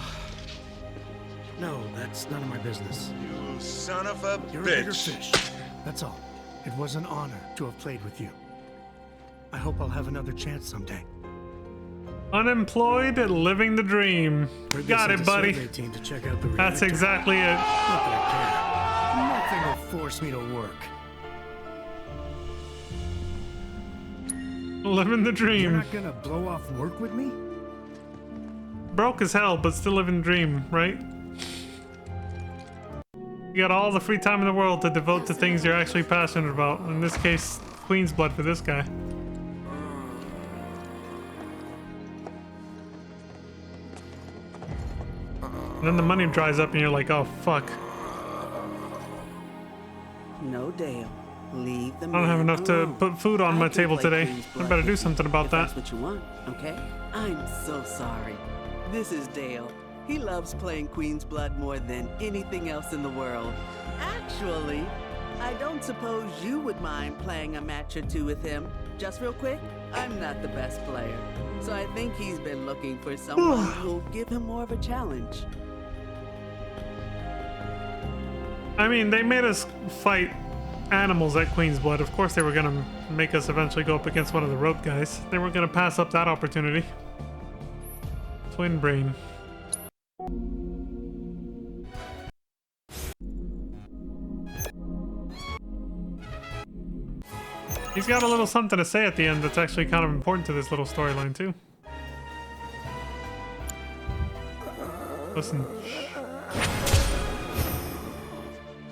No, that's none of my business. You son of a You're a bigger bitch. fish. That's all. It was an honor to have played with you. I hope I'll have another chance someday. Unemployed, living the dream. Got it, buddy. Team to check out the That's reactor. exactly it. Not that I care. Nothing will force me to work. Living the You're dream. not gonna blow off work with me? Broke as hell, but still living the dream, right? You got all the free time in the world to devote to things you're actually passionate about. In this case, Queen's Blood for this guy. And then the money dries up and you're like, oh fuck. No, Dale. Leave the I don't have man enough to alone. put food on my can table play today. Queen's I Blood better do with something you, about if that. that's what you want, okay? I'm so sorry. This is Dale. He loves playing Queen's Blood more than anything else in the world. Actually, I don't suppose you would mind playing a match or two with him. Just real quick, I'm not the best player, so I think he's been looking for someone who'll give him more of a challenge. I mean, they made us fight animals at Queen's Blood. Of course they were gonna make us eventually go up against one of the rope guys. They weren't gonna pass up that opportunity. Twin brain. He's got a little something to say at the end that's actually kind of important to this little storyline too. Listen.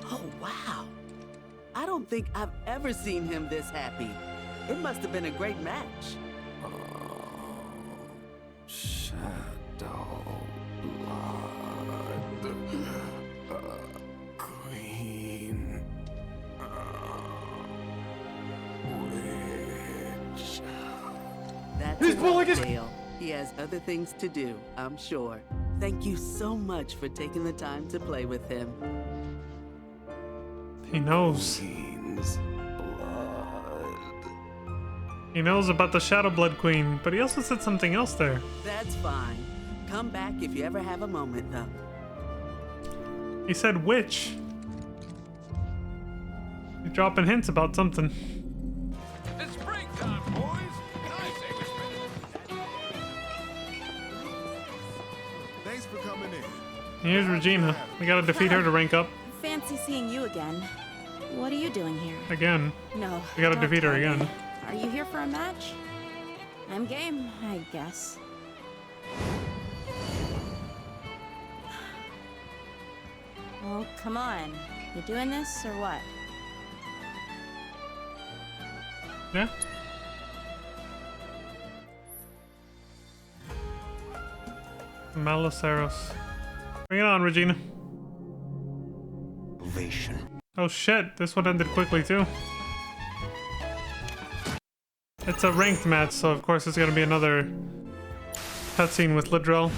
Oh, wow. I don't think I've ever seen him this happy. It must have been a great match. Shadow blood. Queen. Witch. That's enough, Dale. He has other things to do, I'm sure. Thank you so much for taking the time to play with him. He knows. He knows about the Shadow Blood Queen, but he also said something else there. That's fine. Come back if you ever have a moment, though. He said witch. He's dropping hints about something. It's break time, boys. I say we spend Thanks for coming in. Here's Regina. We gotta defeat her to rank up. Fancy seeing you again. What are you doing here? Again. No. We gotta don't defeat her tell me. again. Are you here for a match? I'm game, I guess. Oh, come on. You doing this or what? Yeah. Maloceros. Bring it on, Regina. Ovation. Oh shit, this one ended quickly too. It's a ranked match, so of course it's gonna be another cutscene with Lidrell.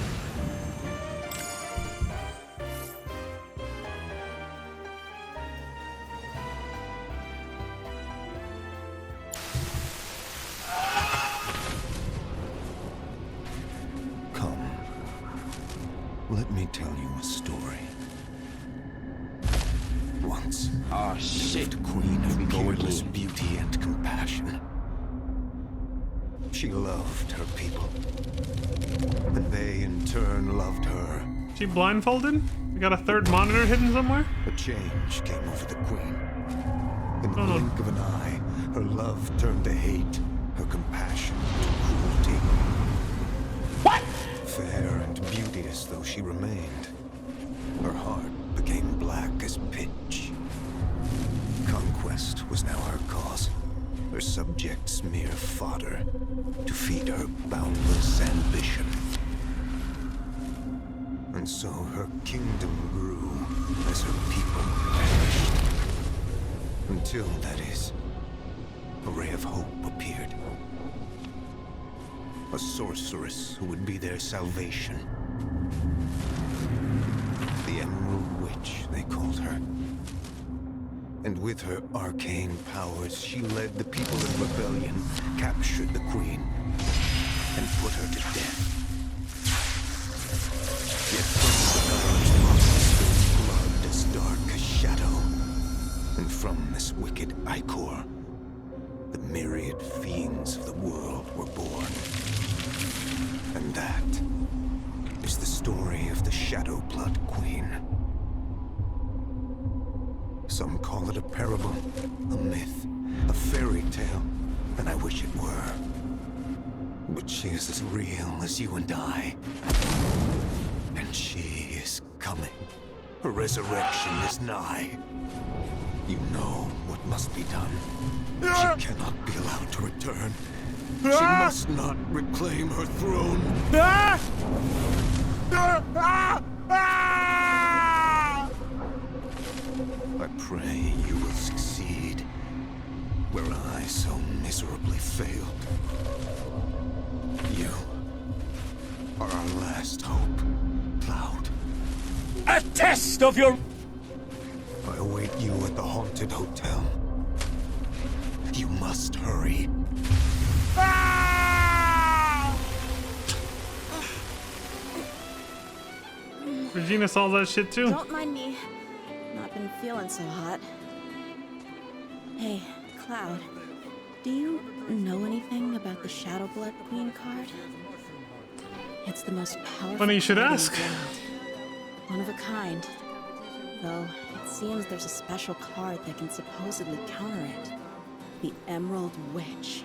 Come. Let me tell you a story. Once, lived queen of peerless beauty and compassion. She loved her people, and they in turn loved her. She blindfolded? We got a third monitor hidden somewhere? A change came over the queen. In the blink of an eye, her love turned to hate, her compassion to cruelty. What? Fair and beauteous though she remained, her heart became black as pitch. Conquest was now her cause, her subjects mere fodder to feed her boundless ambition. And so her kingdom grew as her people perished. Until, that is, a ray of hope appeared. A sorceress who would be their salvation. The Emerald Witch, they called her. And with her arcane powers, she led the people in rebellion, captured the queen, and put her to death. Yet from the dark spilled blood as dark as shadow. And from this wicked ichor, the myriad fiends of the world were born. And that is the story of the Shadow Blood Queen. Some call it a parable, a myth, a fairy tale, and I wish it were. But she is as real as you and I. And she is coming. Her resurrection is nigh. You know what must be done. She cannot be allowed to return. She must not reclaim her throne. I pray you will succeed. I so miserably failed. You are our last hope, Cloud. A test of your... I await you at the haunted hotel. You must hurry. Regina saw that shit too. Don't mind me. Not been feeling so hot. Hey, Cloud. Do you know anything about the Shadow Blood Queen card? It's the most powerful. Funny you should card in ask. the world. One of a kind. Though it seems there's a special card that can supposedly counter it. The Emerald Witch.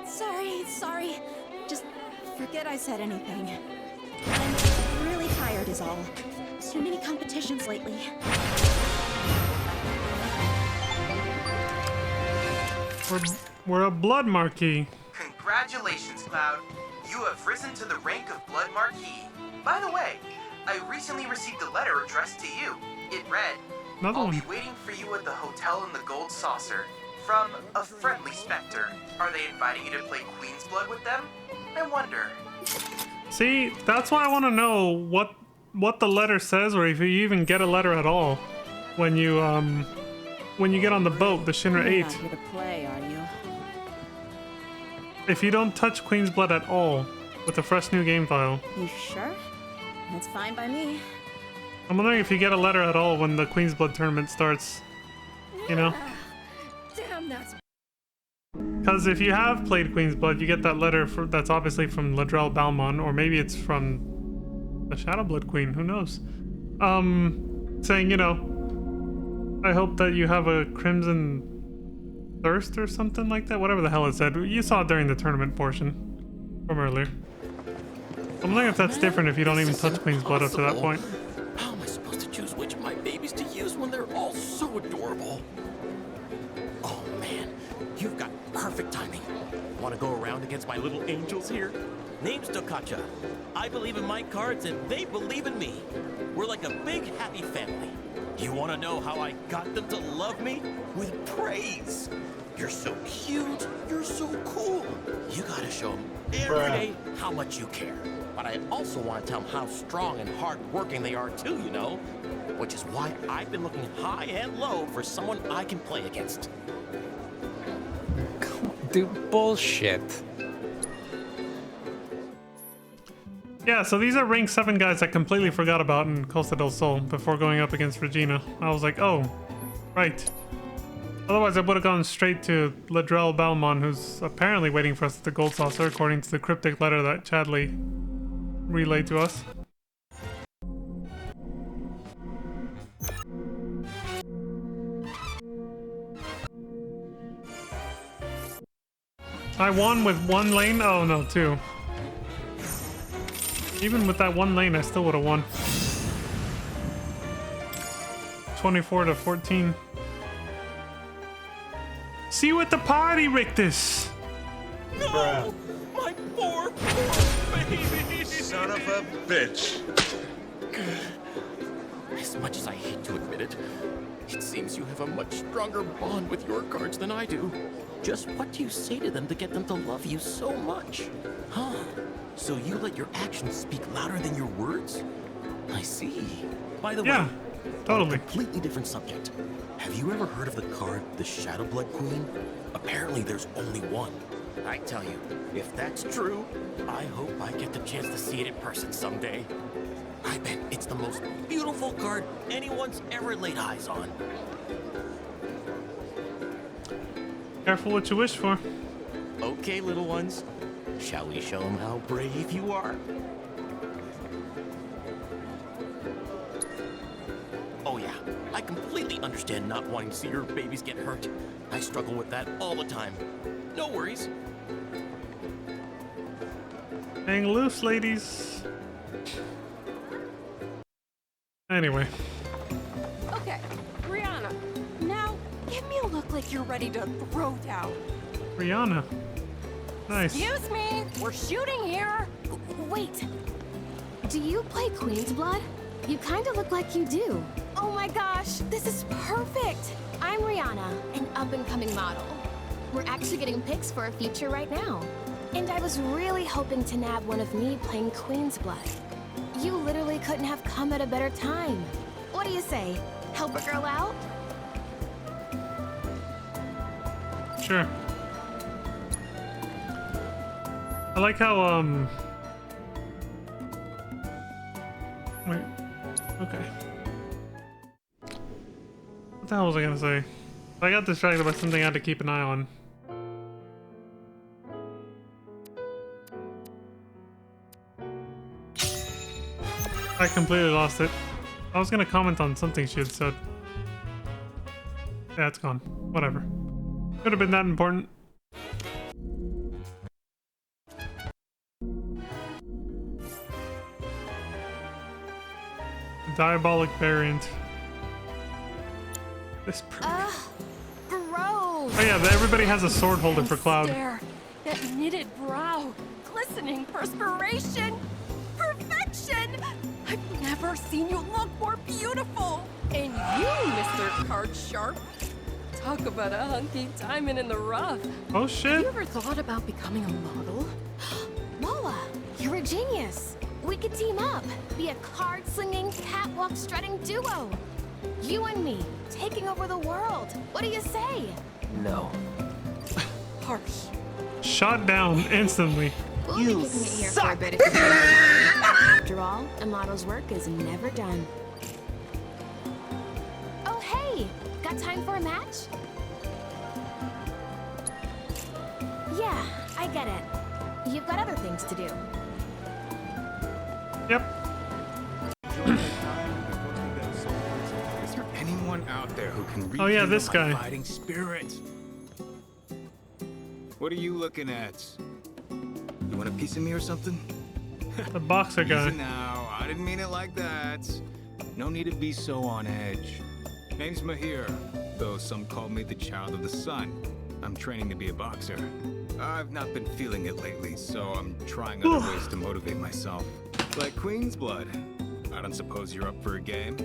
Sorry. Just forget I said anything. I'm really tired is all. Too many competitions lately. We're a blood marquee. Congratulations, Cloud. You have risen to the rank of Blood Marquis. By the way, I recently received a letter addressed to you. It read, I'll be waiting for you at the hotel in the Gold Saucer. From a friendly specter. Are they inviting you to play Queen's Blood with them? I wonder. See, that's why I want to know what the letter says, or if you even get a letter at all when you get on the boat, the Shinra 8. You're not here to play, are you? If you don't touch Queen's Blood at all with a fresh new game file. You sure? That's fine by me. I'm wondering if you get a letter at all when the Queen's Blood tournament starts. You know? Damn, that's... Because if you have played Queen's Blood, you get that letter that's obviously from Ledrell Balmon, or maybe it's from the Shadow Blood Queen, who knows? Saying, you know, I hope that you have a Crimson Thirst or something like that, whatever the hell it said. You saw it during the tournament portion from earlier. I'm wondering if that's different if you don't even touch Queen's Blood up to that point. How am I supposed to choose which of my babies to use when they're all so adorable? Oh man, you've got perfect timing. Want to go around against my little angels here? Name's Tokacha. I believe in my cards and they believe in me. We're like a big happy family. You want to know how I got them to love me? With praise. You're so cute. You're so cool. You gotta show them every day how much you care. But I also want to tell them how strong and hard-working they are too, you know? Which is why I've been looking high and low for someone I can play against. Dude, bullshit. Yeah, so these are rank 7 guys I completely forgot about in Costa del Sol before going up against Regina. I was like, oh, right. Otherwise, I would have gone straight to Ledrell Balmon, who's apparently waiting for us at the Gold Saucer, according to the cryptic letter that Chadley relayed to us. I won with 1 lane? Oh no, 2. Even with that 1 lane, I still would have won. 24-14. See you at the party, Rictus! No! My poor baby! Son of a bitch! As much as I hate to admit it, it seems you have a much stronger bond with your cards than I do. Just what do you say to them to get them to love you so much? Huh? So you let your actions speak louder than your words? I see. By the way, totally. On a completely different subject. Have you ever heard of the card, the Shadow Blood Queen? Apparently there's only one. I tell you, if that's true, I hope I get the chance to see it in person someday. I bet it's the most beautiful card anyone's ever laid eyes on. Careful what you wish for. Okay, little ones. Shall we show them how brave you are? Oh yeah, I completely understand not wanting to see your babies get hurt. I struggle with that all the time. No worries. Hang loose, ladies. Anyway. Okay, Rihanna. Now, give me a look like you're ready to throw down. Rihanna. Nice. Excuse me, we're shooting here. Wait. Do you play Queen's Blood? You kind of look like you do. Oh my gosh, this is perfect. I'm Rihanna, an up-and-coming model. We're actually getting pics for a feature right now. And I was really hoping to nab one of me playing Queen's Blood. You literally couldn't have come at a better time. What do you say? Help a girl out? Sure. I like how, wait. Okay. What the hell was I gonna say? I got distracted by something I had to keep an eye on. I completely lost it. I was gonna comment on something she had said. Yeah, it's gone. Whatever. Could have been that important. Diabolic variant. This gross. Oh yeah, everybody has a sword holder for Cloud. Stare. That knitted brow. Glistening perspiration. Perfection! I've never seen you look more beautiful. And you, Mr. Card Sharp. Talk about a hunky diamond in the rough. Oh shit. Have you ever thought about becoming a model? Lola, you're a genius. We could team up. Be a card-slinging, catwalk-strutting duo. You and me, taking over the world. What do you say? No. Harsh. Shot down instantly. We'll be keeping it here for a bit if you After all, a model's work is never done. Oh hey, got time for a match? Yeah, I get it. You've got other things to do. Yep. Is there anyone out there who can read Oh yeah, this guy. fighting spirit? What are you looking at? You want a piece of me or something? The boxer guy. Easy now, I didn't mean it like that. No need to be so on edge. Name's Mahir, though some call me the child of the sun. I'm training to be a boxer. I've not been feeling it lately, so I'm trying other ways to motivate myself. Like Queen's Blood. I don't suppose you're up for a game?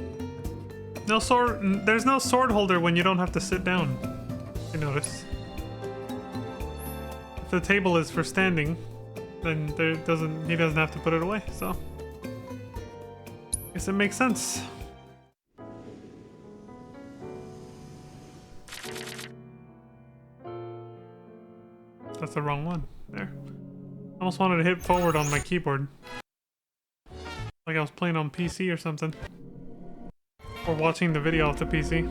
No sword. There's no sword holder when you don't have to sit down. You notice. If the table is for standing, then he doesn't have to put it away. So, guess it makes sense. That's the wrong one. There. I almost wanted to hit forward on my keyboard. Like I was playing on PC or something. Or watching the video off the PC.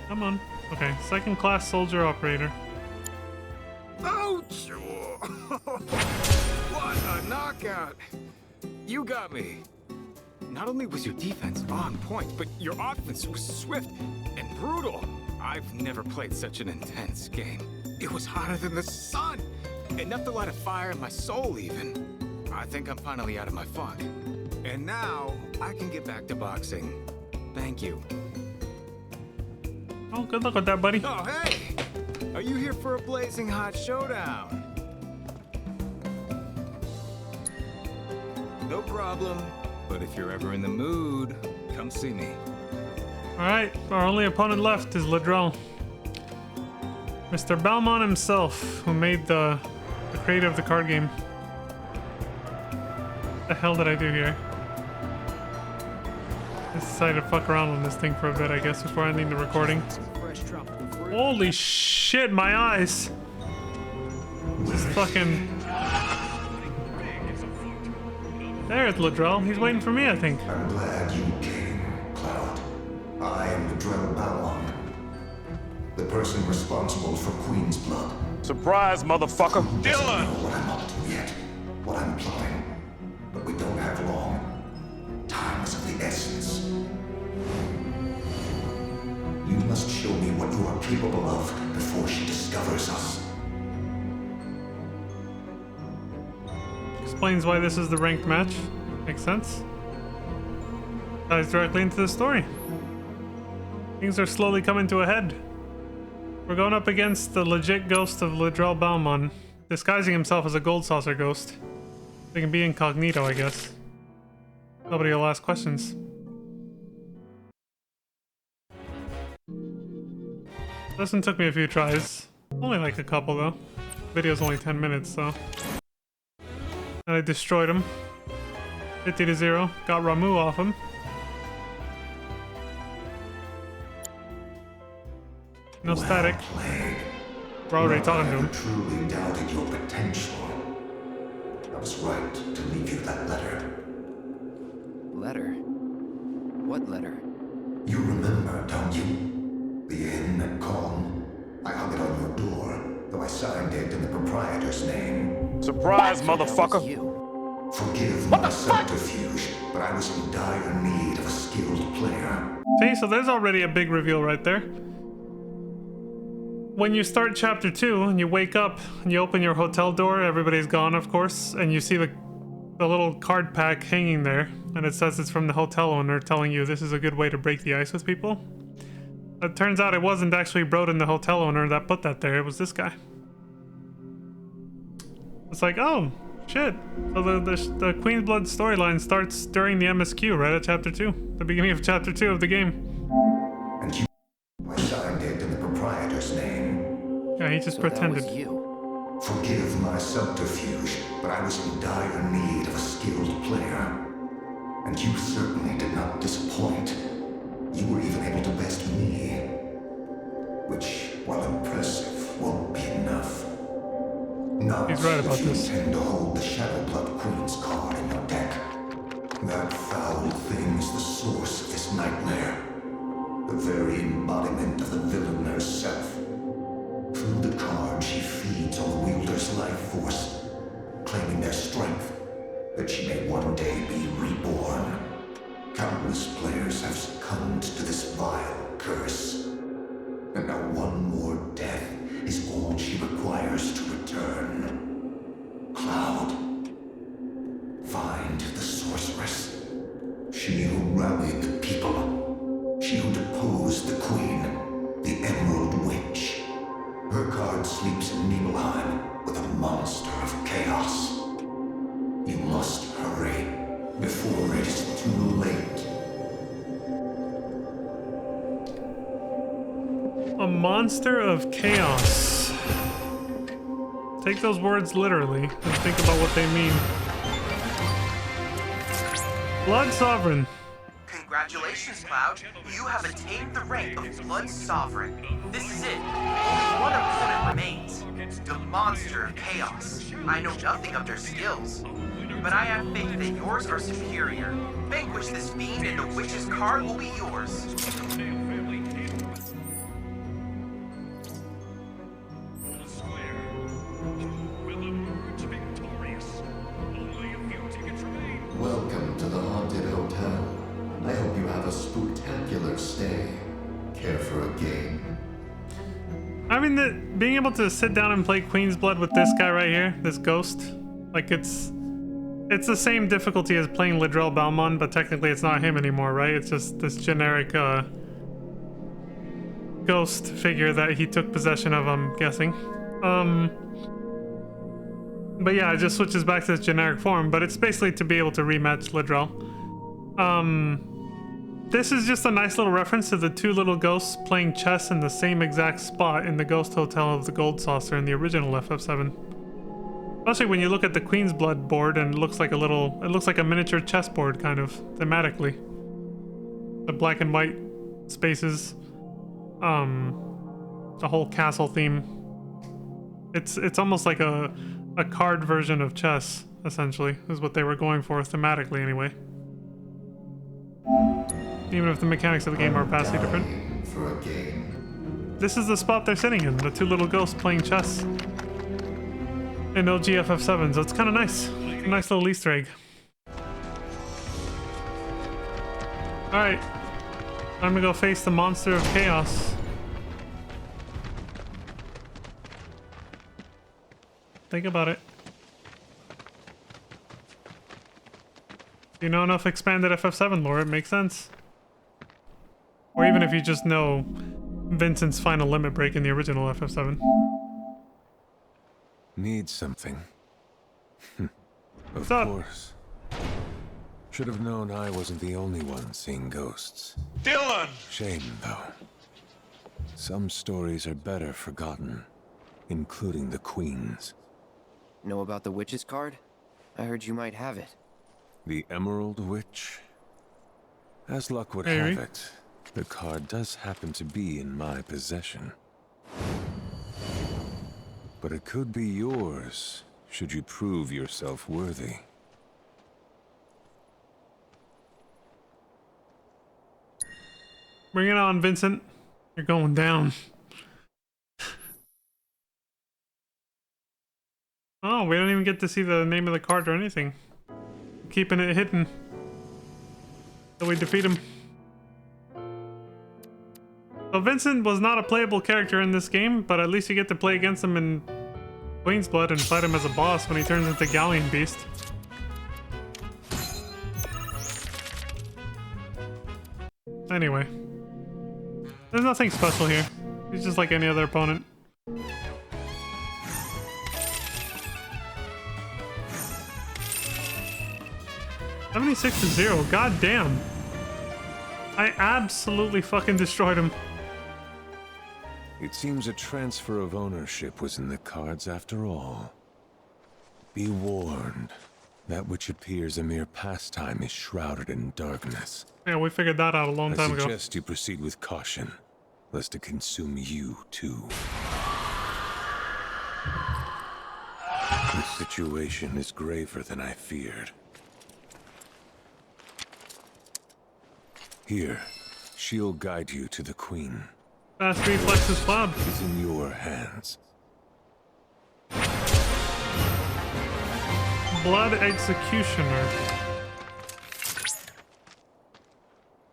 Come on. Okay, second class soldier operator. Ouch! What a knockout! You got me. Not only was your defense on point, but your offense was swift and brutal. I've never played such an intense game. It was hotter than the sun! Enough to light a fire in my soul, even. I think I'm finally out of my funk. And now, I can get back to boxing. Thank you. Oh, good luck with that, buddy. Oh, hey! Are you here for a blazing hot showdown? No problem. But if you're ever in the mood, come see me. Alright, our only opponent left is Ledrell. Mr. Balmon himself, who made the creator of the card game. What the hell did I do here? I decided to fuck around on this thing for a bit, I guess, before ending the recording. Holy shit, my eyes! This is fucking... There's Ledrell. He's waiting for me, I think. I'm glad you came, Cloud. I am Ledrell Balmon, the person responsible for Queen's Blood. Surprise, motherfucker! Dylan! I don't know what I'm up to yet, what I'm plotting, but we don't have long. Time is of the essence. You must show me what you are capable of before she discovers us. Explains why this is the ranked match. Makes sense. Ties directly into the story. Things are slowly coming to a head. We're going up against the legit ghost of Ledrell Balmon, disguising himself as a gold saucer ghost. They can be incognito, I guess. Nobody will ask questions. This one took me a few tries. Only like a couple though. Video's only 10 minutes, so. And I destroyed him. 50-0. Got Ramu off him. No static. We're already talking to him. Truly doubted your potential. I was right to leave you that letter. Letter? What letter? You remember, don't you? The inn at Calm. I hung it on your door, though I signed it in the proprietor's name. Surprise, motherfucker! Forgive my subterfuge, but I was in dire need of a skilled player. See, so there's already a big reveal right there. When you start chapter 2 and you wake up and you open your hotel door, everybody's gone, of course, and you see the little card pack hanging there, and it says it's from the hotel owner telling you this is a good way to break the ice with people. It turns out it wasn't actually Broden, the hotel owner, that put that there. It was this guy. It's like, oh, shit. So the Queen's Blood storyline starts during the MSQ, right at chapter 2. The beginning of chapter 2 of the game. And you... I signed it in the proprietor's name. Yeah, he just pretended. Forgive my subterfuge, but I was in dire need of a skilled player. And you certainly did not disappoint. You were even able to best me. Which, while impressive, won't be enough. Not He's right about if you this. intend to hold the Shadowblood Queen's card in your deck. That foul thing is the source of this nightmare. The very embodiment of the villain herself. Through the card, she feeds on the wielder's life force, claiming their strength, that she may one day be reborn. Countless players have succumbed to this vile curse. And now one more death is all she requires to return. Cloud, find the sorceress. She who rallied the people. She who deposed the queen, the Emerald Witch. Her card sleeps in Nibelheim with a monster of chaos. You must hurry before it is too late. A monster of chaos. Take those words literally and think about what they mean. Blood Sovereign. Congratulations, Cloud. You have attained the rank of Blood Sovereign. This is it. Only one opponent remains. The Monster of Chaos. I know nothing of their skills, but I have faith that yours are superior. Vanquish this fiend and the witch's card will be yours. Welcome to the Haunted Hotel. I hope you have a spectacular stay. Care for a game? I mean, being able to sit down and play Queen's Blood with this guy right here, this ghost, like it's the same difficulty as playing Ledrell Balmond, but technically it's not him anymore, right? It's just this generic ghost figure that he took possession of, I'm guessing. But yeah, it just switches back to its generic form, but it's basically to be able to rematch Ledrell. This is just a nice little reference to the two little ghosts playing chess in the same exact spot in the Ghost Hotel of the Gold Saucer in the original FF7. Especially when you look at the Queen's Blood board and it looks like a miniature chessboard kind of thematically. The black and white spaces, the whole castle theme. It's almost like a card version of chess, essentially, is what they were going for thematically anyway. Even if the mechanics of the game are vastly different. For a game. This is the spot they're sitting in, the two little ghosts playing chess. In OGFF7, so it's kind of nice. It's a nice little Easter egg. Alright. I'm gonna go face the monster of chaos. Think about it. You know enough expanded FF7 lore, it makes sense. Or even if you just know Vincent's final limit break in the original FF7. Need something. Of What's up? course. Should have known I wasn't the only one seeing ghosts. Dylan! Shame, though. Some stories are better forgotten, including the Queen's. Know about the witch's card? I heard you might have it. The Emerald Witch? As luck would Maybe. have it, the card does happen to be in my possession. But it could be yours, should you prove yourself worthy. Bring it on, Vincent. You're going down. Oh, we don't even get to see the name of the card or anything. Keeping it hidden till we defeat him. So Vincent was not a playable character in this game, but at least you get to play against him in Queen's Blood and fight him as a boss when he turns into Galleon Beast. Anyway. There's nothing special here. He's just like any other opponent. $76-0. God damn. I absolutely fucking destroyed him. It seems a transfer of ownership was in the cards after all. Be warned. That which appears a mere pastime is shrouded in darkness. Yeah, we figured that out a long time ago. I suggest you proceed with caution, lest it consume you too. The situation is graver than I feared. Here, she'll guide you to the Queen. Fast reflexes Cloud. It's in your hands. Blood Executioner.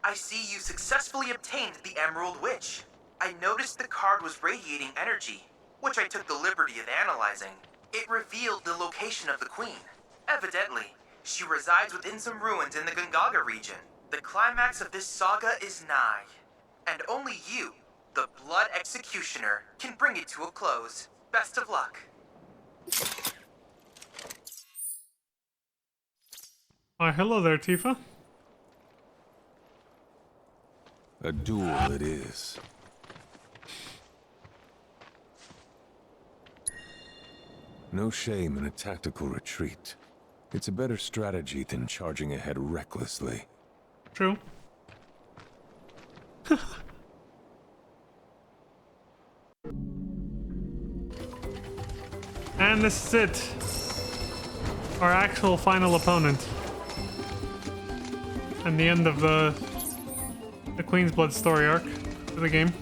I see you successfully obtained the Emerald Witch. I noticed the card was radiating energy, which I took the liberty of analyzing. It revealed the location of the Queen. Evidently, she resides within some ruins in the Gongaga region. The climax of this saga is nigh, and only you, the Blood Executioner, can bring it to a close. Best of luck. Why, hello there, Tifa. A duel it is. No shame in a tactical retreat. It's a better strategy than charging ahead recklessly. True. And this is it. Our actual final opponent. And the end of the Queen's Blood story arc for the game.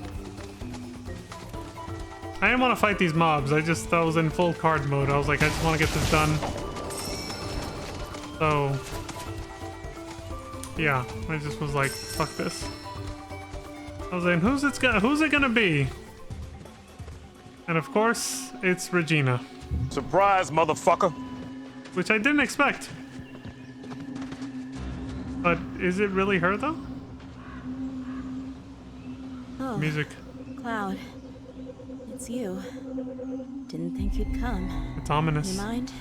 I didn't want to fight these mobs. I was in full card mode. I was like, I just want to get this done. So yeah, I just was like, fuck this. I was like, who's it gonna be? And of course, it's Regina. Surprise, motherfucker! Which I didn't expect. But is it really her though? Oh, music. Cloud. It's you. Didn't think you'd come. It's ominous. You mind?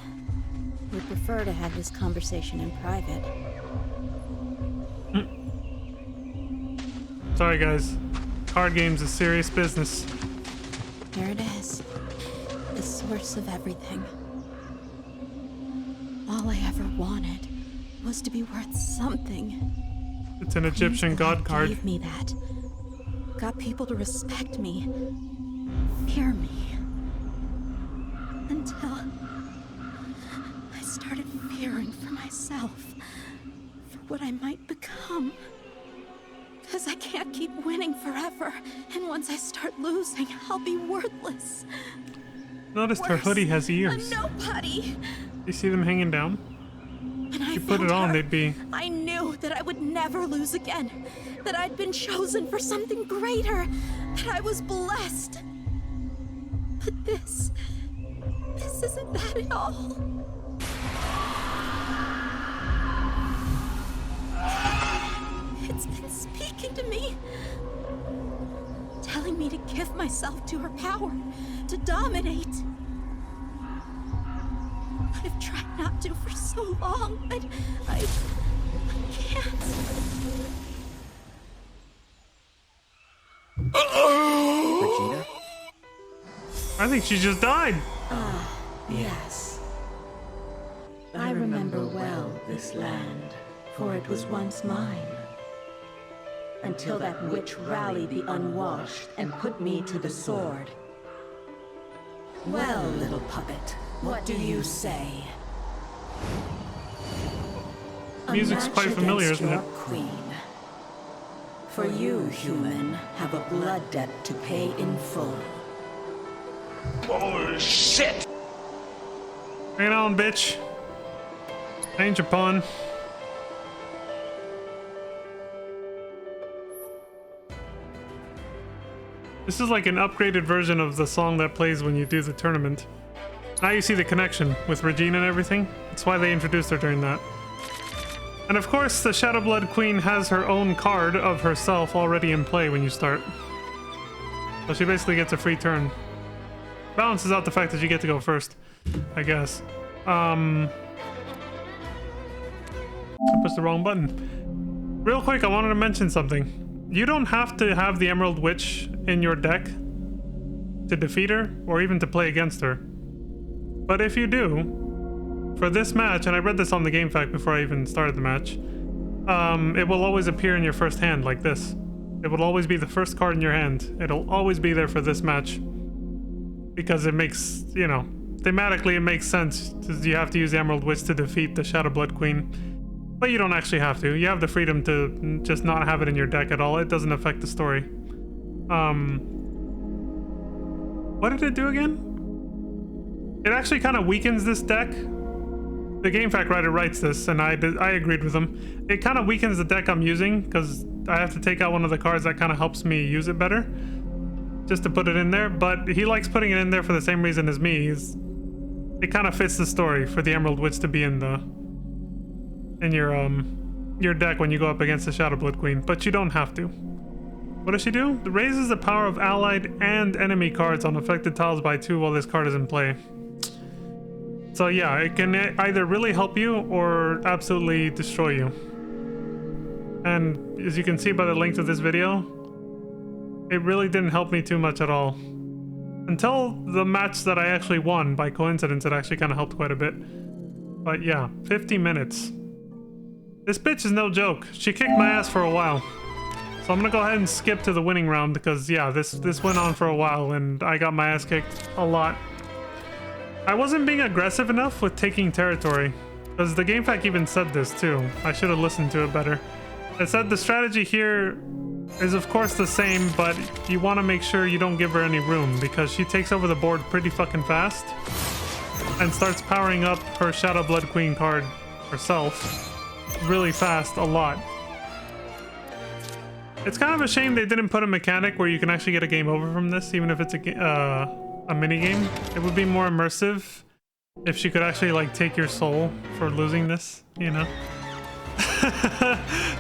Would prefer to have this conversation in private. Sorry guys. Card games is serious business. Here it is. The source of everything. All I ever wanted was to be worth something. It's an Egyptian god card. Gave me that. Got people to respect me. Fear me. Until I started fearing for myself. For what I might become. Because I can't keep winning forever. And once I start losing, I'll be worthless. Noticed her hoodie has ears. A nobody. You see them hanging down? When I you put it on, they'd be... I knew that I would never lose again. That I'd been chosen for something greater. That I was blessed. But this isn't that at all. It's been speaking to me. Telling me to give myself to her power. To dominate. I've tried not to for so long, but I can't. I think she just died. Ah, yes. I remember well this land, for it was once mine. Until that witch rallied the unwashed and put me to the sword. Well, little puppet, what do you say? Music's quite familiar, isn't it? Queen. For you, human, have a blood debt to pay in full. Bullshit! Hang on, bitch. Change your pawn. This is like an upgraded version of the song that plays when you do the tournament. Now you see the connection with Regina and everything. That's why they introduced her during that. And of course, the Shadowblood Queen has her own card of herself already in play when you start. So she basically gets a free turn. Balances out the fact that you get to go first, I guess. I pushed the wrong button. Real quick, I wanted to mention something. You don't have to have the Emerald Witch in your deck to defeat her or even to play against her. But if you do, for this match, and I read this on the game fact before I even started the match, it will always appear in your first hand like this. It will always be the first card in your hand. It'll always be there for this match. Because it makes, you know, thematically it makes sense. You have to use the Emerald Witch to defeat the Shadowblood Queen. But you don't actually have to. You have the freedom to just not have it in your deck at all. It doesn't affect the story. What did it do again? It actually kind of weakens this deck. The game fact writer writes this, and I agreed with him. It kind of weakens the deck I'm using, because I have to take out one of the cards that kind of helps me use it better. Just to put it in there, but he likes putting it in there for the same reason as me. It kind of fits the story for the Emerald Witch to be in your deck when you go up against the Shadowblood Queen, but you don't have to. What does she do? It raises the power of allied and enemy cards on affected tiles by 2 while this card is in play. So yeah, it can either really help you or absolutely destroy you. And as you can see by the length of this video, it really didn't help me too much at all. Until the match that I actually won, by coincidence, it actually kind of helped quite a bit. But yeah, 50 minutes. This bitch is no joke. She kicked my ass for a while. So I'm gonna go ahead and skip to the winning round because yeah, this went on for a while and I got my ass kicked a lot. I wasn't being aggressive enough with taking territory. Because the game fact even said this too. I should have listened to it better. It said the strategy here is of course the same, but you want to make sure you don't give her any room because she takes over the board pretty fucking fast and starts powering up her Shadowblood Queen card herself really fast a lot. It's kind of a shame they didn't put a mechanic where you can actually get a game over from this, even if it's a mini game. It would be more immersive if she could actually like take your soul for losing this, you know?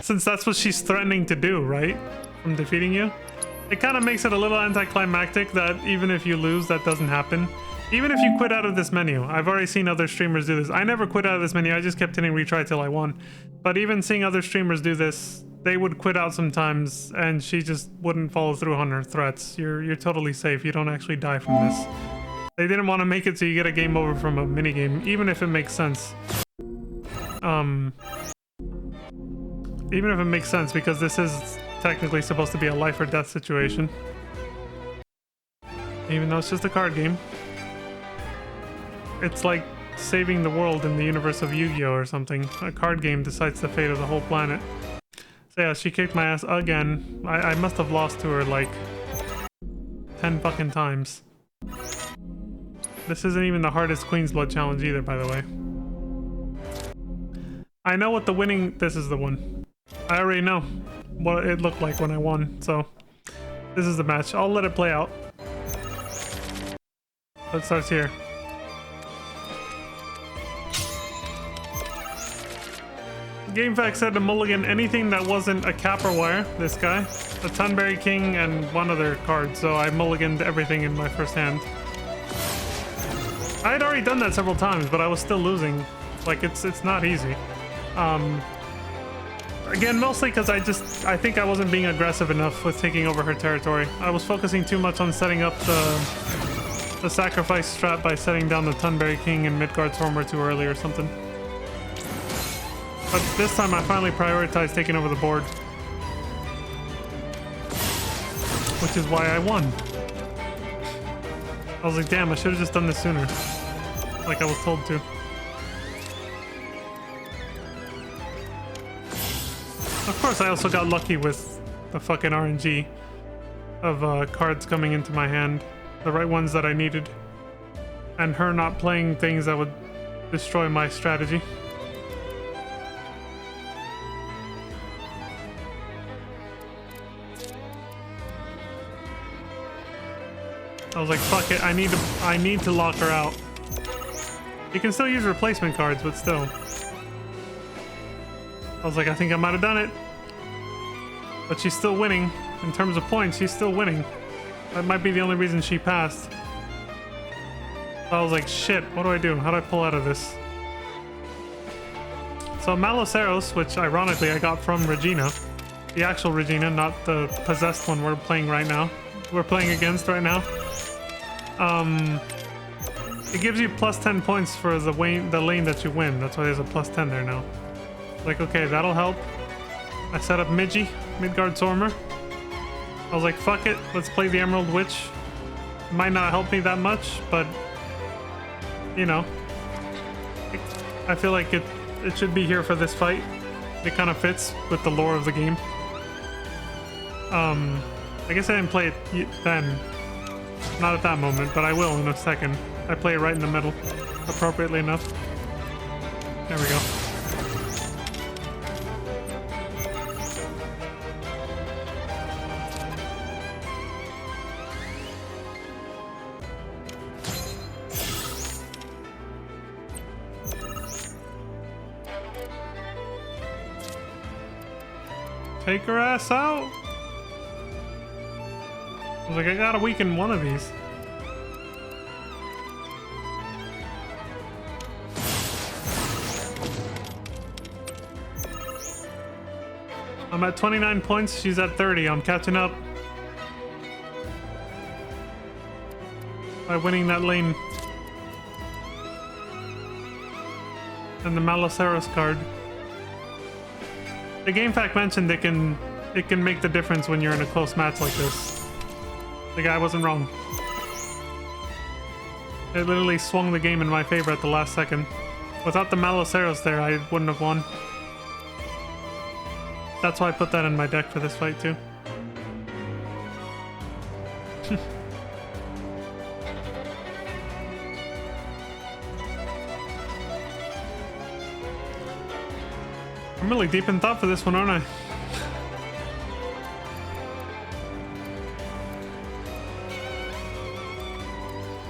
Since that's what she's threatening to do, right? From defeating you. It kind of makes it a little anticlimactic that even if you lose, that doesn't happen. Even if you quit out of this menu. I've already seen other streamers do this. I never quit out of this menu. I just kept hitting retry till I won. But even seeing other streamers do this, they would quit out sometimes and she just wouldn't follow through on her threats. You're totally safe. You don't actually die from this. They didn't want to make it so you get a game over from a minigame, even if it makes sense. Even if it makes sense, because this is technically supposed to be a life or death situation. Even though it's just a card game. It's like saving the world in the universe of Yu-Gi-Oh! Or something. A card game decides the fate of the whole planet. So yeah, she kicked my ass again. I must have lost to her like 10 fucking times. This isn't even the hardest Queen's Blood challenge either, by the way. I know what the winning... This is the one. I already know what it looked like when I won, so this is the match. I'll let it play out. So it starts here. Game fact said to mulligan anything that wasn't a Capper Wire, this guy, a Tunberry King, and one other card, so I mulliganed everything in my first hand. I had already done that several times, but I was still losing. Like, it's not easy. Again, mostly because I think I wasn't being aggressive enough with taking over her territory. I was focusing too much on setting up the the sacrifice strat by setting down the Tunberry King and Midgard's Hormor too early or something. But this time I finally prioritized taking over the board. Which is why I won. I was like, damn, I should have just done this sooner. Like I was told to. Of course, I also got lucky with the fucking RNG of cards coming into my hand. The right ones that I needed. And her not playing things that would destroy my strategy. I was like, fuck it, I need to lock her out. You can still use replacement cards, but still. I was like, I think I might have done it. But she's still winning. In terms of points, she's still winning. That might be the only reason she passed. I was like, shit, what do I do? How do I pull out of this? So Maloceros, which ironically I got from Regina. The actual Regina, not the possessed one we're playing right now. We're playing against right now. It gives you plus 10 points for the lane that you win. That's why there's a plus 10 there now. Like, okay, that'll help. I set up Midgard's Hormor. I was like, fuck it, let's play the Emerald Witch. It might not help me that much, but you know, I feel like it should be here for this fight. It kind of fits with the lore of the game. I guess I didn't play it then. Not at that moment, but I will in a second. I play it right in the middle, appropriately enough. There we go. Take her ass out. I was like, I gotta weaken one of these. I'm at 29 points, she's at 30. I'm catching up. By winning that lane. And the Maloceros card. The game fact mentioned it can make the difference when you're in a close match like this. The guy wasn't wrong. It literally swung the game in my favor at the last second. Without the Maloceros there, I wouldn't have won. That's why I put that in my deck for this fight too. I'm really deep in thought for this one, aren't I?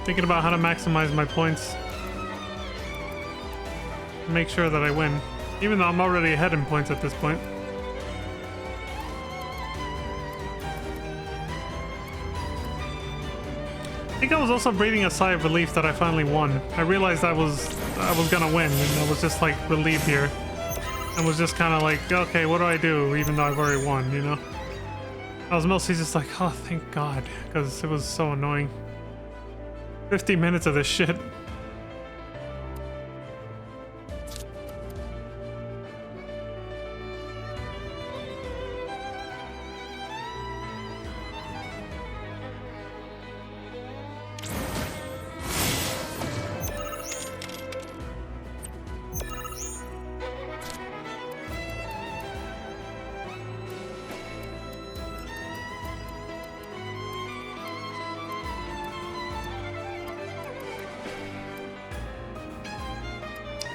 Thinking about how to maximize my points. Make sure that I win. Even though I'm already ahead in points at this point. I think I was also breathing a sigh of relief that I finally won. I realized I was gonna win, and I was just like relieved here. And was just kind of like, okay, what do I do? Even though I've already won, you know? I was mostly just like, oh, thank God. Because it was so annoying. 50 minutes of this shit.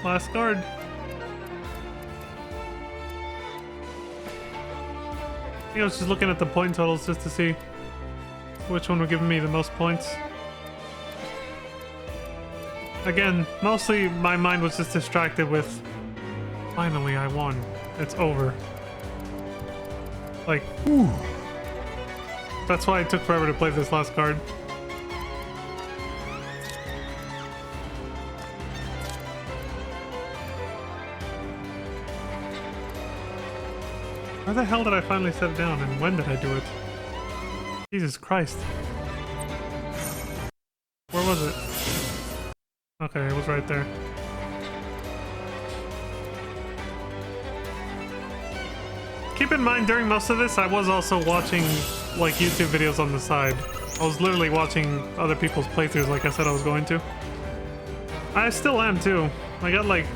Last card. I think I was just looking at the point totals just to see which one would give me the most points. Again, mostly my mind was just distracted with, finally I won. It's over. Like, whew. That's why it took forever to play this last card. Where the hell did I finally set it down, and when did I do it? Jesus Christ. Where was Okay, it was right there. Keep in mind, during most of this, I was also watching, like, YouTube videos on the side. I was literally watching other people's playthroughs like I said I was going to. I still am, too. I got, like...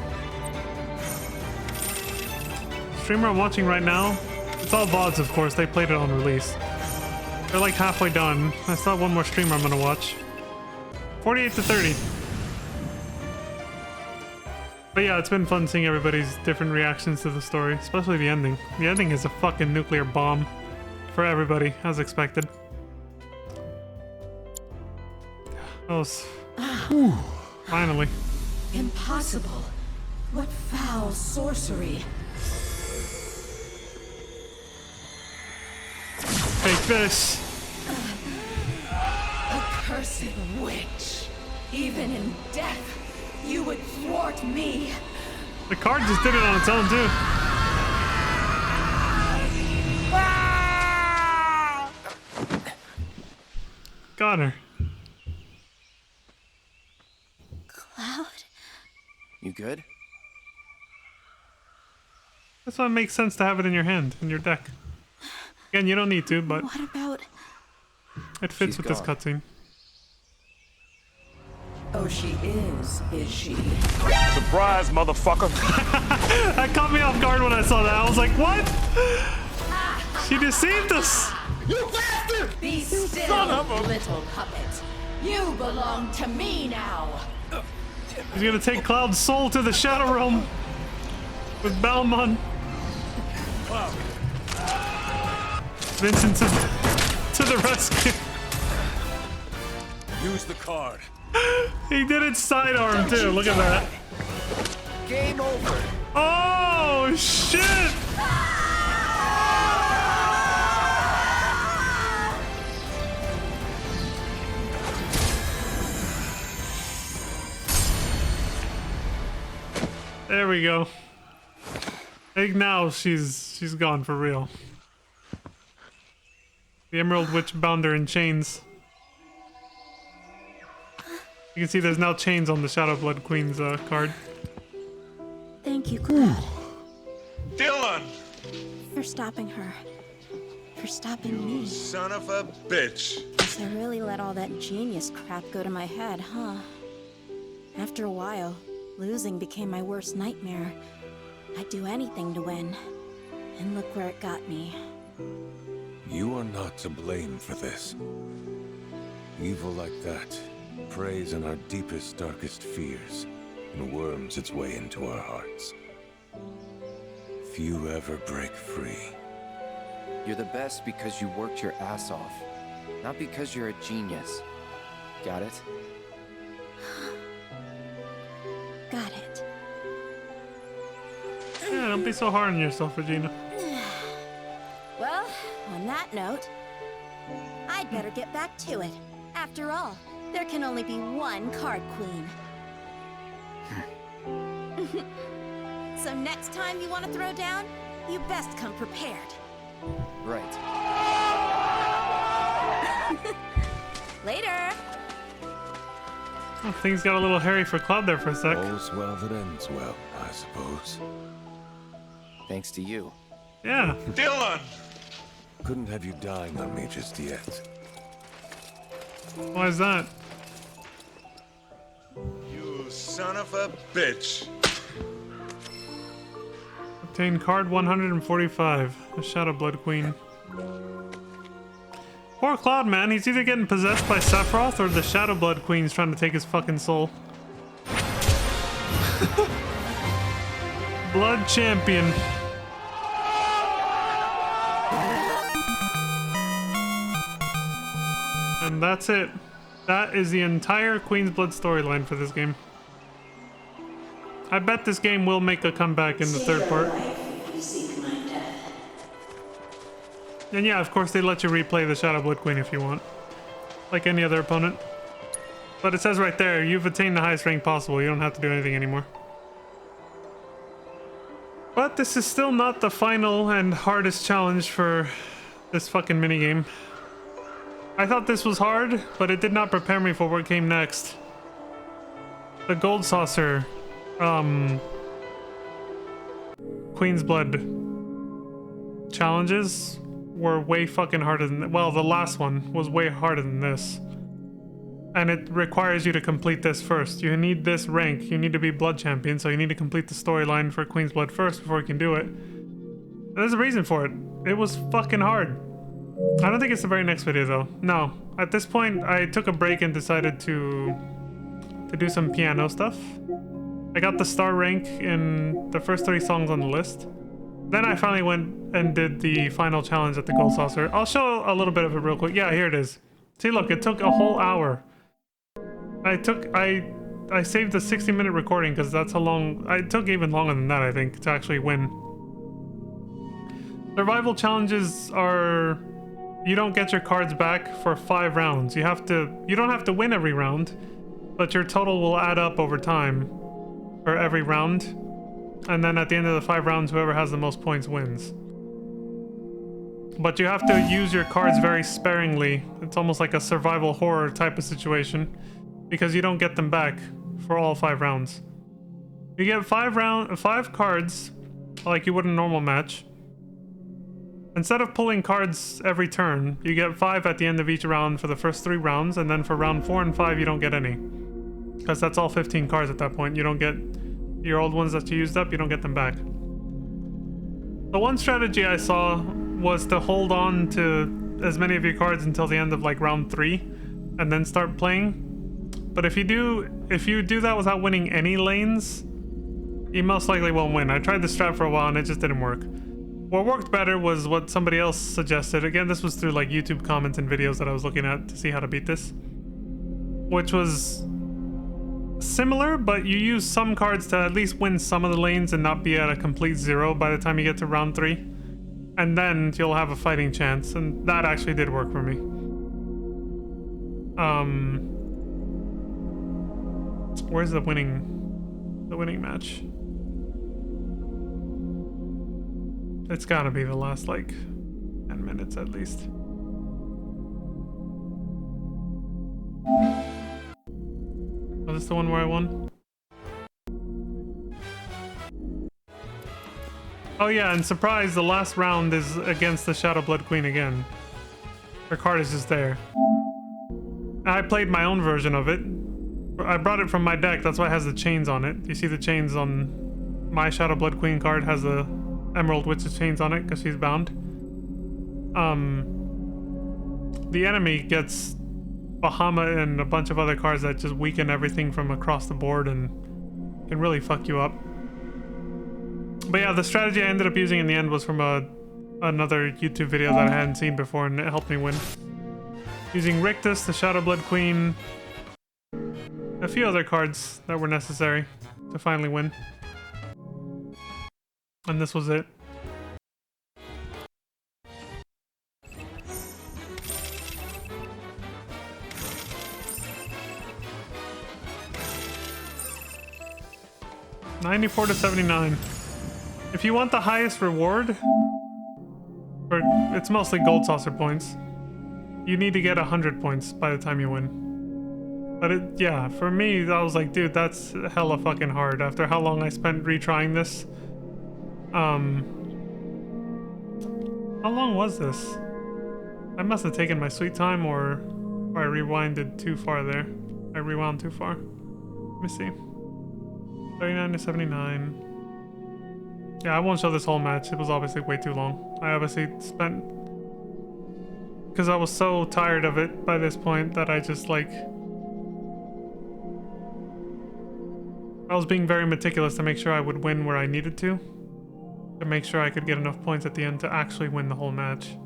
Streamer I'm watching right now, it's all VODs, of course. They played it on release. They're, like, halfway done. I still have one more streamer I'm gonna watch. 48 to 30. But yeah, it's been fun seeing everybody's different reactions to the story, especially the ending. The ending is a fucking nuclear bomb for everybody, as expected. That was... finally. Impossible. What foul sorcery. Take this. Accursed witch. Even in death, you would thwart me. The card just did it on its own, too. Got her. Cloud? You good? That's why it makes sense to have it in your hand, in your deck. Again, you don't need to, but... What about... It fits with this cutscene. Oh, she is she? Surprise, motherfucker! That caught me off guard when I saw that. I was like, what? She deceived us! You bastard! Be still, little puppet. You belong to me now. He's gonna take Cloud's soul to the Shadow Realm with Balmon. Vincent to the rescue. Use the card. He did it sidearm too. Look at that. Game over. Oh shit! There we go. I think now she's gone for real. The Emerald Witch bound her in chains. You can see there's now chains on the Shadow Blood Queen's card. Thank you, Cloud. Dylan! For stopping her. For stopping me. Son of a bitch. Guess I really let all that genius crap go to my head, huh? After a while, losing became my worst nightmare. I'd do anything to win. And look where it got me. You are not to blame for this. Evil like that preys on our deepest, darkest fears and worms its way into our hearts. Few ever break free. You're the best because you worked your ass off, not because you're a genius. Got it? Got it. Yeah, don't be so hard on yourself, Regina. Well, on that note, I'd better get back to it. After all, there can only be one card queen. So next time you want to throw down, you best come prepared. Right. Later. Oh, things got a little hairy for Cloud there for a sec. All's well that ends well, I suppose. Thanks to you. Yeah. Dylan! Couldn't have you dying on me just yet. Why is that? You son of a bitch. Obtain card 145, the Shadow Blood Queen. Poor Cloud, man. He's either getting possessed by Sephiroth or the Shadow Blood Queen's trying to take his fucking soul. Blood Champion. And that's it. That is the entire Queen's Blood storyline for this game. I bet this game will make a comeback in the third part. And yeah, of course they let you replay the Shadow Blood Queen if you want. Like any other opponent. But it says right there, you've attained the highest rank possible. You don't have to do anything anymore. But this is still not the final and hardest challenge for this fucking minigame. I thought this was hard, but it did not prepare me for what came next. The gold saucer, Queen's Blood challenges were way fucking harder than, well, the last one was way harder than this. And it requires you to complete this first. You need this rank. You need to be Blood Champion, so you need to complete the storyline for Queen's Blood first before you can do it. There's a reason for it. It was fucking hard. I don't think it's the very next video though. No. At this point, I took a break and decided to do some piano stuff. I got the star rank in the first 3 songs on the list. Then I finally went and did the final challenge at the Gold Saucer. I'll show a little bit of it real quick. Yeah, here it is. See, look, it took a whole hour. I saved the 60-minute recording because that's how long... It took even longer than that, I think, to actually win. Survival challenges are... You don't get your cards back for 5 rounds. You don't have to win every round, but your total will add up over time for every round. And then at the end of the 5 rounds, whoever has the most points wins. But you have to use your cards very sparingly. It's almost like a survival horror type of situation, because you don't get them back for all 5 rounds. You get 5 cards like you would in a normal match. Instead of pulling cards every turn, you get 5 at the end of each round for the first 3 rounds, and then for round 4 and 5 you don't get any. Because that's all 15 cards at that point. You don't get your old ones that you used up, you don't get them back. The one strategy I saw was to hold on to as many of your cards until the end of like round 3 and then start playing. But if you do that without winning any lanes, you most likely won't win. I tried the strat for a while and it just didn't work. What worked better was what somebody else suggested. Again, this was through like YouTube comments and videos that I was looking at to see how to beat this. Which was similar, but you use some cards to at least win some of the lanes and not be at a complete 0 by the time you get to round 3. And then you'll have a fighting chance, and that actually did work for me. Where's the winning match? It's gotta be the last like 10 minutes at least. Was this the one where I won? Oh yeah, and surprise, the last round is against the Shadow Blood Queen again. Her card is just there. I played my own version of it. I brought it from my deck, that's why it has the chains on it. You see the chains on my Shadow Blood Queen card has the Emerald Witch's chains on it because she's bound. The enemy gets Bahamut and a bunch of other cards that just weaken everything from across the board and can really fuck you up. But yeah, the strategy I ended up using in the end was from another YouTube video that I hadn't seen before, and it helped me win. Using Rictus, the Shadow Blood Queen, a few other cards that were necessary to finally win. And this was it. $94 to $79. If you want the highest reward, or it's mostly gold saucer points, you need to get 100 points by the time you win. But yeah, for me, I was like, dude, that's hella fucking hard after how long I spent retrying this. How long was this? I must have taken my sweet time, or I rewinded too far there. I rewound too far. Let me see. 39 to 79. Yeah, I won't show this whole match. It was obviously way too long. I obviously spent... Because I was so tired of it by this point that I just like... I was being very meticulous to make sure I would win where I needed to make sure I could get enough points at the end to actually win the whole match.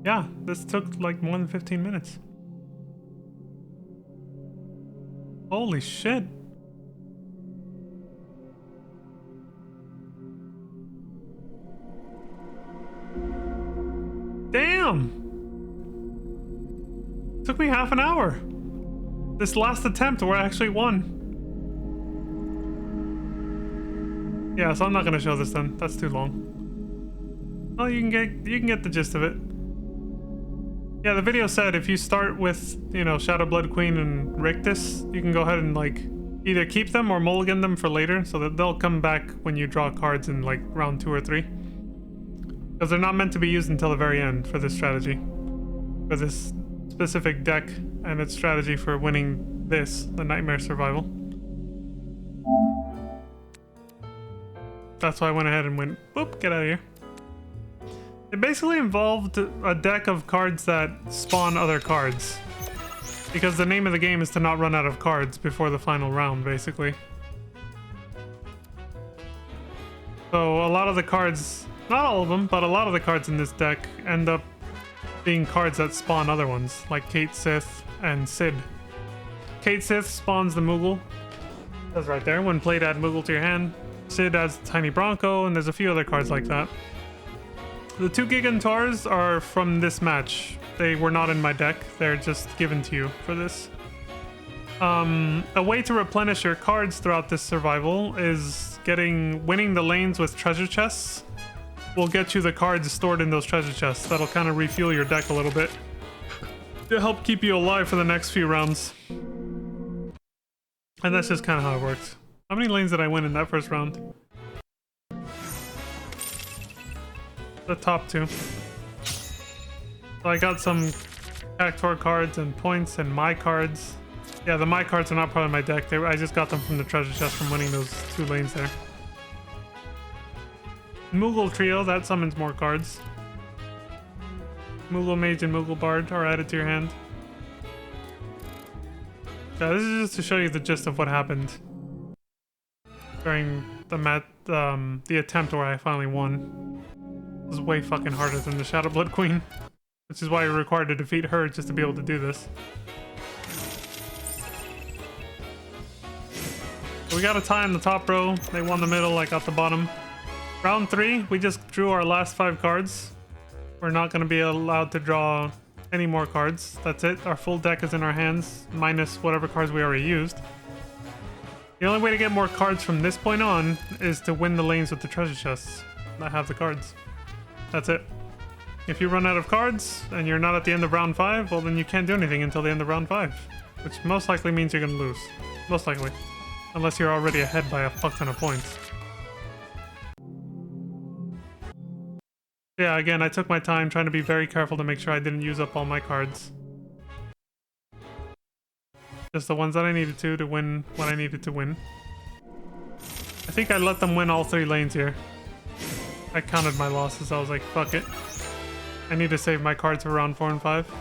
Yeah, this took like more than 15 minutes. Holy shit. Damn! Took me half an hour. This last attempt where I actually won. Yeah, so I'm not gonna show this then. That's too long. Well, you can get the gist of it. Yeah, the video said if you start with, you know, Shadow Blood Queen and Rictus, you can go ahead and, like, either keep them or mulligan them for later, so that they'll come back when you draw cards in, like, round 2 or 3. Because they're not meant to be used until the very end for this strategy. For this specific deck and its strategy for winning this, the Nightmare Survival. That's why I went ahead and went, boop, get out of here. It basically involved a deck of cards that spawn other cards. Because the name of the game is to not run out of cards before the final round, basically. So a lot of the cards, not all of them, but a lot of the cards in this deck end up being cards that spawn other ones, like Kate Sith and Sid. Kate Sith spawns the Moogle. That's right there. When played, add Moogle to your hand. Sid adds Tiny Bronco, and there's a few other cards like that. The 2 Gigantars are from this match. They were not in my deck. They're just given to you for this. A way to replenish your cards throughout this survival is winning the lanes with treasure chests. Will get you the cards stored in those treasure chests. That'll kind of refuel your deck a little bit to help keep you alive for the next few rounds. And that's just kind of how it works. How many lanes did I win in that first round? The top 2. So I got some Cactuar cards and points and my cards. Yeah, the my cards are not part of my deck. I just got them from the treasure chest from winning those 2 lanes there. Moogle Trio, that summons more cards. Moogle Mage and Moogle Bard are added to your hand. Yeah, this is just to show you the gist of what happened during the attempt where I finally won. It was way fucking harder than the Shadow Blood Queen, which is why you're required to defeat her just to be able to do this. We got a tie in the top row. They won the middle, I got the bottom. Round 3, we just drew our last 5 cards. We're not going to be allowed to draw any more cards. That's it. Our full deck is in our hands, minus whatever cards we already used. The only way to get more cards from this point on is to win the lanes with the treasure chests that have the cards. That's it. If you run out of cards and you're not at the end of round 5, well then you can't do anything until the end of round 5. Which most likely means you're going to lose. Most likely. Unless you're already ahead by a fuck ton of points. Yeah, again, I took my time trying to be very careful to make sure I didn't use up all my cards. Just the ones that I needed to win what I needed to win. I think I let them win all 3 lanes here. I counted my losses, I was like, fuck it. I need to save my cards for round 4 and 5. So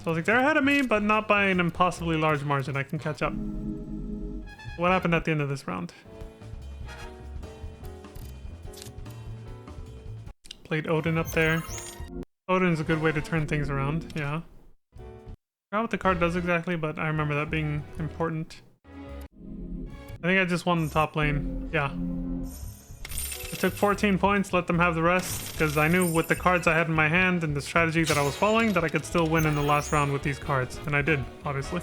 I was like, they're ahead of me, but not by an impossibly large margin. I can catch up. What happened at the end of this round? Played Odin up there. Odin's a good way to turn things around, yeah. I forgot what the card does exactly, but I remember that being important. I think I just won the top lane, yeah. I took 14 points, let them have the rest, because I knew with the cards I had in my hand and the strategy that I was following that I could still win in the last round with these cards. And I did, obviously.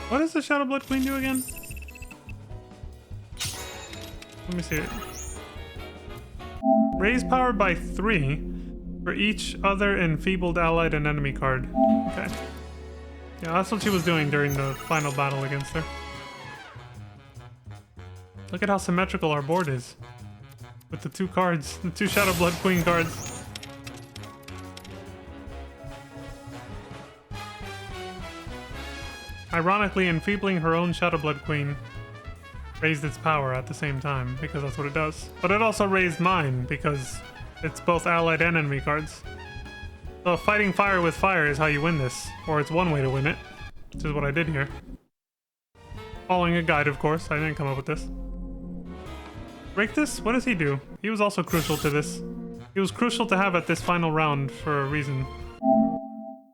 What does the Shadow Blood Queen do again? Let me see it. Raise power by 3 for each other enfeebled allied and enemy card. Okay. Yeah, that's what she was doing during the final battle against her. Look at how symmetrical our board is. With the 2 cards, the 2 Shadow Blood Queen cards. Ironically, enfeebling her own Shadow Blood Queen raised its power at the same time, because that's what it does. But it also raised mine, because it's both allied and enemy cards. So fighting fire with fire is how you win this, or it's one way to win it, which is what I did here. Following a guide, of course. I didn't come up with this. Rictus? What does he do? He was also crucial to this. He was crucial to have at this final round for a reason.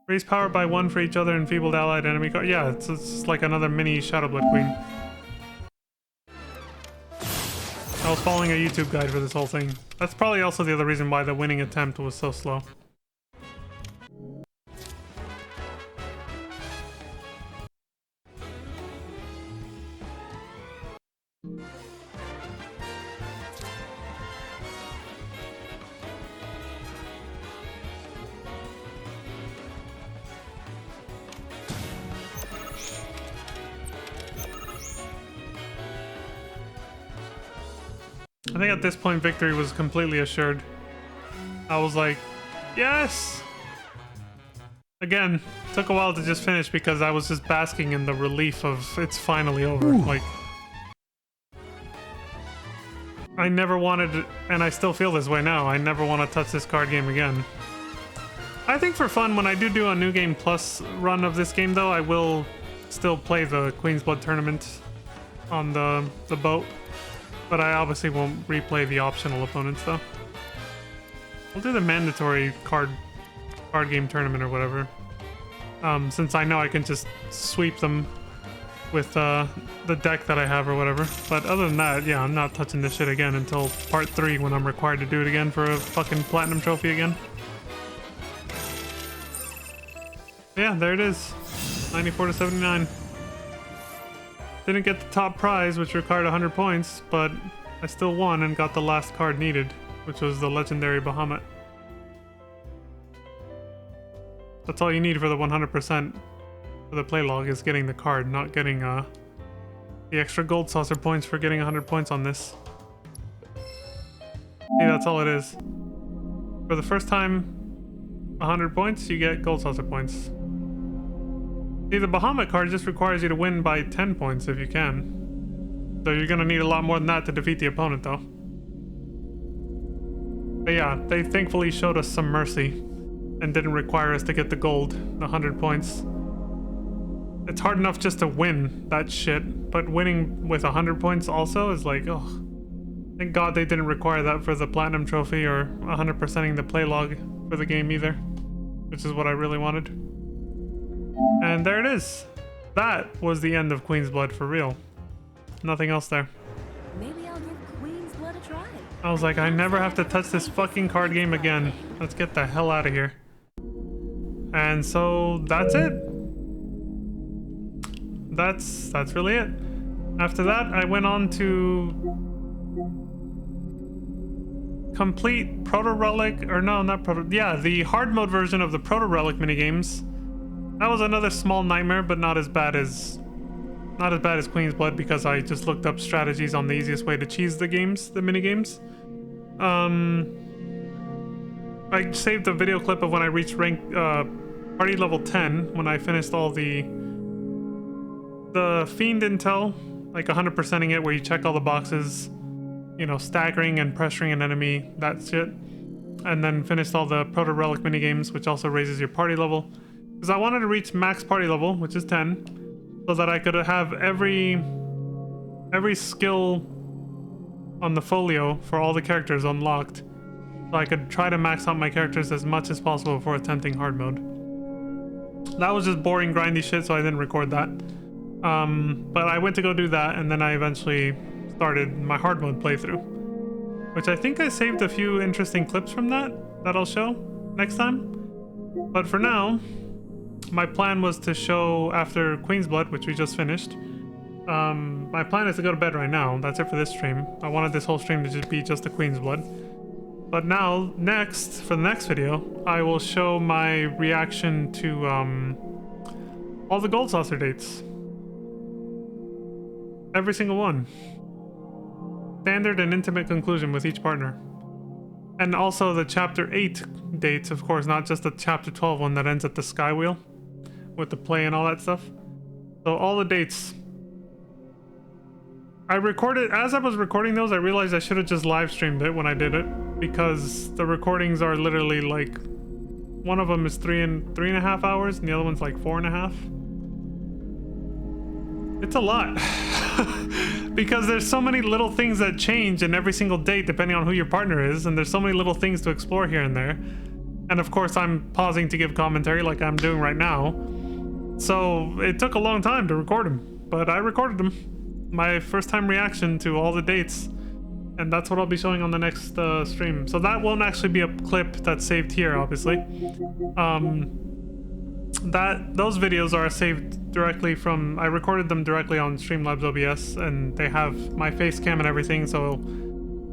Raise power by 1 for each other enfeebled allied enemy card. Yeah, it's like another mini Shadow Blood Queen. I was following a YouTube guide for this whole thing. That's probably also the other reason why the winning attempt was so slow. I think at this point victory was completely assured. I was like, yes! Again, took a while to just finish because I was just basking in the relief of it's finally over. Like, I never wanted, and I still feel this way now, I never want to touch this card game again. I think for fun, when I do a New Game Plus run of this game though, I will still play the Queen's Blood tournament on the boat. But I obviously won't replay the optional opponents though. I'll do the mandatory card game tournament or whatever. Since I know I can just sweep them with the deck that I have or whatever. But other than that, yeah, I'm not touching this shit again until part 3 when I'm required to do it again for a fucking platinum trophy again. Yeah, there it is. 94 to 79. Didn't get the top prize, which required 100 points, but I still won and got the last card needed, which was the legendary Bahamut. That's all you need for the 100% for the Playlog is getting the card, not getting the extra gold saucer points for getting 100 points on this. Hey, that's all it is. For the first time, 100 points, you get gold saucer points. See, the Bahamut card just requires you to win by 10 points if you can. So you're gonna need a lot more than that to defeat the opponent, though. But yeah, they thankfully showed us some mercy and didn't require us to get the gold, the 100 points. It's hard enough just to win that shit, but winning with 100 points also is like, oh. Thank God they didn't require that for the platinum trophy or 100%ing the Playlog for the game either, which is what I really wanted. And there it is. That was the end of Queen's Blood for real. Nothing else there. Maybe I'll give Queen's Blood a try. I was like, I never have to touch this fucking card game again. Let's get the hell out of here. And so that's it. That's really it. After that, I went on to complete Proto Relic, or no, not Proto, yeah, the hard mode version of the Proto Relic minigames. That was another small nightmare, but not as bad as Queen's Blood because I just looked up strategies on the easiest way to cheese the minigames. I saved a video clip of when I reached rank party level 10 when I finished all the Fiend intel, like 100%ing it, where you check all the boxes, you know, staggering and pressuring an enemy, that shit. And then finished all the Proto Relic minigames, which also raises your party level. Because I wanted to reach max party level, which is 10, so that I could have every skill on the folio for all the characters unlocked. So I could try to max out my characters as much as possible before attempting hard mode. That was just boring, grindy shit, so I didn't record that. But I went to go do that, and then I eventually started my hard mode playthrough, which I think I saved a few interesting clips from that I'll show next time. But for now, my plan was to show after Queen's Blood, which we just finished. My plan is to go to bed right now. That's it for this stream. I wanted this whole stream to just be just the Queen's Blood. But now, next, for the next video, I will show my reaction to all the Gold Saucer dates. Every single one. Standard and intimate conclusion with each partner. And also the Chapter 8 dates, of course, not just the Chapter 12 one that ends at the Sky Wheel with the play and all that stuff. So all the dates. I recorded, as I was recording those, I realized I should have just live streamed it when I did it, because the recordings are literally like, one of them is 3.5 hours and the other one's like 4.5. It's a lot. Because there's so many little things that change in every single date depending on who your partner is, and there's so many little things to explore here and there. And of course I'm pausing to give commentary like I'm doing right now. So it took a long time to record them, but I recorded them. My first time reaction to all the dates, and that's what I'll be showing on the next stream. So that won't actually be a clip that's saved here, obviously. Those videos are saved directly from, I recorded them directly on Streamlabs OBS, and they have my face cam and everything, so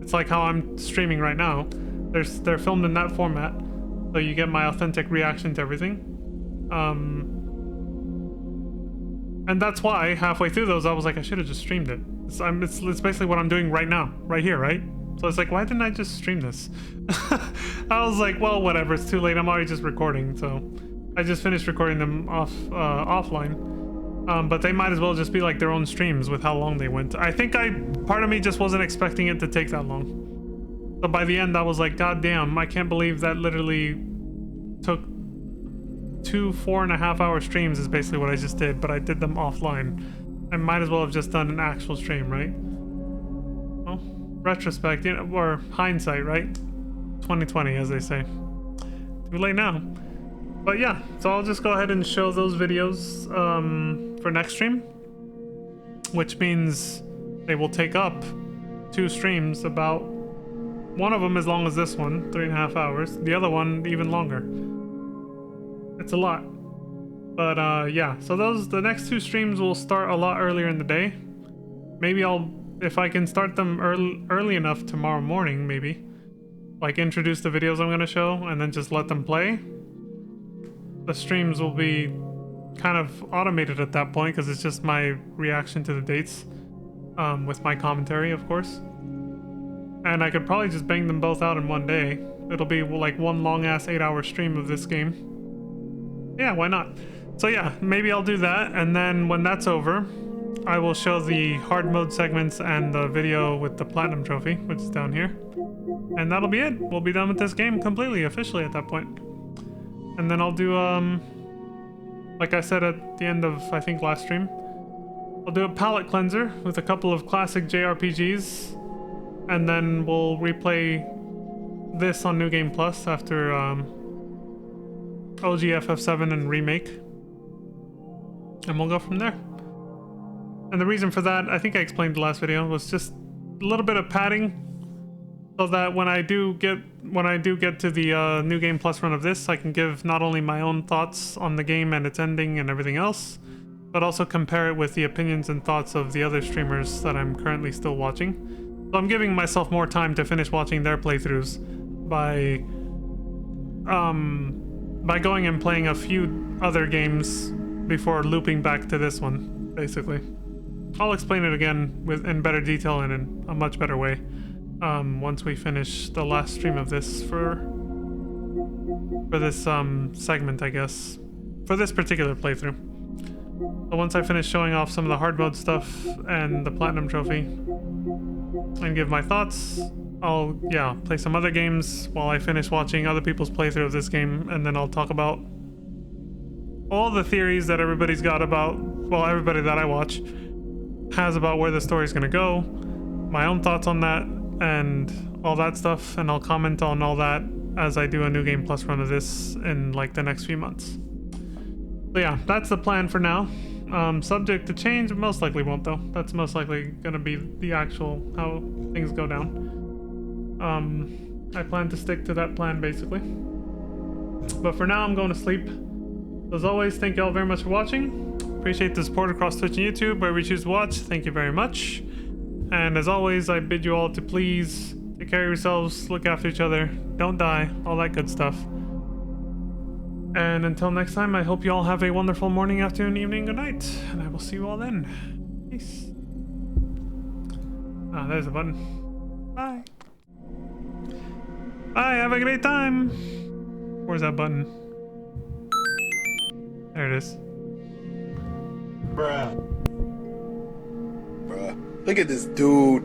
it's like how I'm streaming right now. They're filmed in that format, so you get my authentic reaction to everything. And that's why halfway through those I was like, I should have just streamed it. It's basically what I'm doing right now, right here, right? So it's like, why didn't I just stream this? I was like, well, whatever, it's too late. I'm already just recording, so I just finished recording them offline. But they might as well just be like their own streams with how long they went. I think part of me just wasn't expecting it to take that long. So by the end, I was like, God damn, I can't believe that literally took 2 4.5-hour streams is basically what I just did, but I did them offline. I might as well have just done an actual stream, right? Well, retrospect, you know, or hindsight, right? 2020, as they say. Too late now. But yeah, so I'll just go ahead and show those videos for next stream, which means they will take up 2 streams, about one of them as long as this one, 3.5 hours. The other one even longer. It's a lot. But yeah, so the next 2 streams will start a lot earlier in the day. Maybe if I can start them early enough tomorrow morning, maybe. Like introduce the videos I'm gonna show and then just let them play. The streams will be kind of automated at that point because it's just my reaction to the dates with my commentary, of course. And I could probably just bang them both out in one day. It'll be like one long ass 8-hour stream of this game. Yeah, why not? So yeah, maybe I'll do that, and then when that's over, I will show the hard mode segments and the video with the platinum trophy, which is down here. And that'll be it. We'll be done with this game completely, officially at that point. And then I'll do, like I said at the end of, I think, last stream, I'll do a palette cleanser with a couple of classic JRPGs, and then we'll replay this on New Game Plus after OG FF7 and Remake. And we'll go from there. And the reason for that, I think I explained the last video, was just a little bit of padding, so that when I do get to the New Game Plus run of this, I can give not only my own thoughts on the game and its ending and everything else, but also compare it with the opinions and thoughts of the other streamers that I'm currently still watching. So I'm giving myself more time to finish watching their playthroughs by going and playing a few other games before looping back to this one, basically. I'll explain it again in better detail and in a much better way once we finish the last stream of this for this segment, I guess, for this particular playthrough. So once I finish showing off some of the hard mode stuff and the platinum trophy and give my thoughts, I'll play some other games while I finish watching other people's playthrough of this game, and then I'll talk about all the theories that everybody's got about, well, everybody that I watch has about where the story's gonna go, my own thoughts on that, and all that stuff, and I'll comment on all that as I do a New Game Plus run of this in like the next few months. So yeah, that's the plan for now. Subject to change, most likely won't though. That's most likely gonna be the actual how things go down. I plan to stick to that plan basically. But for now, I'm going to sleep. As always, thank you all very much for watching. Appreciate the support across Twitch and YouTube, wherever you choose to watch. Thank you very much. And as always, I bid you all to please take care of yourselves, look after each other, don't die, all that good stuff. And until next time, I hope you all have a wonderful morning, afternoon, evening, good night. And I will see you all then. Peace. Ah, there's a button. Bye. Bye, have a great time. Where's that button? There it is. Bruh. Look at this dude.